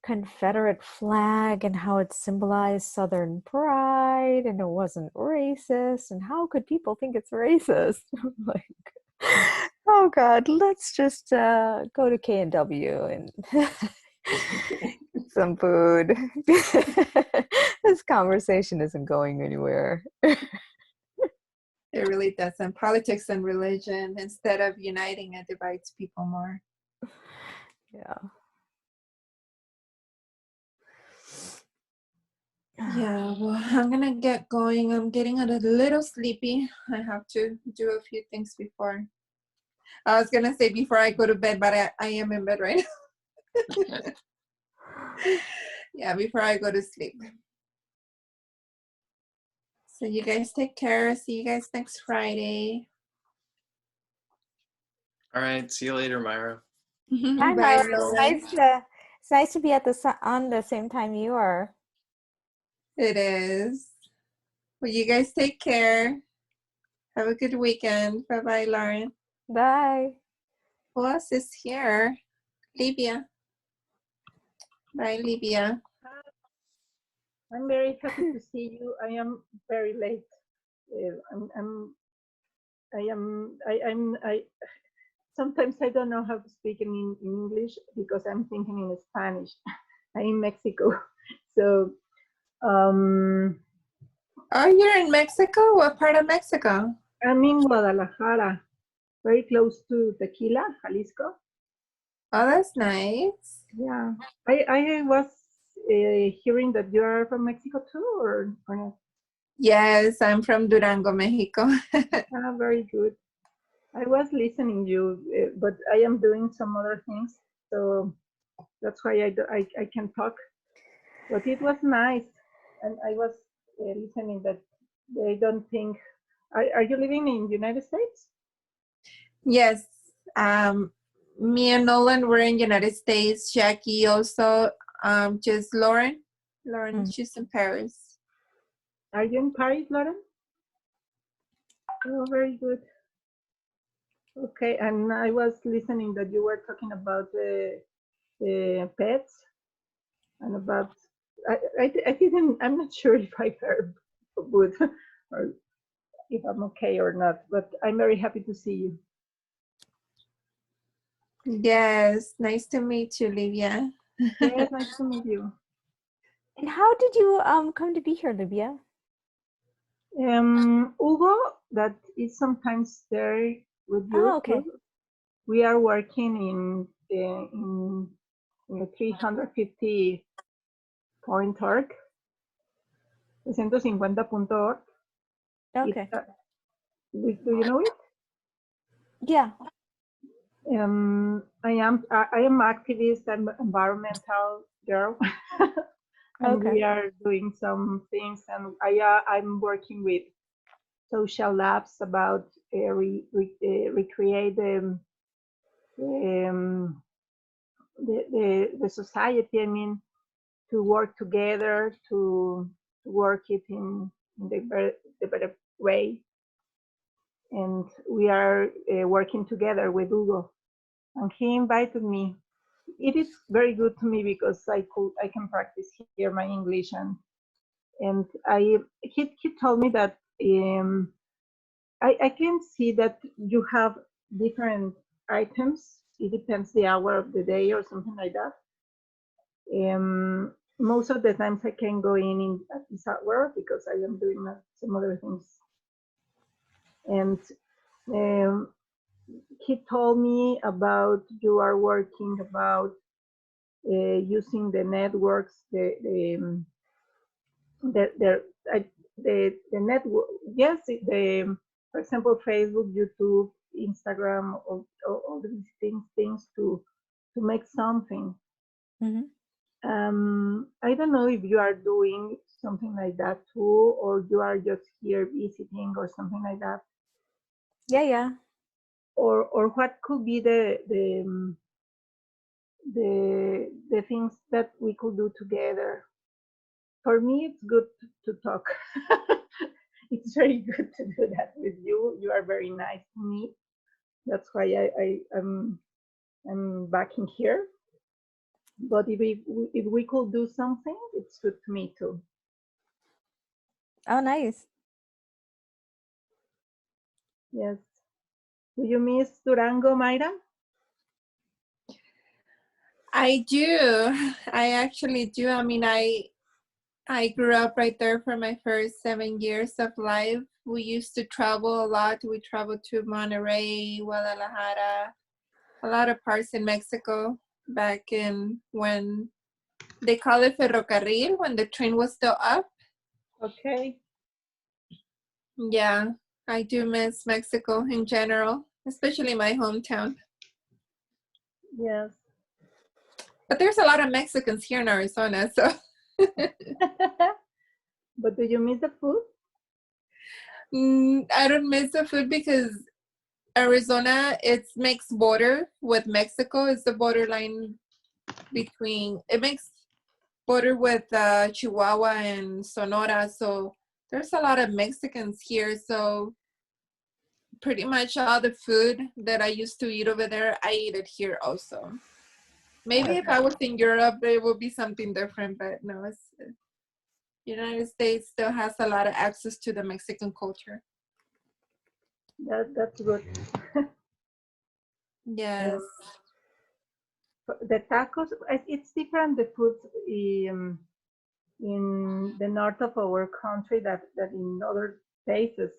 Confederate flag and how it symbolized Southern pride and it wasn't racist, and how could people think it's racist? I'm like, oh God, let's just go to K&W and some food. This conversation isn't going anywhere. It really doesn't. Politics and religion, instead of uniting, it divides people more. Yeah. Yeah, well, I'm gonna get going. I'm getting a little sleepy. I have to do a few things before. I was gonna say before I go to bed, but I am in bed right now. Yeah, before I go to sleep. So you guys take care. See you guys next Friday. All right. See you later, Myra. Hi, Bye, Myra. Lauren. It's nice to be at on the same time you are. It is. Well, you guys take care. Have a good weekend. Bye-bye, Lauren. Bye. Who else is here? Livia. Bye, Livia. I'm very happy to see you. I am very late. I sometimes I don't know how to speak in English because I'm thinking in Spanish. I'm in Mexico. So, Oh, you're in Mexico? What part of Mexico? I'm in Guadalajara, very close to Tequila, Jalisco. Oh, that's nice. Yeah. I was hearing that you are from Mexico too, or not? Yes, I'm from Durango, Mexico. Ah, very good. I was listening you, but I am doing some other things, so that's why I can talk. But it was nice, and I was listening that they don't think. Are you living in the United States? Yes. Me and Nolan were in United States. Jackie also. Just Lauren. Lauren, she's in Paris. Are you in Paris, Lauren? Oh, very good. Okay, and I was listening that you were talking about pets and about. I didn't. I'm not sure if I heard good or if I'm okay or not, but I'm very happy to see you. Yes, nice to meet you, Livia. Yes, nice to meet you. And how did you come to be here, Libya? Hugo, that is sometimes there with you. Oh, okay. We are working in the 350.org, 350.org. Okay. Do you know it? Yeah. I am activist and environmental girl, and Okay. we are doing some things. And I'm working with social labs about recreate the society. I mean, to work together to work it in the better way. And we are working together with Hugo, and he invited me. It is very good to me because I can practice here my English, and he told me that I can see that you have different items. It depends the hour of the day or something like that. Most of the times I can go in at this hour because I am doing some other things. And he told me about you are working about using the networks, the network. Yes, for example, Facebook, YouTube, Instagram, all these things to make something. Mm-hmm. I don't know if you are doing something like that too, or you are just here visiting or something like that. Yeah. Or what could be the things that we could do together. For me, it's good to talk. It's very good to do that with you. You are very nice to me. That's why I'm back in here. But if we could do something, it's good to me too. Oh, nice. Yes. Do you miss Durango, Mayra? I do. I actually do. I mean, I grew up right there for my first 7 years of life. We used to travel a lot. We traveled to Monterrey, Guadalajara, a lot of parts in Mexico back in when they call it ferrocarril, when the train was still up. Okay. Yeah, I do miss Mexico in general, especially my hometown. Yes. But there's a lot of Mexicans here in Arizona, so But do you miss the food? I don't miss the food because Arizona, it makes border with Mexico. It's the borderline between, it makes border with Chihuahua and Sonora. So there's a lot of Mexicans here. So pretty much all the food that I used to eat over there, I eat it here also. Maybe if I was in Europe, it would be something different, but no, it's United States still has a lot of access to the Mexican culture. That's good. Yes. The tacos, it's different, the food in the north of our country that in other places.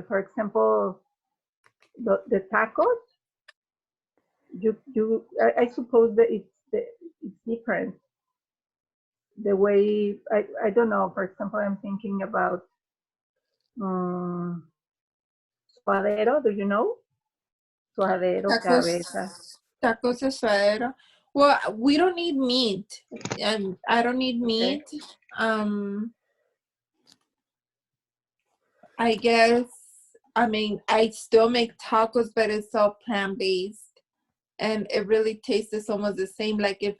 For example, the tacos, I suppose that it's different. The way, I don't know, for example, I'm thinking about suadero, do you know? Suadero, cabeza. Tacos de suadero. Well, we don't need meat, and I don't need meat. I guess, I mean, I still make tacos, but it's all plant-based, and it really tastes almost the same. Like if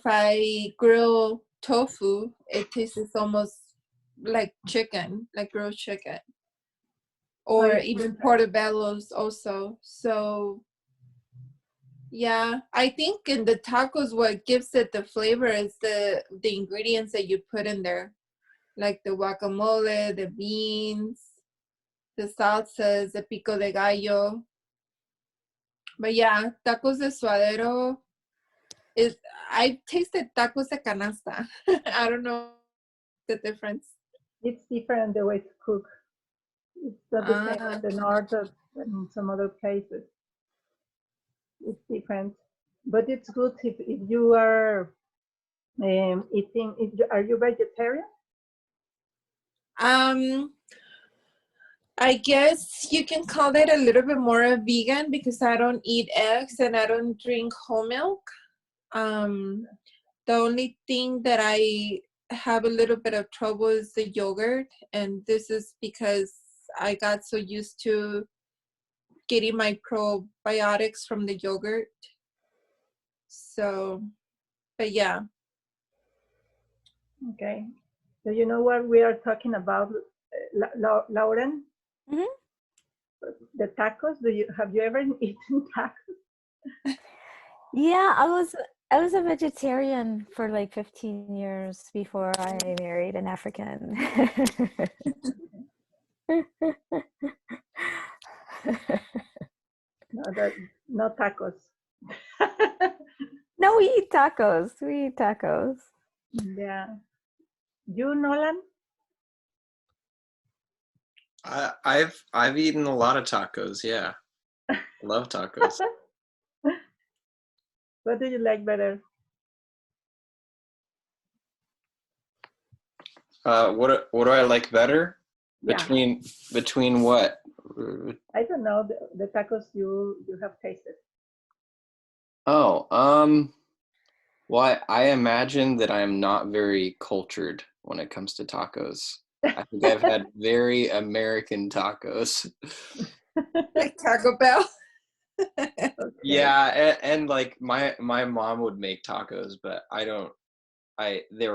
I grill tofu, it tastes almost like chicken, like grilled chicken, or even portobellos also. So yeah, I think in the tacos, what gives it the flavor is the ingredients that you put in there, like the guacamole, the beans, the salsas, the pico de gallo. But yeah, tacos de suadero is, I tasted tacos de canasta. I don't know the difference. It's different the way to cook. It's not the same in the north and in some other places. It's different, but it's good if you are eating. Are you vegetarian? I guess you can call that a little bit more a vegan because I don't eat eggs and I don't drink whole milk. The only thing that I have a little bit of trouble is the yogurt, and this is because I got so used to getting my probiotics from the yogurt. So, but yeah. Okay. So you know what we are talking about, Lauren? Mm-hmm. The tacos. Have you ever eaten tacos? Yeah, I was a vegetarian for like 15 years before I married an African. No tacos. No, we eat tacos. We eat tacos. Yeah. You, Nolan? I've eaten a lot of tacos. Yeah, love tacos. What do you like better? What do I like better? Yeah. Between what? I don't know the tacos you have tasted. Oh, well, I imagine that I am not very cultured when it comes to tacos. I think I've had very American tacos. Like Taco Bell. Okay. Yeah, and like my mom would make tacos, but they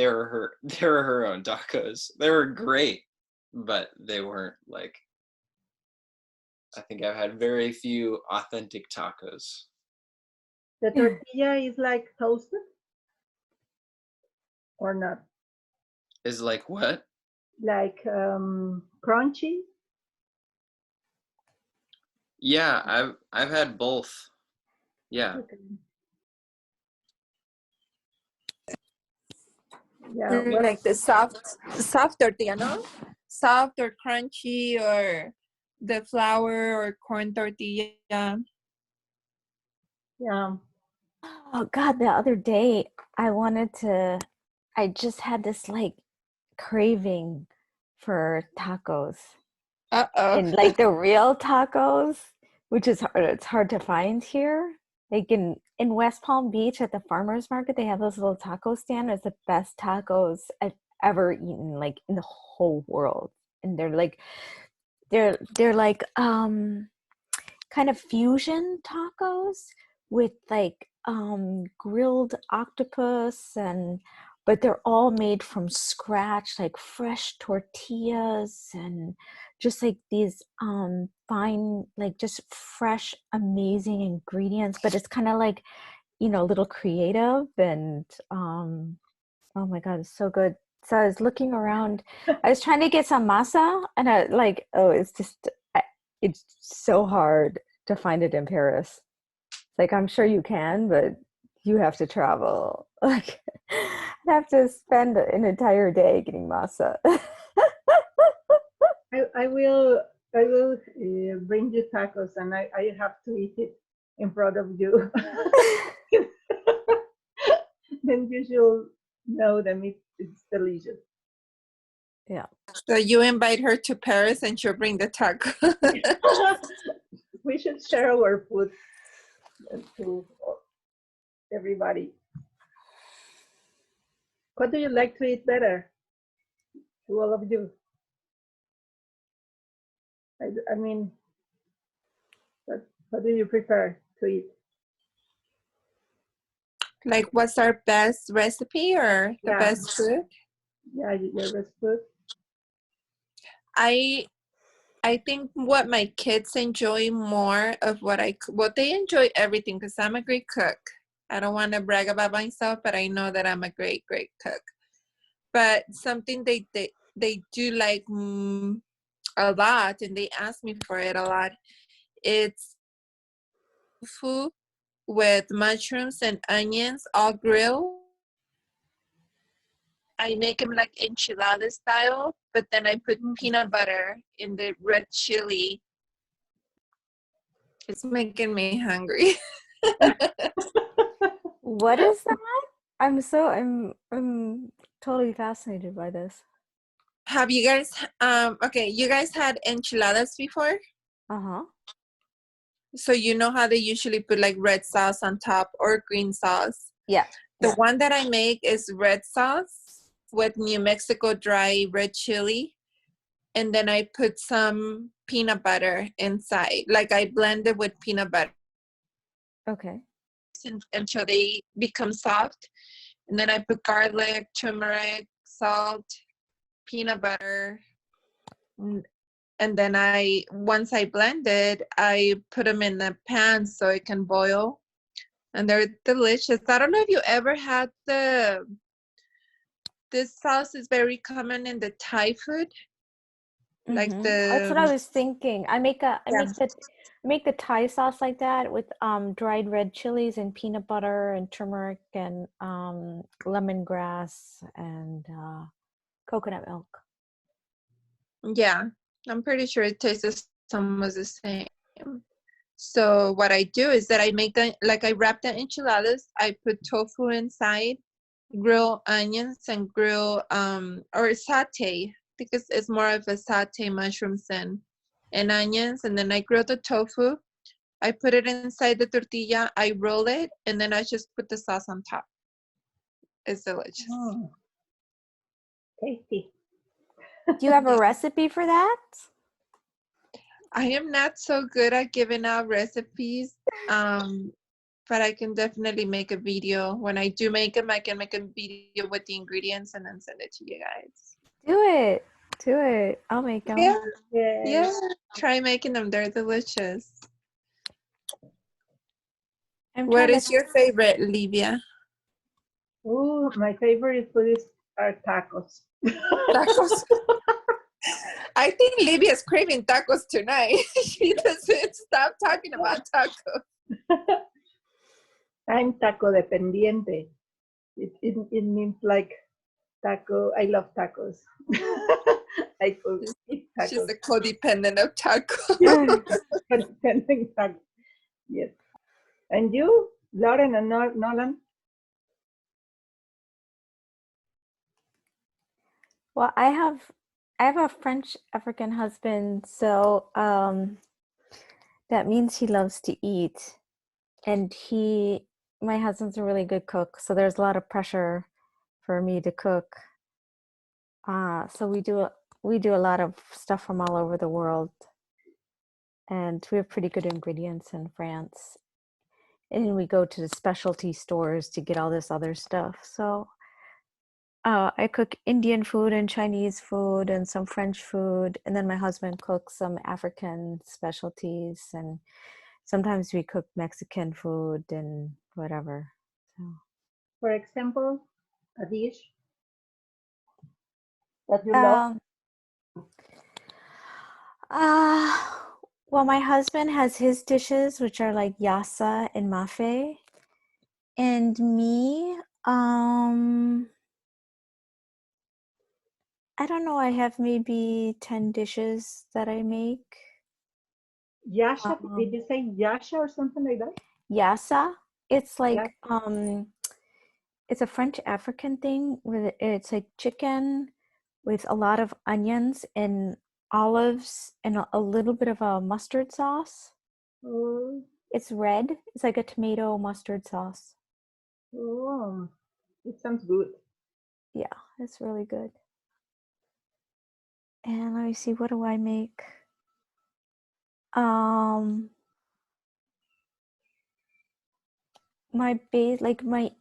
were her own tacos. They were great, but they weren't like, I think I've had very few authentic tacos. The tortilla is like toasted or not? Is like what? Like crunchy? Yeah, I've had both. Yeah. Okay. Yeah, well, Like the soft tortilla, no? Soft or crunchy, or the flour or corn tortilla. yeah. Oh God, the other day I wanted to I just had this like craving for tacos. Uh-oh. And like the real tacos, which is hard, it's hard to find here. Like in West Palm Beach at the farmers market, they have those little taco stand. It's the best tacos I've ever eaten, like in the whole world. And they're like kind of fusion tacos with like grilled octopus, and but they're all made from scratch, like fresh tortillas and just like these fine, like just fresh amazing ingredients, but it's kind of like, you know, a little creative. And oh my god, it's so good. So I was looking around, I was trying to get some masa, and I like, oh, it's so hard to find it in Paris. Like, I'm sure you can, but you have to travel. Like, I'd have to spend an entire day getting masa. I will bring you tacos, and I have to eat it in front of you. Then you should know that it's delicious. Yeah. So you invite her to Paris and she'll bring the taco. We should share our food to everybody. What do you like to eat better? To all of you. I mean, what do you prefer to eat? Like, what's our best recipe or the Yeah. best food? Yeah, your best food. I think what my kids enjoy more of what they enjoy everything, because I'm a great cook. I don't want to brag about myself, but I know that I'm a great cook. But something they do like a lot, and they ask me for it a lot, it's food with mushrooms and onions, all grilled. I make them like enchilada style, but then I put peanut butter in the red chili. It's making me hungry. What is that? I'm totally fascinated by this. Have you guys okay, you guys had enchiladas before? Uh-huh. So you know how they usually put like red sauce on top or green sauce? Yeah. The one that I make is red sauce with New Mexico dry red chili. And then I put some peanut butter inside. Like I blend it with peanut butter. Okay. Until they become soft. And then I put garlic, turmeric, salt, peanut butter. And then once I blend it, I put them in a pan so it can boil. And they're delicious. I don't know if you ever had this sauce is very common in the Thai food. Like That's what I was thinking. I make the Thai sauce like that with dried red chilies and peanut butter and turmeric and lemongrass and coconut milk. Yeah, I'm pretty sure it tastes almost the same. So what I do is that I wrap the enchiladas, I put tofu inside, grill onions and grill or saute, because it's more of a saute, mushrooms and onions, and then I grill the tofu. I put it inside the tortilla, I roll it, and then I just put the sauce on top. It's delicious. Oh, tasty. Do you have a recipe for that? I am not so good at giving out recipes, but I can definitely make a video. When I do make them, I can make a video with the ingredients and then send it to you guys. Do it. I'll make them. Yeah. Try making them. They're delicious. What is your favorite, Livia? Oh, my favorite food are tacos. Tacos. I think Livia's craving tacos tonight. She doesn't stop talking about tacos. I'm taco dependiente. It means like taco. I love tacos. I could eat tacos. She's a codependent of tacos. Codependent tacos. Yes. And you, Lauren and Nolan? Well, I have a French African husband, so that means he loves to eat. And my husband's a really good cook, so there's a lot of pressure for me to cook. So we do a lot of stuff from all over the world, and we have pretty good ingredients in France. And then we go to the specialty stores to get all this other stuff. So I cook Indian food and Chinese food and some French food, and then my husband cooks some African specialties, and sometimes we cook Mexican food and whatever. So. For example, a dish that you love. Well, my husband has his dishes, which are like yassa and mafe, and me, I don't know. I have maybe 10 dishes that I make. Yasha, did you say yasha or something like that? Yassa. It's like Yassa. it's a French African thing with it's like chicken with a lot of onions and olives and a little bit of a mustard sauce. Oh, It's red. It's like a tomato mustard sauce. oh, it sounds good. Yeah, it's really good. And let me see, what do I make? My base, like my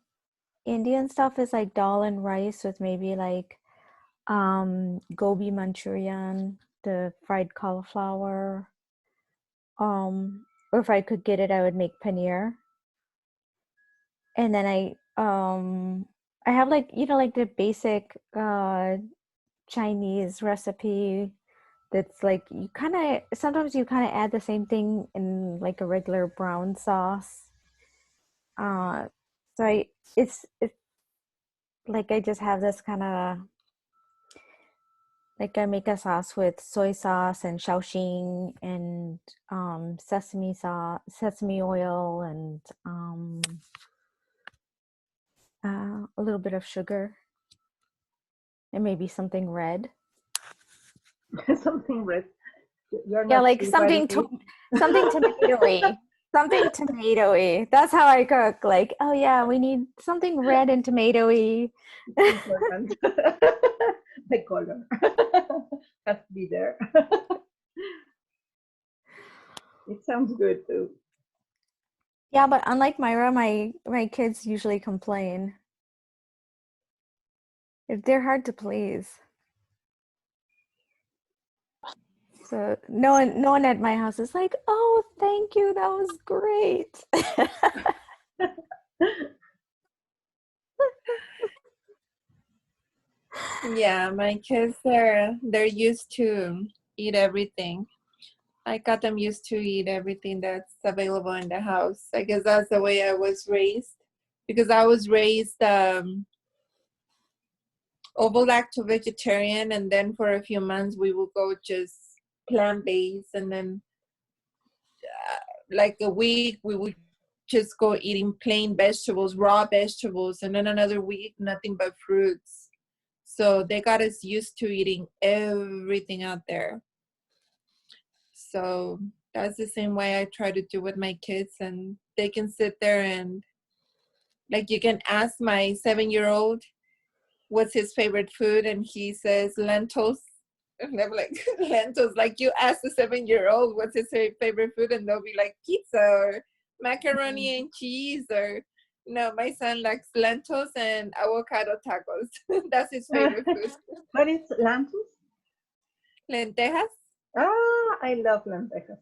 Indian stuff is like dal and rice with maybe like gobi Manchurian, the fried cauliflower. Or if I could get it, I would make paneer. And then I have like, you know, like the basic Chinese recipe that's like you kind of sometimes you kind of add the same thing in like a regular brown sauce. So it's like I just have this kind of like I make a sauce with soy sauce and shaoxing and sesame sauce, sesame oil, and a little bit of sugar and maybe something red. Something red. You're Yeah, not like something tomatoey. Something tomatoey. That's how I cook. Like, oh yeah, we need something red and tomatoey. It's important. The color has to be there. It sounds good too. Yeah, but unlike Myra, my kids usually complain. They're hard to please. So no one at my house is like, oh, thank you, that was great. Yeah, my kids they're used to eat everything. I got them used to eat everything that's available in the house. I guess that's the way I was raised, because I was raised ovo-lacto vegetarian, and then for a few months we would go just plant-based, and then like a week we would just go eating plain vegetables, raw vegetables, and then another week nothing but fruits. So they got us used to eating everything out there. So that's the same way I try to do with my kids, and they can sit there and like you can ask my 7-year-old what's his favorite food, and he says lentils. And I'm like, lentils, like you ask the 7-year-old what's his favorite food, and they'll be like pizza or macaroni and cheese, or no, my son likes lentils and avocado tacos. That's his favorite food. What is lentils? Lentejas. Ah, I love lentejas.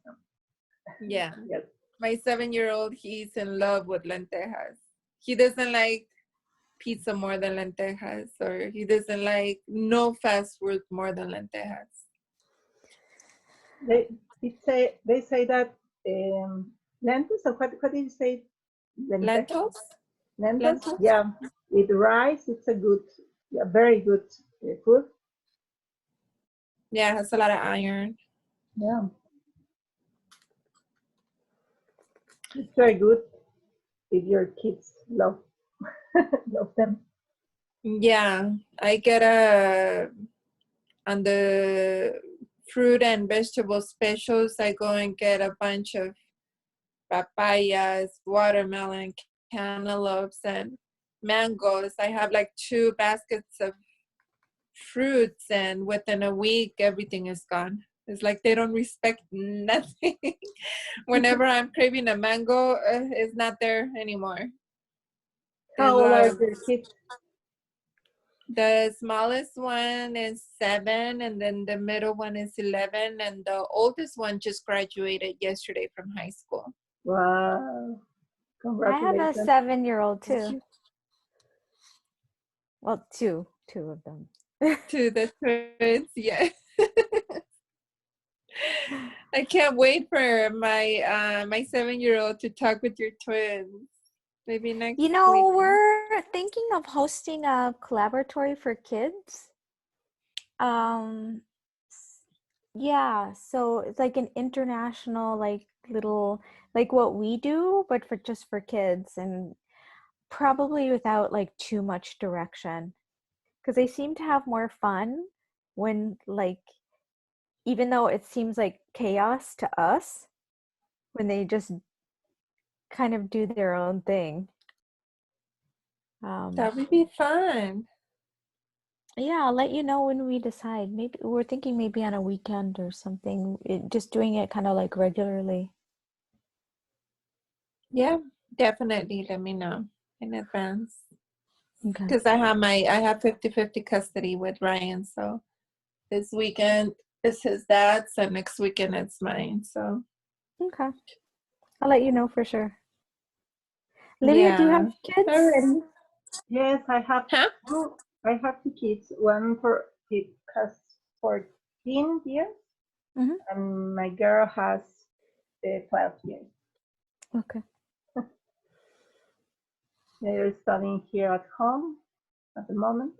Yeah. Yes. My 7-year-old, he's in love with lentejas. He doesn't like pizza more than lentejas, or he doesn't like no fast food more than lentejas. They say that lentils, or what did you say? Lentils? Lentils? Yeah, with rice, it's a very good food. Yeah, it has a lot of iron. Yeah. It's very good if your kids love them. Yeah, I get a on the fruit and vegetable specials, I go and get a bunch of papayas, watermelon, cantaloupes, and mangoes. I have like 2 baskets of fruits, and within a week, everything is gone. It's like they don't respect nothing. Whenever I'm craving a mango, it's not there anymore. How old are your kids? The smallest one is 7, and then the middle one is 11, and the oldest one just graduated yesterday from high school. Wow. I have a Congratulations. 7-year-old too. Well, two of them. To the twins, yeah. I can't wait for my my 7-year-old to talk with your twins. Maybe next You know, week. we're thinking of hosting a collaboratory for kids. Yeah, so it's like an international, like little, like what we do, but for just for kids, and probably without like too much direction, because they seem to have more fun when, like, even though it seems like chaos to us, when they just kind of do their own thing. That would be fun. Yeah, I'll let you know when we decide. Maybe we're thinking maybe on a weekend or something, just doing it kind of like regularly. Yeah, definitely let me know in advance. Okay. Because I have 50-50 custody with Ryan, so this weekend is his dad's and next weekend it's mine. So Okay. I'll let you know for sure. Lydia, do you have kids? Alrighty. Yes, I have Huh? two. I have 2 kids. One for it has 14 years, Mhm. and my girl has 12 years. Okay. They're studying here at home at the moment.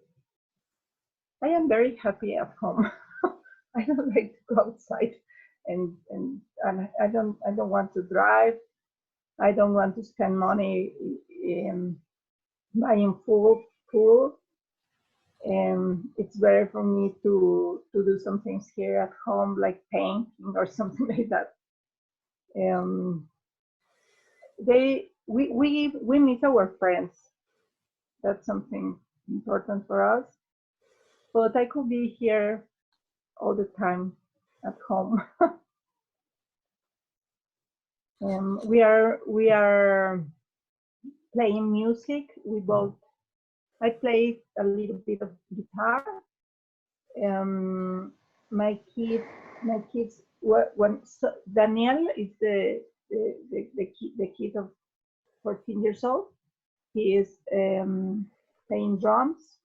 I am very happy at home. I don't like to go outside, and I don't want to drive. I don't want to spend money in buying food. It's better for me to do some things here at home, like painting or something like that. We meet our friends. That's something important for us. But I could be here all the time at home. We are playing music. I play a little bit of guitar. My kids. Daniel is the kid of 14 years old. He is playing drums,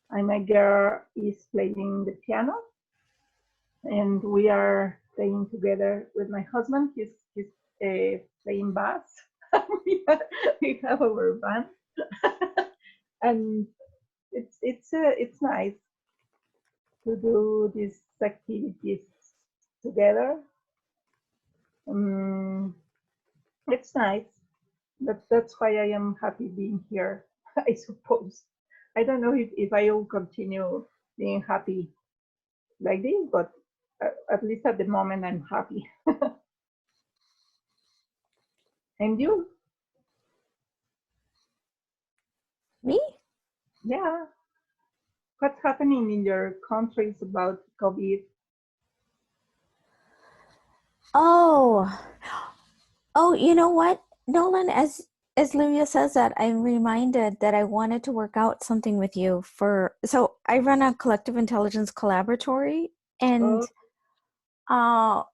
and my girl is playing the piano, and we are playing together with my husband. He's playing bass. we have our band, and it's nice to do these activities together. It's nice. That's why I am happy being here, I suppose. I don't know if I will continue being happy like this, but at least at the moment I'm happy. And you? Me? Yeah. What's happening in your countries about COVID? Oh, you know what, Nolan? As Lydia says that, I'm reminded that I wanted to work out something with you so I run a collective intelligence collaboratory, and Oh,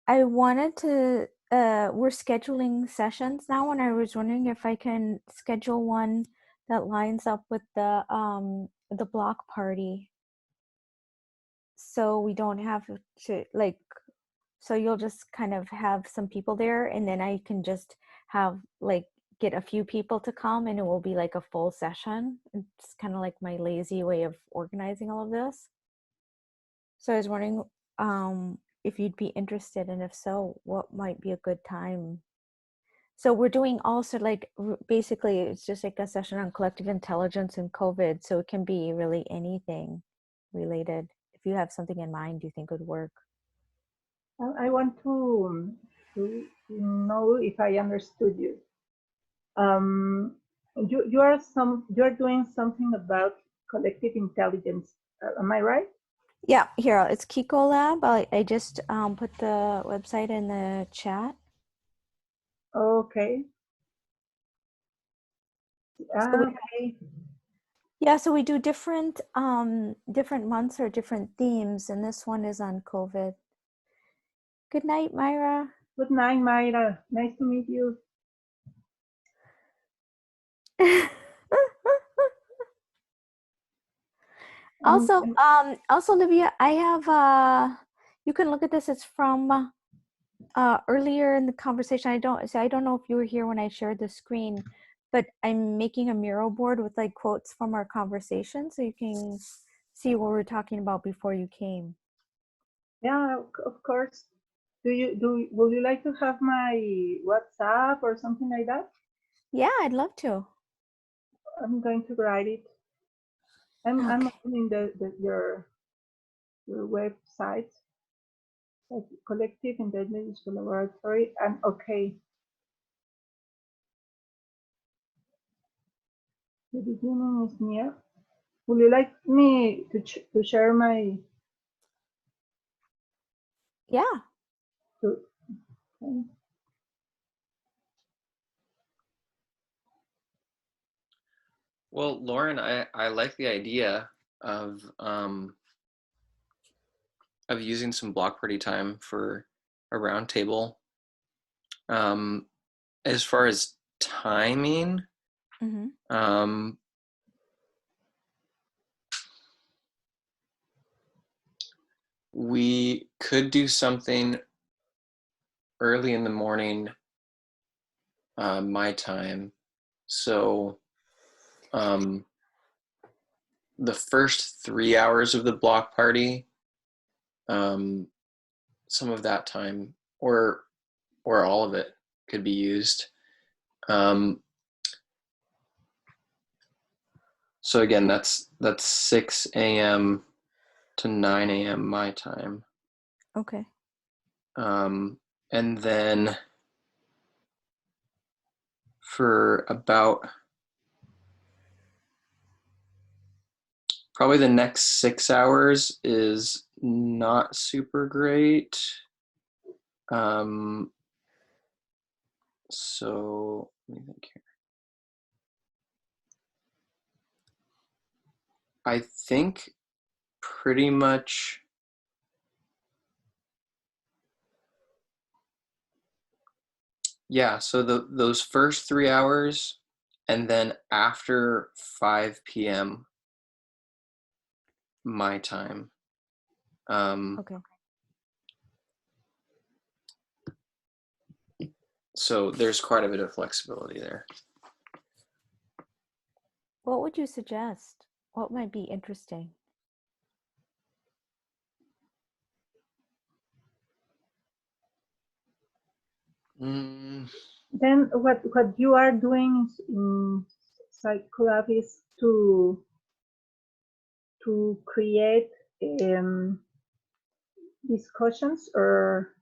I wanted to. We're scheduling sessions now, and I was wondering if I can schedule one that lines up with the block party, so we don't have to like. So you'll just kind of have some people there, and then I can just have like get a few people to come, and it will be like a full session. It's kind of like my lazy way of organizing all of this. So I was wondering if you'd be interested, and if so, what might be a good time. So we're doing also like basically it's just like a session on collective intelligence and COVID, so it can be really anything. unrelated. If you have something in mind you think would work. I want to know if I understood you. You are doing something about collective intelligence. Am I right? Yeah, here, it's Kiko Lab. I just put the website in the chat. Okay. So Okay. yeah, so we do different months or different themes, and this one is on COVID. Good night, Myra. Good night, Mayra. Nice to meet you. Also, Olivia, I have you can look at this. It's from earlier in the conversation. I don't know if you were here when I shared the screen, but I'm making a Miro board with like quotes from our conversation, so you can see what we're talking about before you came. Yeah, of course. Would you like to have my WhatsApp or something like that? Yeah, I'd love to. I'm going to write it. I'm opening your website, like Collective Intelligence Laboratory, and okay. The beginning is near. Would you like me to share my? Yeah. Okay. Well, Lauren, I like the idea of using some block party time for a roundtable. As far as timing, we could do something early in the morning, my time. So the first 3 hours of the block party, some of that time or all of it could be used. So again, that's 6 a.m. to 9 a.m. my time. Okay. And then for about probably the next 6 hours is not super great. So let me think here. I think pretty much yeah, so those first 3 hours and then after 5 p.m. my time. Okay. So there's quite a bit of flexibility there. What would you suggest? What might be interesting? Then what you are doing in PsychLab is to create discussions or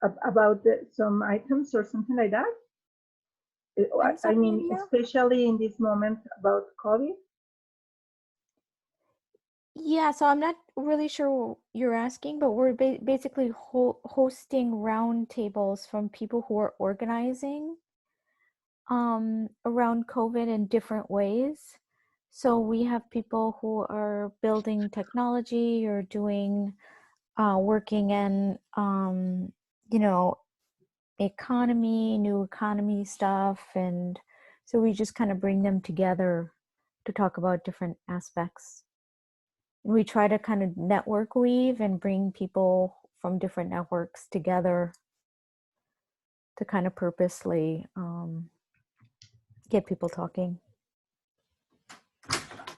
about some items or something like that. I mean, especially in this moment about COVID. Yeah, so I'm not really sure what you're asking, but we're basically hosting roundtables from people who are organizing around COVID in different ways. So we have people who are building technology or doing working in new economy stuff, and so we just kind of bring them together to talk about different aspects. We try to kind of network weave and bring people from different networks together to kind of purposely get people talking.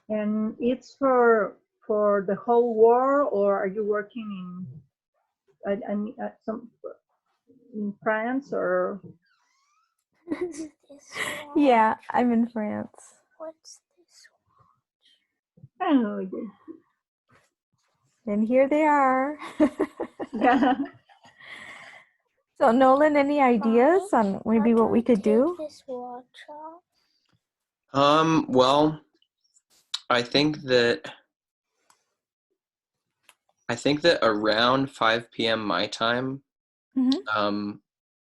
And it's for the whole world, or are you working in France or? Yeah, I'm in France. What's this Oh, yes. And here they are. Yeah. So Nolan, any ideas on maybe what we could do? Well, I think that around 5 p.m. my time, Mm-hmm.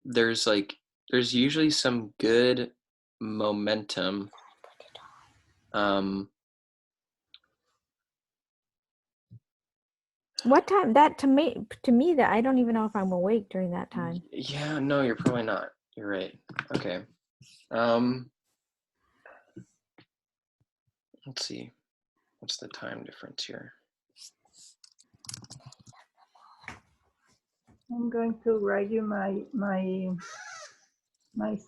there's usually some good momentum. What time? That to me that I don't even know if I'm awake during that time. Yeah, no, you're probably not. You're right. Okay. Let's see. What's the time difference here? I'm going to write you my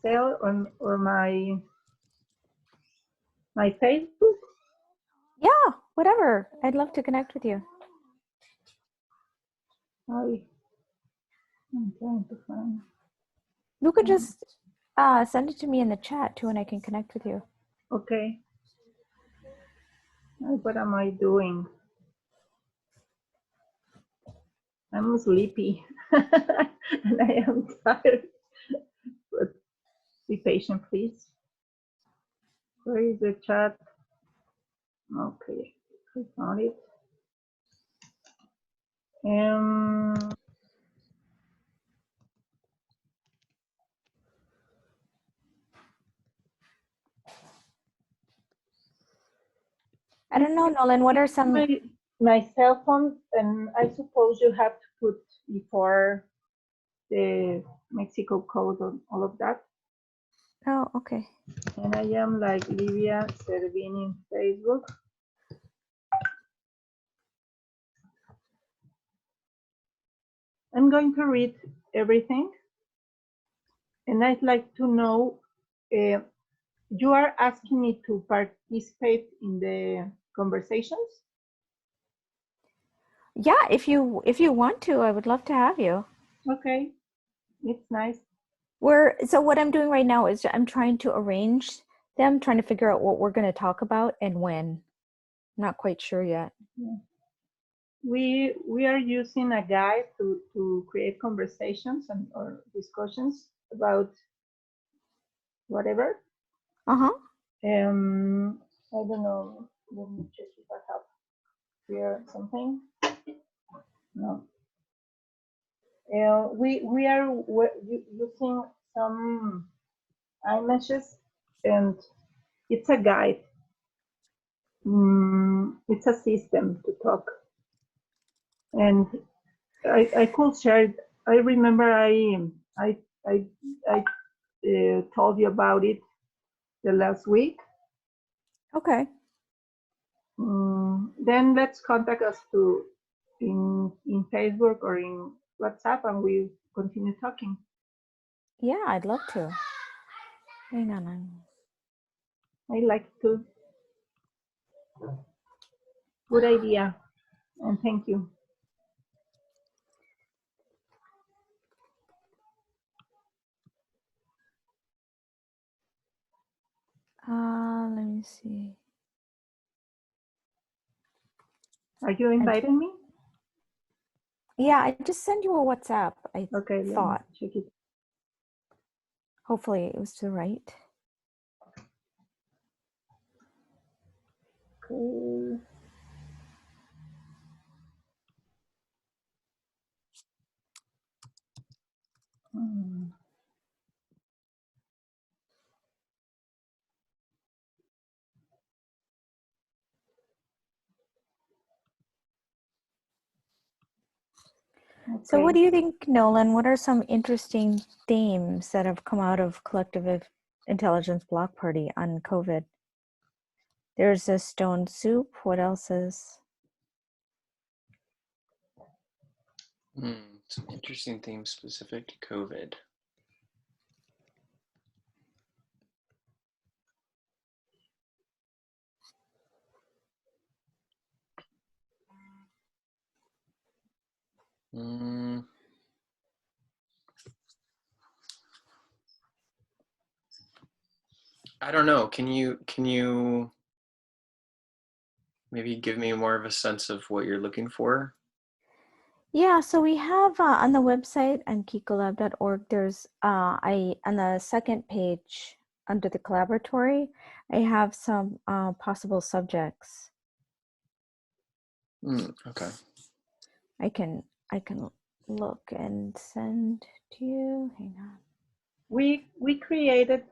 cell or my Facebook. Yeah, whatever. I'd love to connect with you. I'm trying to find. You could just send it to me in the chat too, and I can connect with you. Okay. What am I doing? I'm sleepy and I am tired. But be patient, please. Where is the chat? Okay, I found it. I don't know, Nolan. What are some? My cell phone, and I suppose you have to put before the Mexico code on all of that. Oh, okay. And I am like Livia Servin in Facebook. I'm going to read everything. And I'd like to know, you are asking me to participate in the conversations? Yeah, if you want to, I would love to have you. Okay, it's nice. So what I'm doing right now is I'm trying to arrange them, trying to figure out what we're going to talk about and when. I'm not quite sure yet. Yeah. We are using a guide to create conversations or discussions about whatever. Uh-huh. I don't know. Let me check if I have here something. No. We are using some images, and it's a guide. It's a system to talk, and I could share it. I remember I told you about it the last week. Okay. Then let's contact us in Facebook or in WhatsApp, and we continue talking. Yeah, I'd love to. Hang on. I like to. Good idea, and thank you. Let me see. Are you inviting me? Yeah, I just sent you a WhatsApp. I thought. Check it. Hopefully it was to the right. Okay. So what do you think, Nolan? What are some interesting themes that have come out of Collective Intelligence Block Party on COVID? There's a stone soup. What else is? Some interesting themes specific to COVID. I don't know. Can you maybe give me more of a sense of what you're looking for? Yeah, so we have on the website on kikolab.org, there's on the second page under the collaboratory, I have some possible subjects. Okay. I can look and send to you. Hang on. We created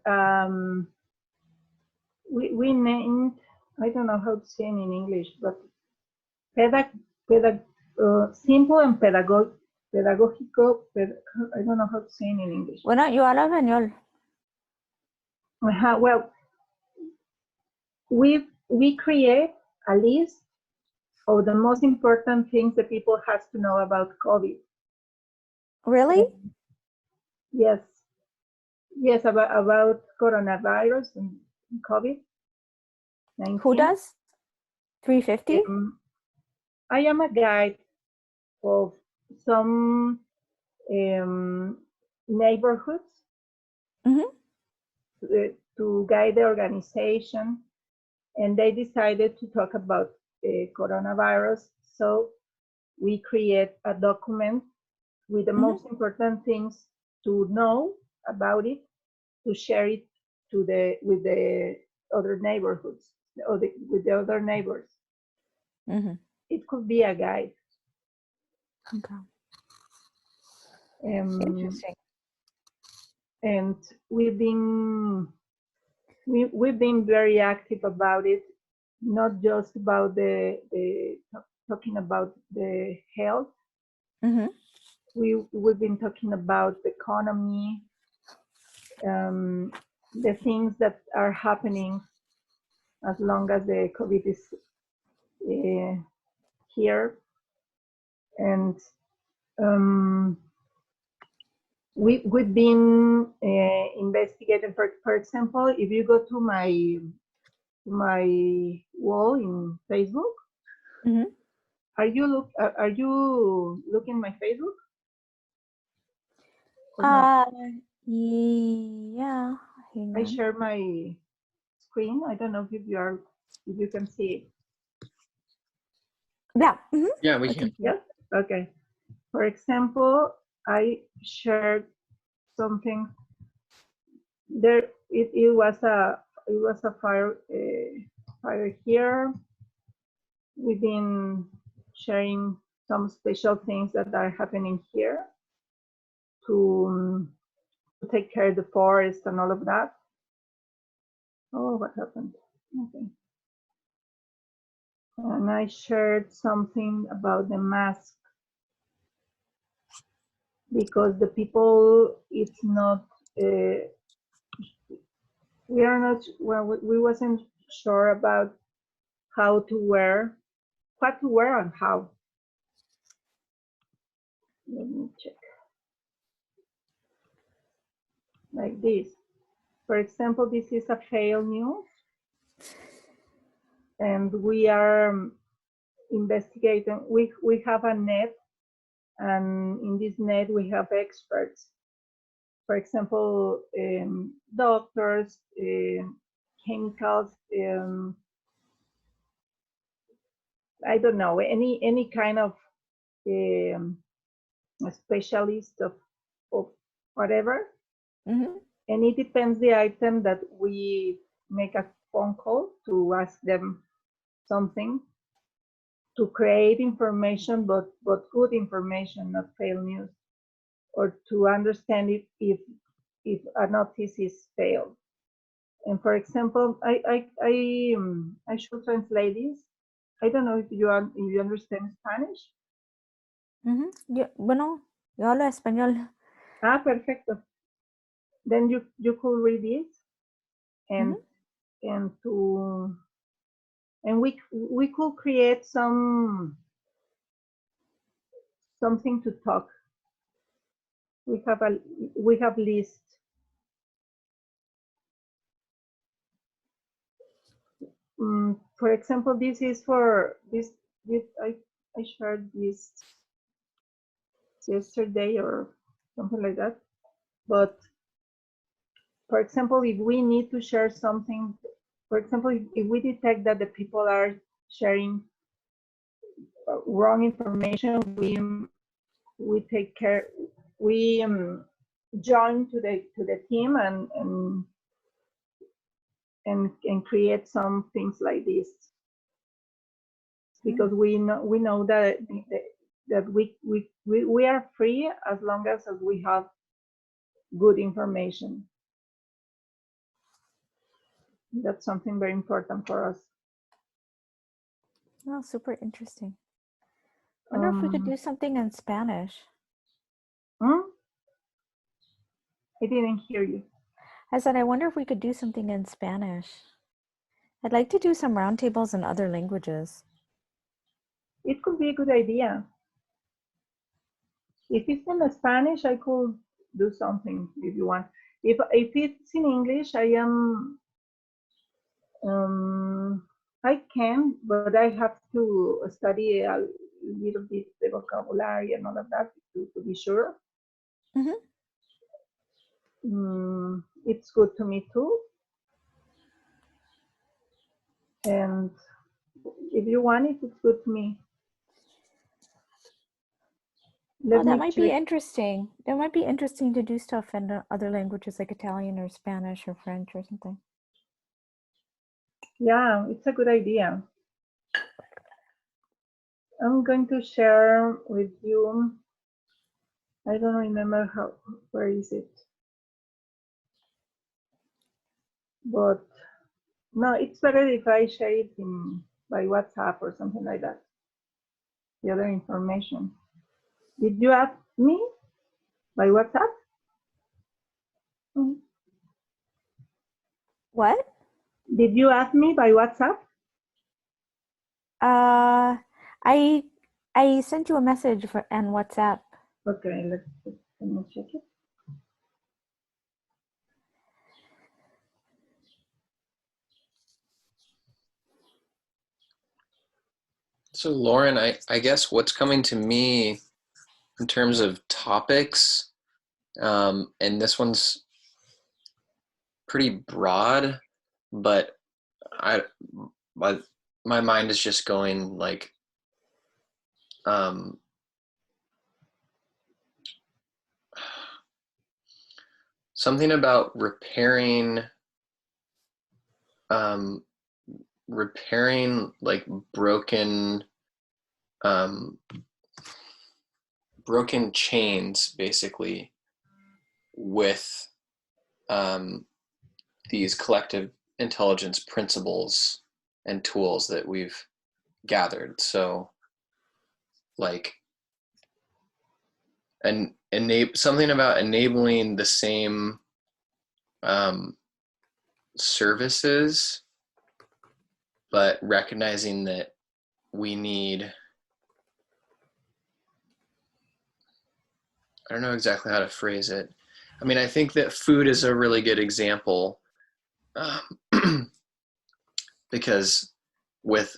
we named, I don't know how to say it in English, but simple and pedagogical. I don't know how to say it in English. Bueno, yo hablo español. Well, we create a list of the most important things that people has to know about COVID. Really? Yes, about coronavirus and COVID-19. Who does? 350? I am a guide of some neighborhoods to guide the organization, and they decided to talk about coronavirus. So we create a document with the most important things to know about it, to share it with the other neighborhoods or with the other neighbors. It could be a guide. Okay. Interesting. And we've been very active about it, not just about the talking about the health. We've been talking about the economy, the things that are happening as long as the COVID is here, and we've been investigating. For example, if you go to my wall in Facebook, are you looking my Facebook? Yeah. I share my screen. I don't know if you can see it. Yeah. Yeah, we can. Yeah. Okay. For example, I shared something. There, it was a fire here. We've been sharing some special things that are happening here to take care of the forest and all of that. Oh, what happened? Okay. And I shared something about the mask, because the people, it's not, we wasn't sure about what to wear and how. Let me check. Like this. For example, this is a failed news, and we are investigating. We have a net, and in this net we have experts. For example, doctors, chemicals, I don't know, any kind of a specialist of whatever. And it depends the item that we make a phone call to ask them something, to create information, but good information, not failed news, or to understand it if a notice is failed. And for example, I should translate this. I don't know if you understand Spanish. Bueno, yo hablo español. Ah, perfecto. Then you could read it, and we could create something to talk. We have list. For example, this is for this. I shared this yesterday or something like that. But for example, if we need to share something, for example, if we detect that the people are sharing wrong information, we take care. We join to the team and create some things like this, because we know that we are free as long as we have good information. That's something very important for us. Oh, super interesting. I wonder if we could do something in Spanish. I didn't hear you. I said, I wonder if we could do something in Spanish. I'd like to do some roundtables in other languages. It could be a good idea. If it's in Spanish, I could do something if you want. If it's in English, I can, but I have to study a little bit the vocabulary and all of that to be sure. It's good to me too. And if you want it, it's good to me. Oh, that might be interesting. It might be interesting to do stuff in other languages like Italian or Spanish or French or something. Yeah, it's a good idea. I'm going to share with you. I don't remember where is it? But no, it's better if I share it by WhatsApp or something like that. The other information. Did you ask me by WhatsApp? What? Did you ask me by WhatsApp? I sent you a message on WhatsApp. Okay, let me check it. So Lauren, I guess what's coming to me in terms of topics, and this one's pretty broad, but my mind is just going like, something about repairing like broken chains, basically, with these collective intelligence principles and tools that we've gathered. So like something about enabling the same services, but recognizing that we need, I don't know exactly how to phrase it. I mean, I think that food is a really good example, because with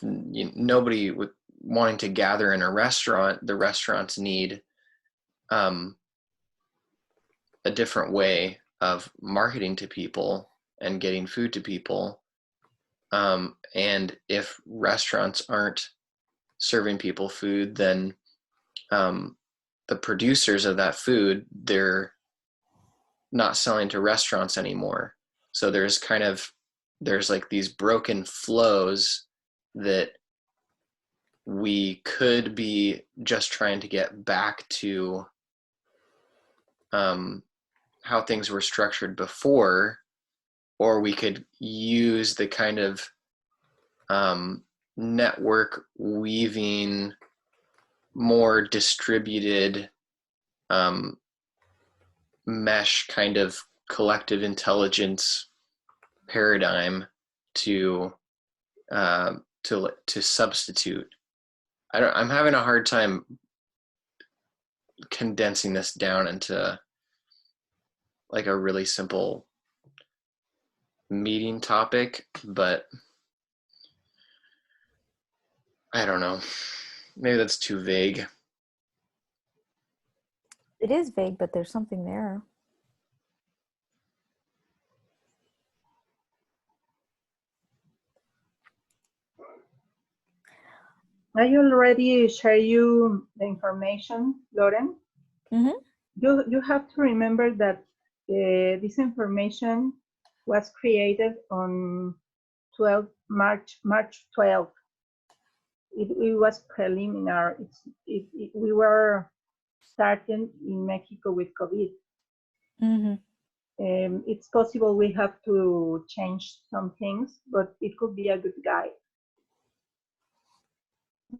nobody wanting to gather in a restaurant, the restaurants need a different way of marketing to people and getting food to people. And if restaurants aren't serving people food, then the producers of that food, they're not selling to restaurants anymore. So there's like these broken flows that we could be just trying to get back to how things were structured before, or we could use the kind of network weaving, more distributed mesh kind of collective intelligence paradigm to substitute. I'm having a hard time condensing this down into like a really simple meeting topic, but I don't know. Maybe that's too vague. It is vague, but there's something there. I already share you the information, Lauren. Mm-hmm. You have to remember that this information was created on March 12th. It was preliminary. We were starting in Mexico with COVID. Mm-hmm. It's possible we have to change some things, but it could be a good guide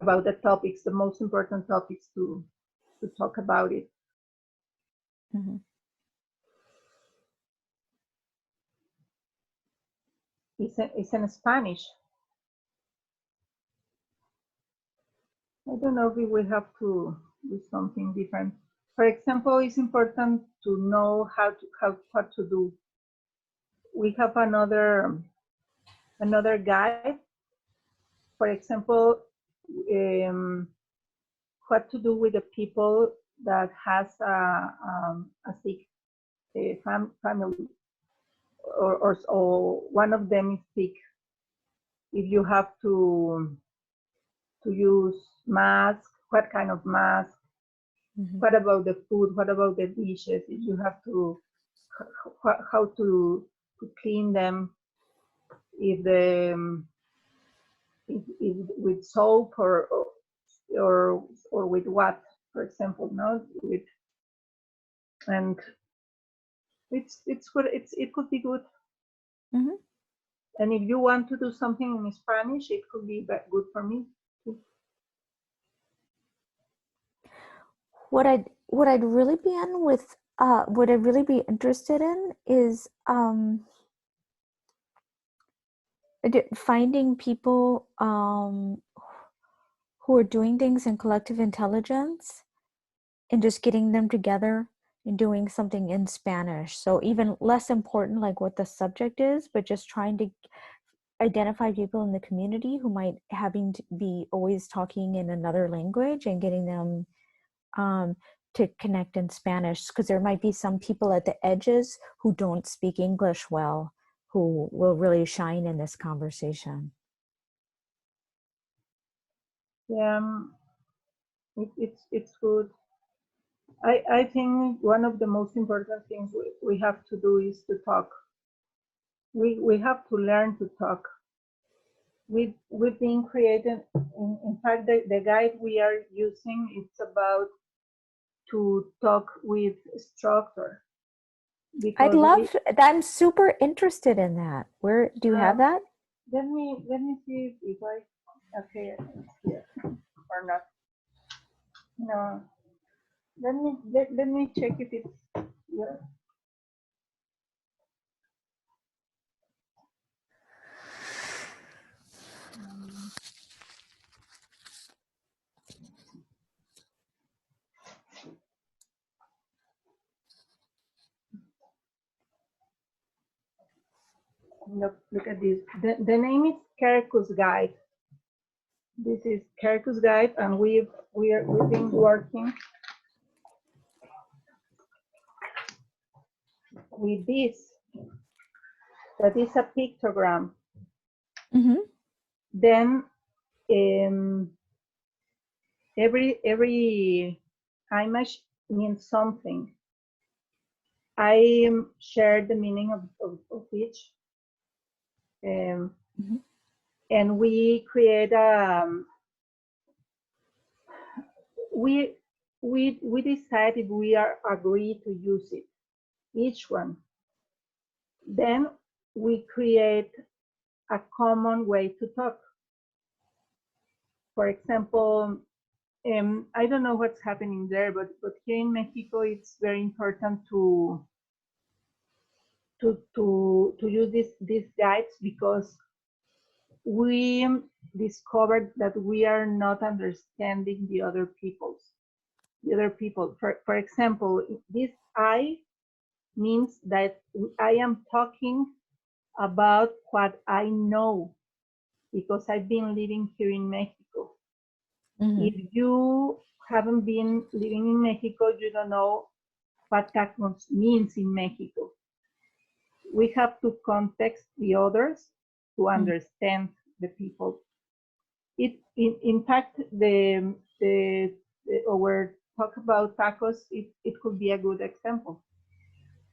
about the topics, the most important topics to talk about it. Mm-hmm. It's in Spanish. I don't know if we have to do something different. For example, it's important to know what to do. We have another guide. For example, what to do with the people that has a sick family, or one of them is sick. If you have to use mask, what kind of mask? Mm-hmm. What about the food? What about the dishes? If you have to, how to clean them? If the if with soap or with what? For example, no, with, and it's good. It could be good. Mm-hmm. And if you want to do something in Spanish, it could be good for me too. What I'd really be in with what I'd really be interested in is finding people who are doing things in collective intelligence and just getting them together and doing something in Spanish. So even less important like what the subject is, but just trying to identify people in the community who might having to be always talking in another language and getting them to connect in Spanish, because there might be some people at the edges who don't speak English well, who will really shine in this conversation. Yeah, it's good. I think one of the most important things we have to do is to talk. We have to learn to talk. We've been creating, in fact, the guide we are using, it's about to talk with structure. I'd love, I'm super interested in that. Where do you have that? Let me see if I, okay, it's here or not. No, let me check if it's here. Look at this. The name is Kerkus Guide. This is Kerkus Guide, and we've been working with this. That is a pictogram. Mm-hmm. Then every image means something. I shared the meaning of each. Mm-hmm. And we create we decided we agree to use it, each one. Then we create a common way to talk. For example, I don't know what's happening there, but here in Mexico, it's very important to use these guides, because we discovered that we are not understanding the other people. For example, this I means that I am talking about what I know, because I've been living here in Mexico. Mm-hmm. If you haven't been living in Mexico, you don't know what tacos means in Mexico. We have to context the others to understand the people. in fact, our talk about tacos, it could be a good example.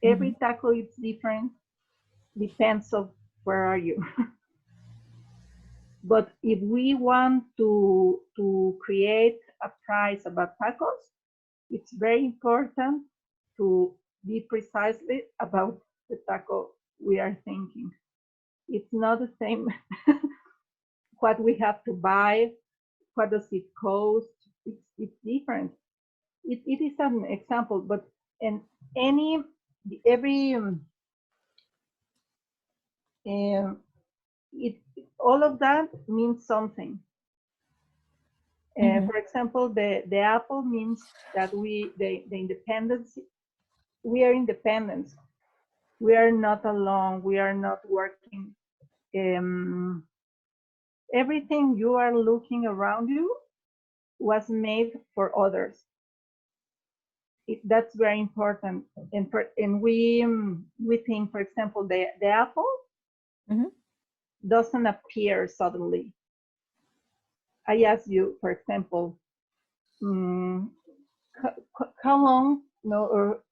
Every taco is different, depends of where are you. But if we want to create a price about tacos, it's very important to be precisely about the taco we are thinking. It's not the same what we have to buy, what does it cost, it's different. It is an example, but in every all of that means something. For example, the apple means that the independence, we are independent. We are not alone. We are not working. Everything you are looking around you was made for others. That's very important. And we think, for example, the apple doesn't appear suddenly. I ask you, for example, how long, no, or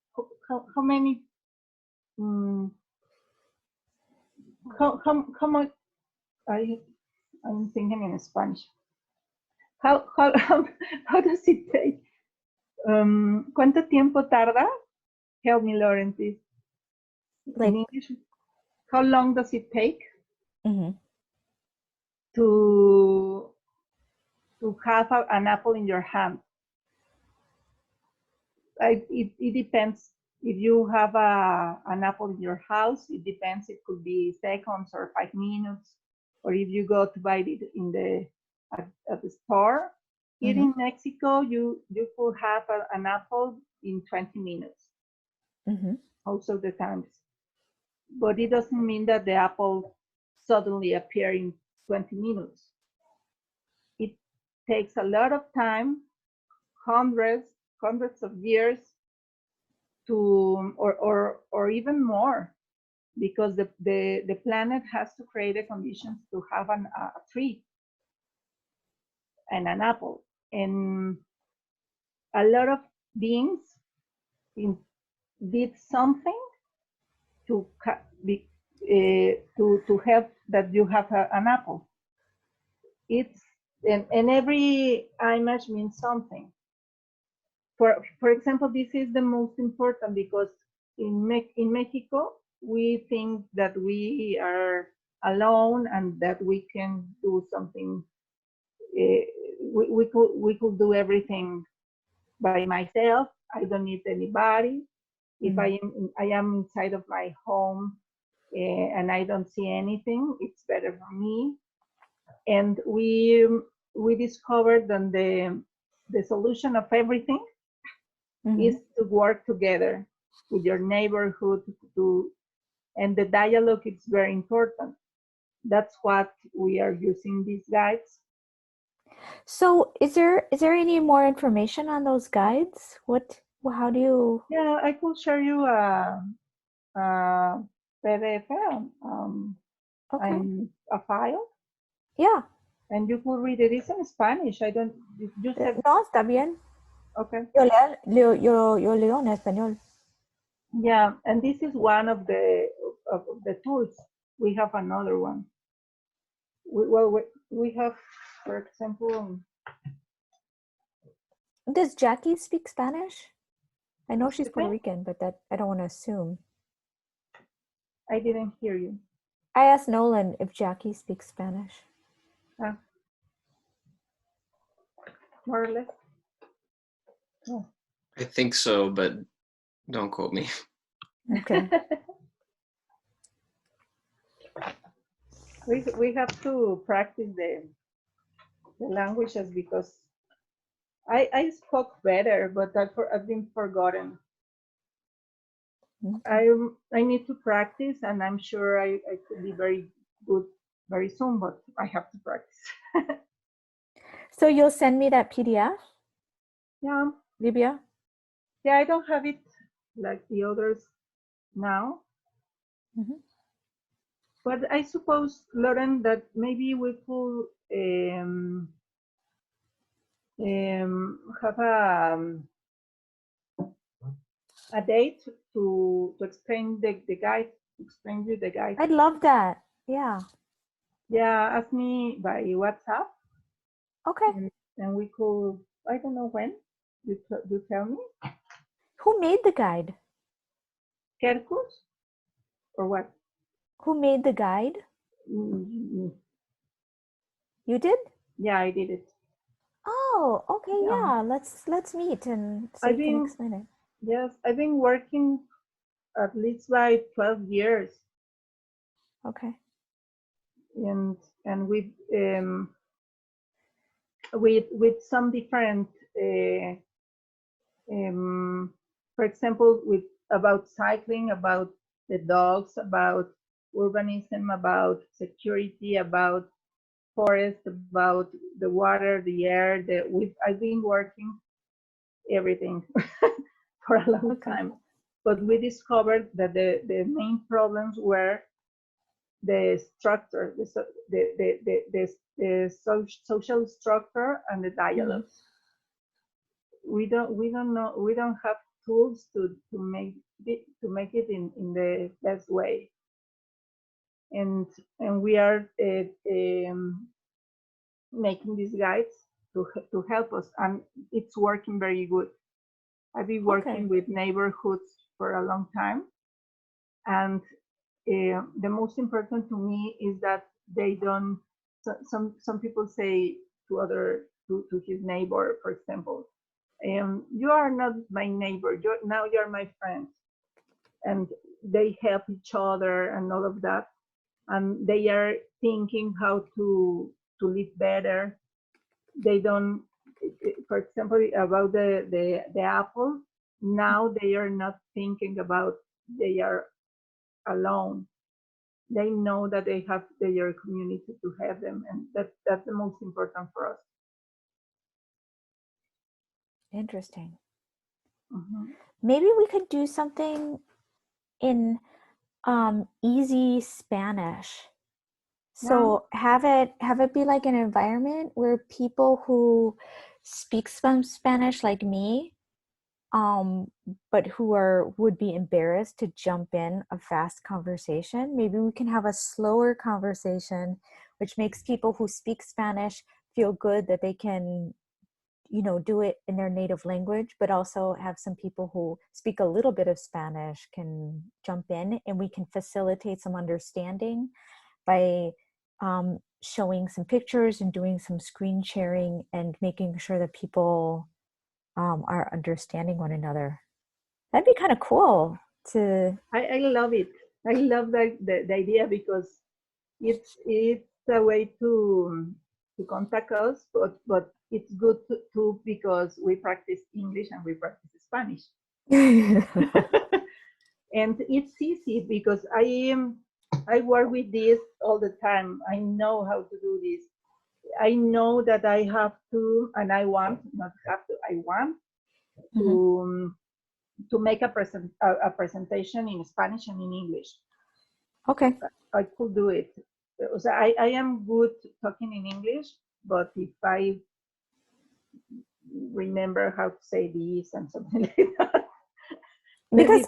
how many, how much, I'm thinking in Spanish. How does it take? ¿Cuánto tiempo tarda? Help me, Lauren, please. Like, in English, how long does it take to have an apple in your hand? It depends. If you have an apple in your house, it depends. It could be seconds or 5 minutes. Or if you go to buy it at the store. Here in Mexico, you could have an apple in 20 minutes. Also the times. But it doesn't mean that the apple suddenly appear in 20 minutes. It takes a lot of time, hundreds of years to, or even more, because the planet has to create the conditions to have a tree and an apple. And a lot of beings did something to help that you have an apple. It's and every image means something. For example, this is the most important because in Mexico we think that we are alone and that we can do something. We could do everything by myself. I don't need anybody. If I am inside of my home and I don't see anything, it's better for me. And we discovered that the solution of everything is to work together with your neighborhood and the dialogue is very important. That's what we are using these guides. So is there any more information on those guides? How do you? Yeah, I could share you a PDF Okay. and a file. Yeah. And you could read it. It's in Spanish. I don't. You said. No, está bien. Okay. Yo leo en español. Yeah, and this is one of the tools. We have another one. We have, for example. Does Jackie speak Spanish? I know she's Puerto Okay. Rican, but that I don't want to assume. I didn't hear you. I asked Nolan if Jackie speaks Spanish. More or less. Oh. I think so, but don't quote me. Okay. We have to practice the languages because I spoke better, but I've been forgotten. Okay. I need to practice, and I'm sure I could be very good very soon, but I have to practice. So you'll send me that PDF? Yeah. Livia? Yeah, I don't have it like the others now. But I suppose, Lauren, that maybe we could have a date to explain the guide, explain you the guide. I'd love that. Yeah. Yeah, ask me by WhatsApp, Okay. and we could. I don't know when. You tell me. Who made the guide? Kerkus, or what? Who made the guide? Mm, You did? Yeah, I did it. Oh, okay, Yeah. yeah. Let's meet and so I've you can been explain it. Yes, I've been working at least by 12 years, Okay. and with some different, for example, with about cycling, about the dogs, about urbanism, about security, about forest, about the water, the air. I've been working everything for a long Okay. time, but we discovered that the main problems were the structure, the social structure and the dialogues. We don't know, we don't have tools to make it in the best way, and we are making these guides to help us, and it's working very good. I've been working with neighborhoods for a long time, and the most important to me is that they don't. Some people say to his neighbor, for example, you are not my neighbor. Now you're my friend, and they help each other and all of that, and they are thinking how to live better. They don't. For example, about the apple. Now they are not thinking about they are alone. They know that they have their community to help them, and that's the most important for us. Interesting. Mm-hmm. Maybe we could do something in easy Spanish. So have it be like an environment where people who speak some Spanish like me, but who would be embarrassed to jump in a fast conversation. Maybe we can have a slower conversation, which makes people who speak Spanish feel good that they can, do it in their native language, but also have some people who speak a little bit of Spanish can jump in, and we can facilitate some understanding by showing some pictures and doing some screen sharing and making sure that people are understanding one another. That'd be kind of cool to. I love it. I love the idea, because it's a way to contact us, but it's good too, because we practice English and we practice Spanish. And it's easy because I work with this all the time. I know how to do this. I know that I have to, and I want, not have to, I want to make a presentation in Spanish and in English. Okay. I could do it. So I am good talking in English, but if I remember how to say this and something like that. Because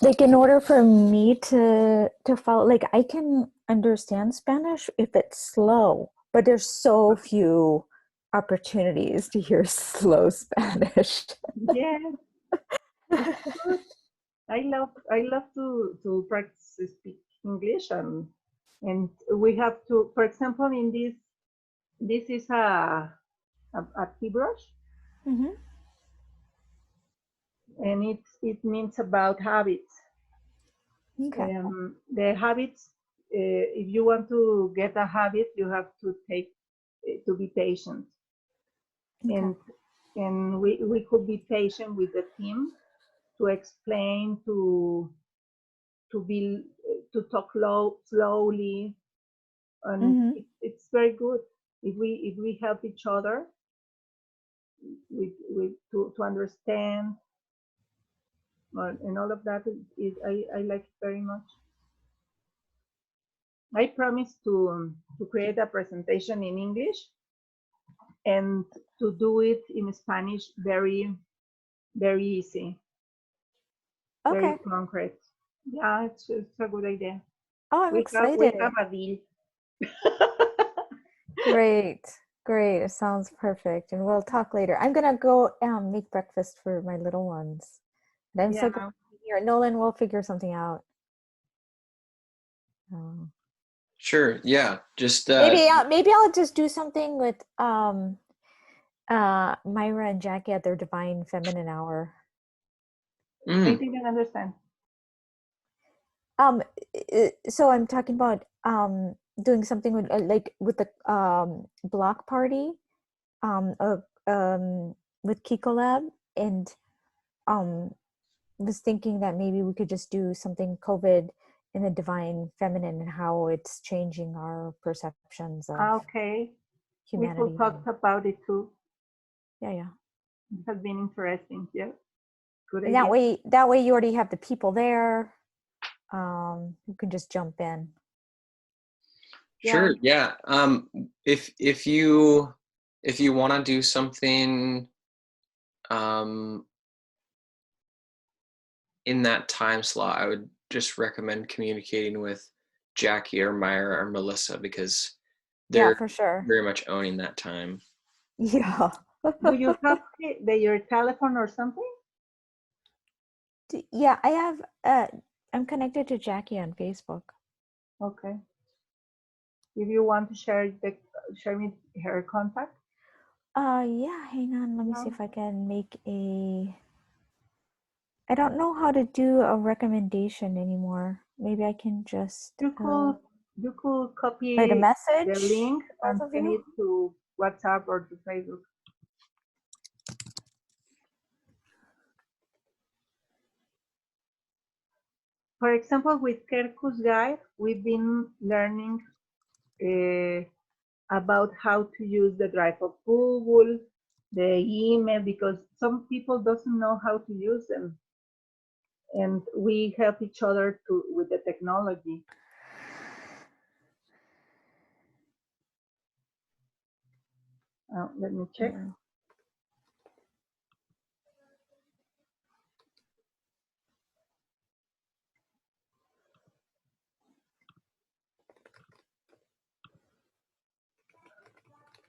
like in order for me to follow, like I can understand Spanish if it's slow, but there's so few opportunities to hear slow Spanish. Yeah. I love to practice speak English, and we have to, for example, in this is a tea brush, and it means about habits. Okay. The habits, if you want to get a habit, you have to be patient. Okay. And we could be patient with the team to explain, to talk slowly, and it's very good if we help each other to understand, and all of that. I like it very much. I promise to create a presentation in English and to do it in Spanish very, very easy, very Okay. concrete. Yeah, it's a good idea. Oh, I'm We excited. have a deal. Great. Great. It sounds perfect. And we'll talk later. I'm gonna go make breakfast for my little ones. And I'm so glad Yeah. to be here. Nolan, we'll figure something out. Sure. Yeah. Just Maybe I'll just do something with Myra and Jacque at their Divine Feminine Hour. I didn't understand. So I'm talking about doing something with like with the block party with Kiko Lab, and was thinking that maybe we could just do something COVID in the Divine Feminine and how it's changing our perceptions of Okay. humanity. We could talk about it too. Yeah. It has been interesting. Yeah. Good And idea. that way you already have the people there. You can just jump in. Sure. Yeah. If you want to do something in that time slot, I would just recommend communicating with Jacque or Myra or Melissa, because they're for sure. very much owning that time. Yeah. Do you have your telephone or something? Yeah, I have. I'm connected to Jacque on Facebook. Okay. If you want to share me her contact. Yeah. Hang on. Let me see if I can make a. I don't know how to do a recommendation anymore. Maybe I can just. You could copy write a message. the link and both of send you? it to WhatsApp or to Facebook. For example, with Kerku's guide, we've been learning about how to use the Drive of Google, the email, because some people doesn't know how to use them, and we help each other with the technology. Let me check. Yeah.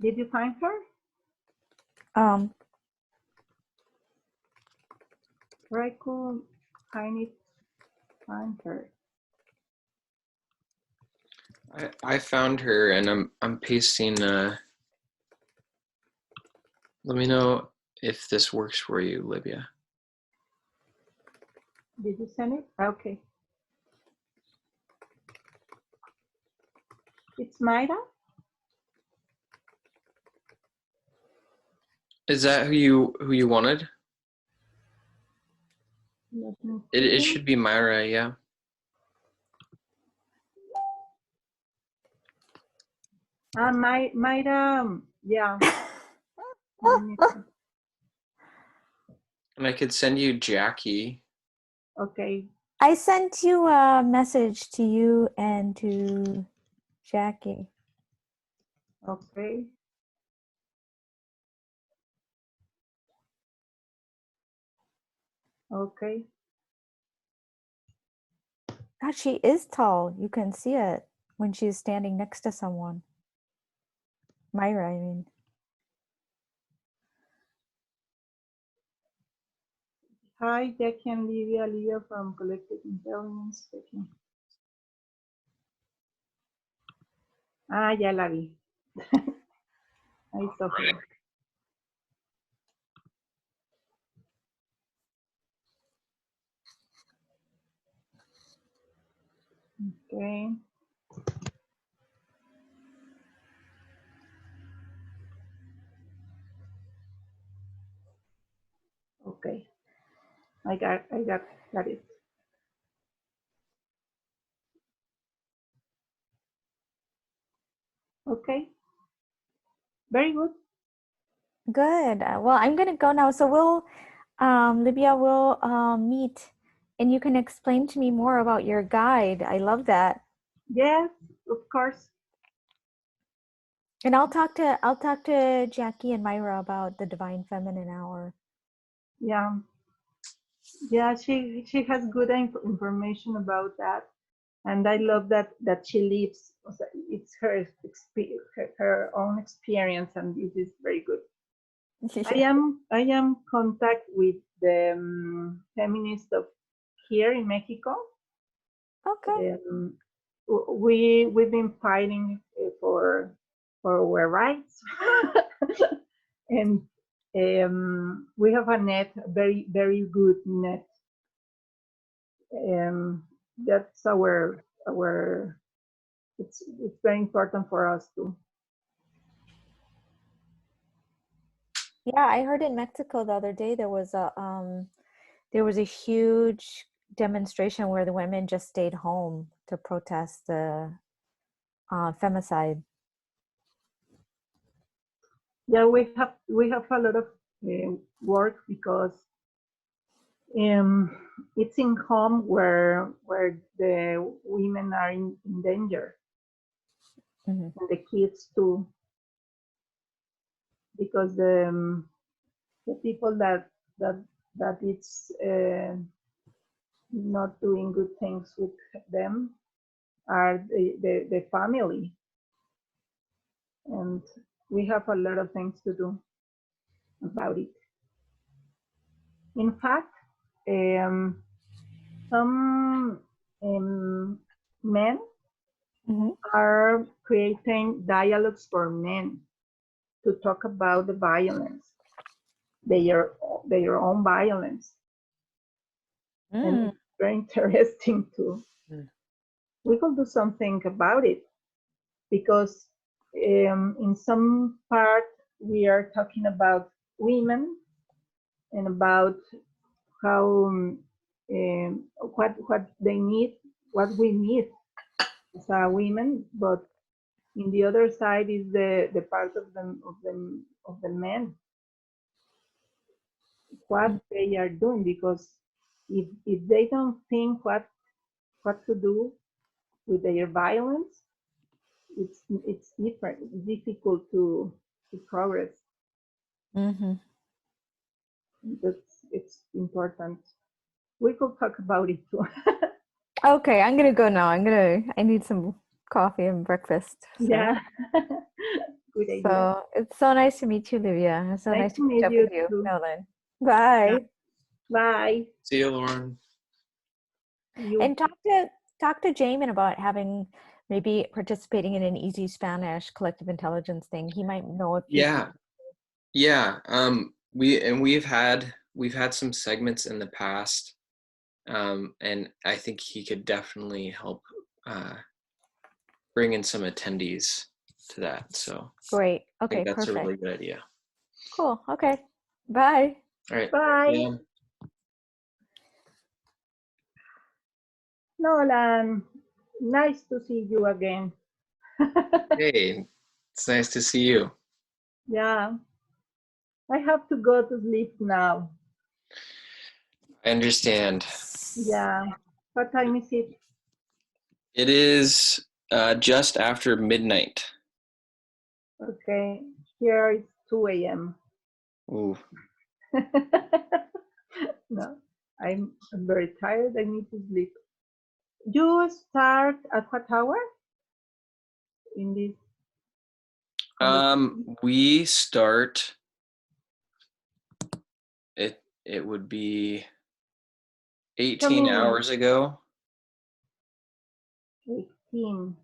Did you find her? Where I could find her. I found her, and I'm pasting. Let me know if this works for you, Libya. Did you send it? Okay. It's Myra. Is that who you wanted? It should be Myra, yeah. Myra, yeah. And I could send you Jacque. Okay. I sent you a message to you and to Jacque. Okay. Okay. God, she is tall. You can see it when she's standing next to someone. Myra, I mean. Hi, Jackie and Livia from Collective Intelligence. Ya la vi. I saw her. Okay. Okay. I got it. Okay. Very good. Good. Well, I'm gonna go now. So we'll, Libya will meet, and you can explain to me more about your guide. I love that. Yes, of course. And I'll talk to Jackie and Myra about the Divine Feminine Hour. Yeah, yeah, she has good information about that, and I love that she lives. It's her her own experience, and it is very good. Yeah. I am contact with the feminists of here in Mexico. Okay. We've been fighting for our rights, and we have a net, very good net. That's our it's very important for us too. Yeah, I heard in Mexico the other day there was a huge demonstration where the women just stayed home to protest the femicide. Yeah, we have a lot of work because it's in home where the women are in danger, Mm-hmm. and the kids too, because the people that it's not doing good things with them are the family, and we have a lot of things to do about it. In fact, some men Mm-hmm. are creating dialogues for men to talk about the violence, their own violence, and it's very interesting too. We could do something about it because in some part we are talking about women and about how what they need, what we need as women, but in the other side is the part of the men, what they are doing, because if they don't think what to do with their violence, it's difficult to progress. Mm-hmm. It's important. We could talk about it too. Okay, I'm gonna go now. I need some coffee and breakfast. So. Yeah. Good idea. So it's so nice to meet you, Livia. It's so nice to meet up you with you, too. Nolan. Bye. Yeah. Bye. See you, Lauren. And talk to Jamin about maybe participating in an Easy Spanish collective intelligence thing. He might know if Yeah. We've had some segments in the past, and I think he could definitely help bring in some attendees to that. So great. I Okay, think that's perfect. a really good idea. Cool. Okay. Bye. All right. Bye. Yeah. Nolan, nice to see you again. Hey, it's nice to see you. Yeah. I have to go to sleep now. I understand. Yeah. What time is it? It is just after midnight. Okay. Here it's 2 a.m. Ooh. No, I'm very tired. I need to sleep. You start at what hour in this? We start. It would be 18 hours ago. 18.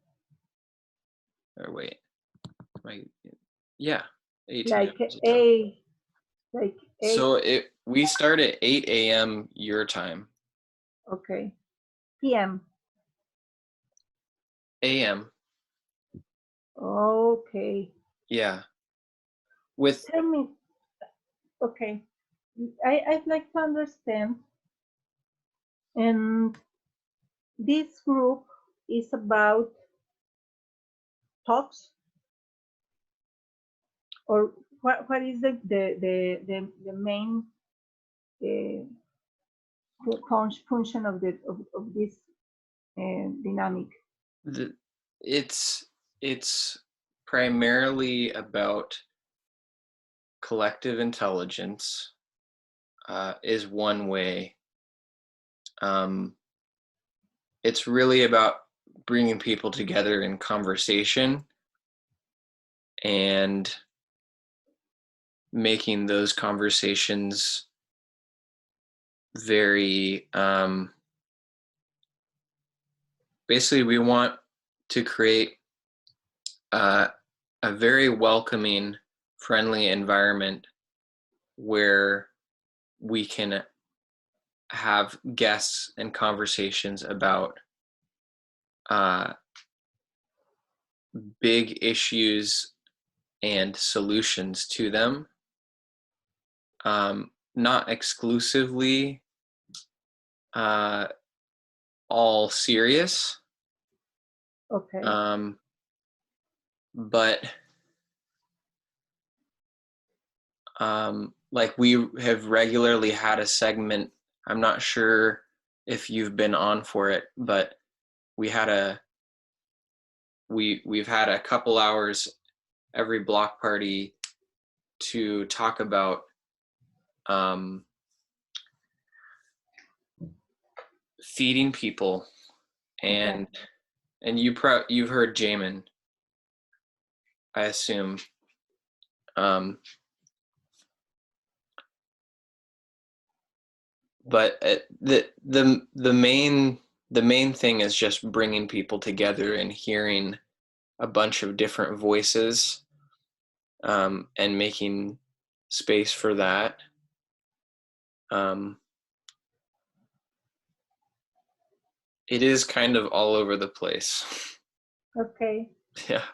Or wait, yeah, 18 Like hours ago. 8. Like 8. So we start at 8 a.m. your time. Okay. PM. A.m. Okay. Yeah. Tell me. Okay. I'd like to understand. And this group is about talks, or what is the main function of this dynamic? It's primarily about collective intelligence, is one way. It's really about bringing people together in conversation and making those conversations very, basically we want to create a very welcoming, friendly environment where we can have guests and conversations about big issues and solutions to them. Not exclusively all serious, Okay. but like we have regularly had a segment, I'm not sure if you've been on for it, but we've had a couple hours every block party to talk about feeding people, and Okay. and you've heard Jamin, I assume. But the main thing is just bringing people together and hearing a bunch of different voices, and making space for that. It is kind of all over the place. Okay. Yeah.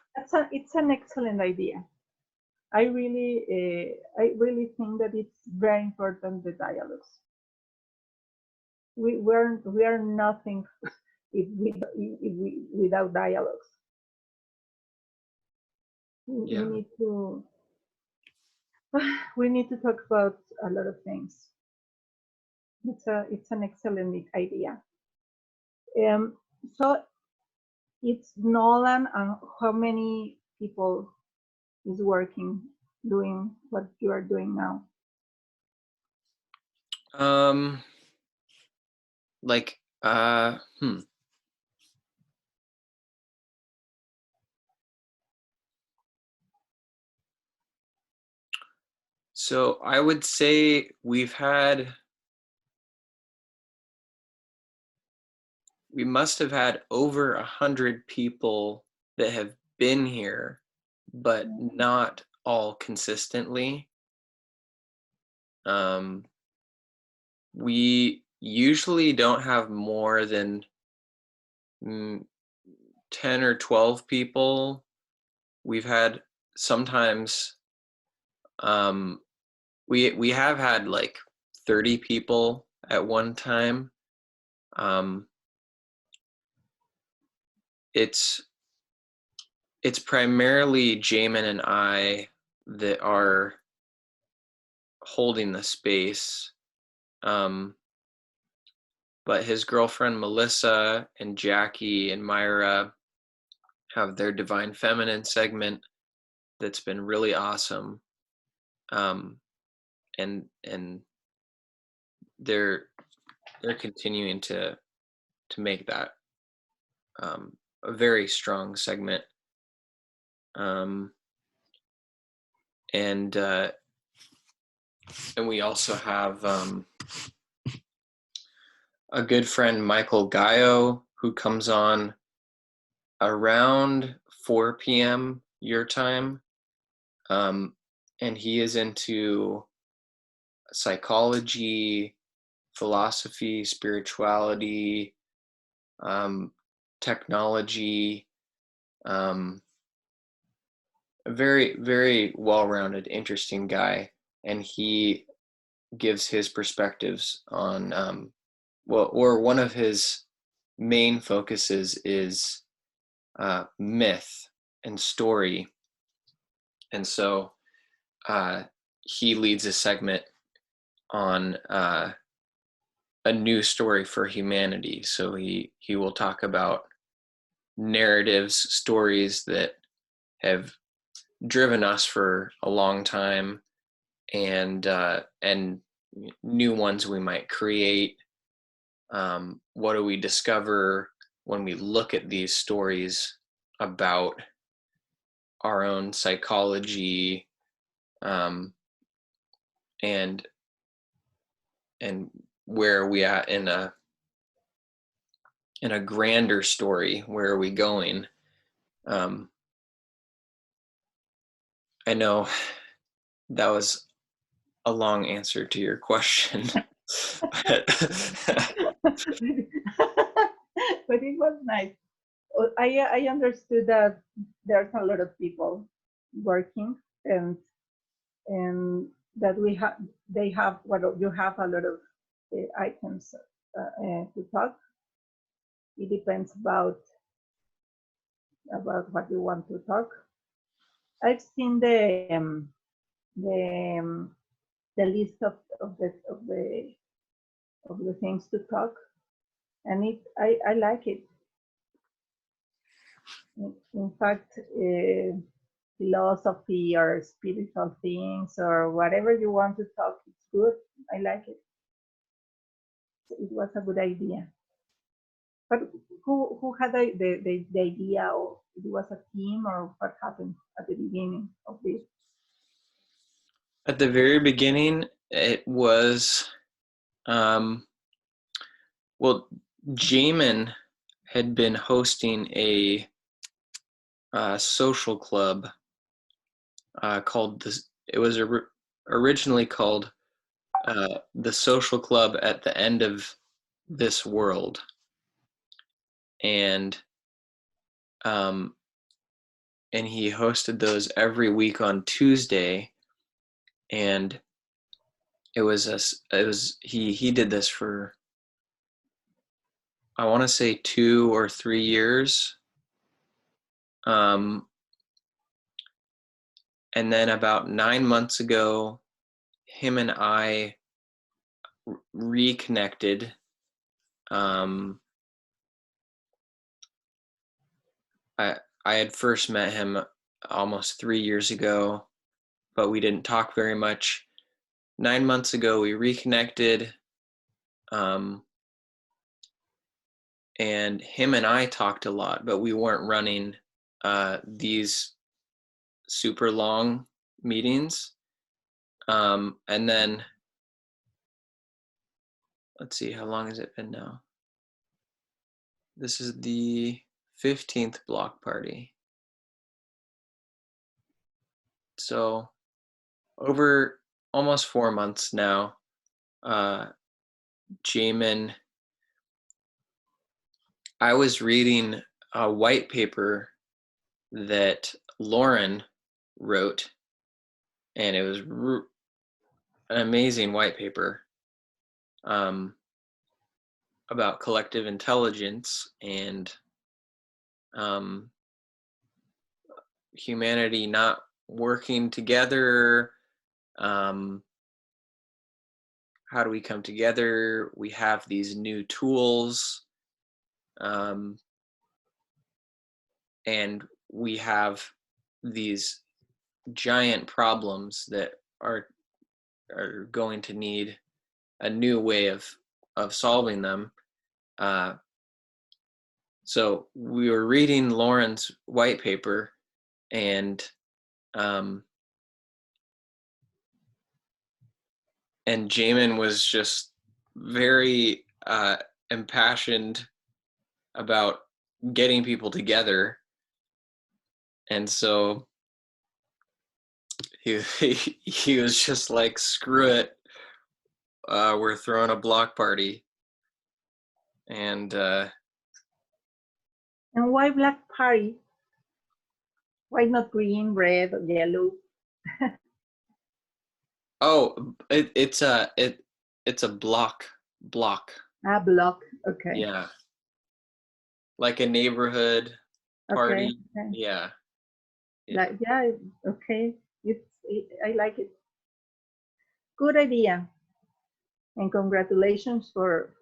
It's an excellent idea. I really think that it's very important, the dialogues. We are nothing if we without dialogues. Yeah. We need to talk about a lot of things. It's an excellent idea. So it's Nolan, and how many people is working doing what you are doing now? Like So I would say we must have had over 100 people that have been here, but not all consistently. We usually don't have more than 10 or 12 people. We've had sometimes, we have had like 30 people at one time. It's primarily Jamin and I that are holding the space. But his girlfriend Melissa and Jacque and Myra have their Divine Feminine segment that's been really awesome. And they're continuing to make that a very strong segment. And we also have a good friend, Michael Gaio, who comes on around 4 p.m. your time. And he is into psychology, philosophy, spirituality, technology, a very, very well-rounded, interesting guy. And he gives his perspectives on, or one of his main focuses is myth and story. And so he leads a segment on a new story for humanity. So he will talk about narratives, stories that have driven us for a long time, and new ones we might create. What do we discover when we look at these stories about our own psychology, and where are we at in a grander story? Where are we going? I know that was a long answer to your question. But it was nice. I understood that there's a lot of people working, and that they have you have a lot of items to talk. It depends about what you want to talk. I've seen the list of the things to talk, and I like it. In fact, philosophy or spiritual things or whatever you want to talk, it's good. I like it. It was a good idea. But who had the idea, or it was a team, or what happened at the beginning of this? At the very beginning, it was, well, Jamin had been hosting a social club called this. It was originally called the Social Club at the End of This World, and he hosted those every week on Tuesday, and he did this for, I want to say 2 or 3 years. And then about 9 months ago, him and I reconnected. I had first met him almost 3 years ago, but we didn't talk very much. 9 months ago, we reconnected, and him and I talked a lot, but we weren't running these super long meetings. And then, let's see, how long has it been now? This is the 15th block party. So over almost 4 months now, Jamin, I was reading a white paper that Lauren wrote, and it was an amazing white paper about collective intelligence and humanity not working together. How do we come together? We have these new tools, and we have these giant problems that are going to need a new way of solving them. So we were reading Lauren's white paper, and Jamin was just very impassioned about getting people together, and so he was just like, screw it, we're throwing a block party. And why black party? Why not green, red, or yellow? oh, it's a block. Ah, block. Okay. Yeah, like a neighborhood party. Okay. Yeah. Yeah. Okay. I like it. Good idea. And congratulations for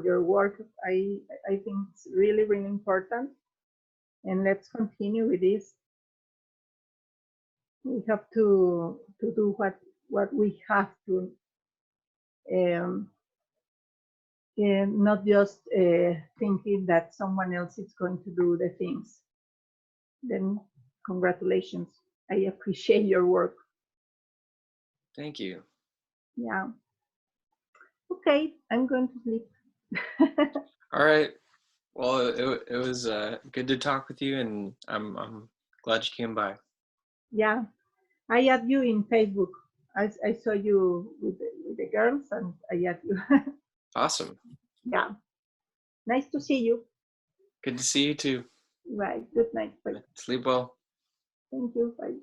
your work. I think it's really, really important. And let's continue with this. We have to do what we have to, and not just thinking that someone else is going to do the things. Then congratulations. I appreciate your work. Thank you. Yeah. Okay, I'm going to sleep. All right. Well, it was good to talk with you, and I'm glad you came by. Yeah, I add you in Facebook. I saw you with the girls, and I add you. Awesome. Yeah, nice to see you. Good to see you too. Right. Good night. Bye. Sleep well. Thank you. Bye.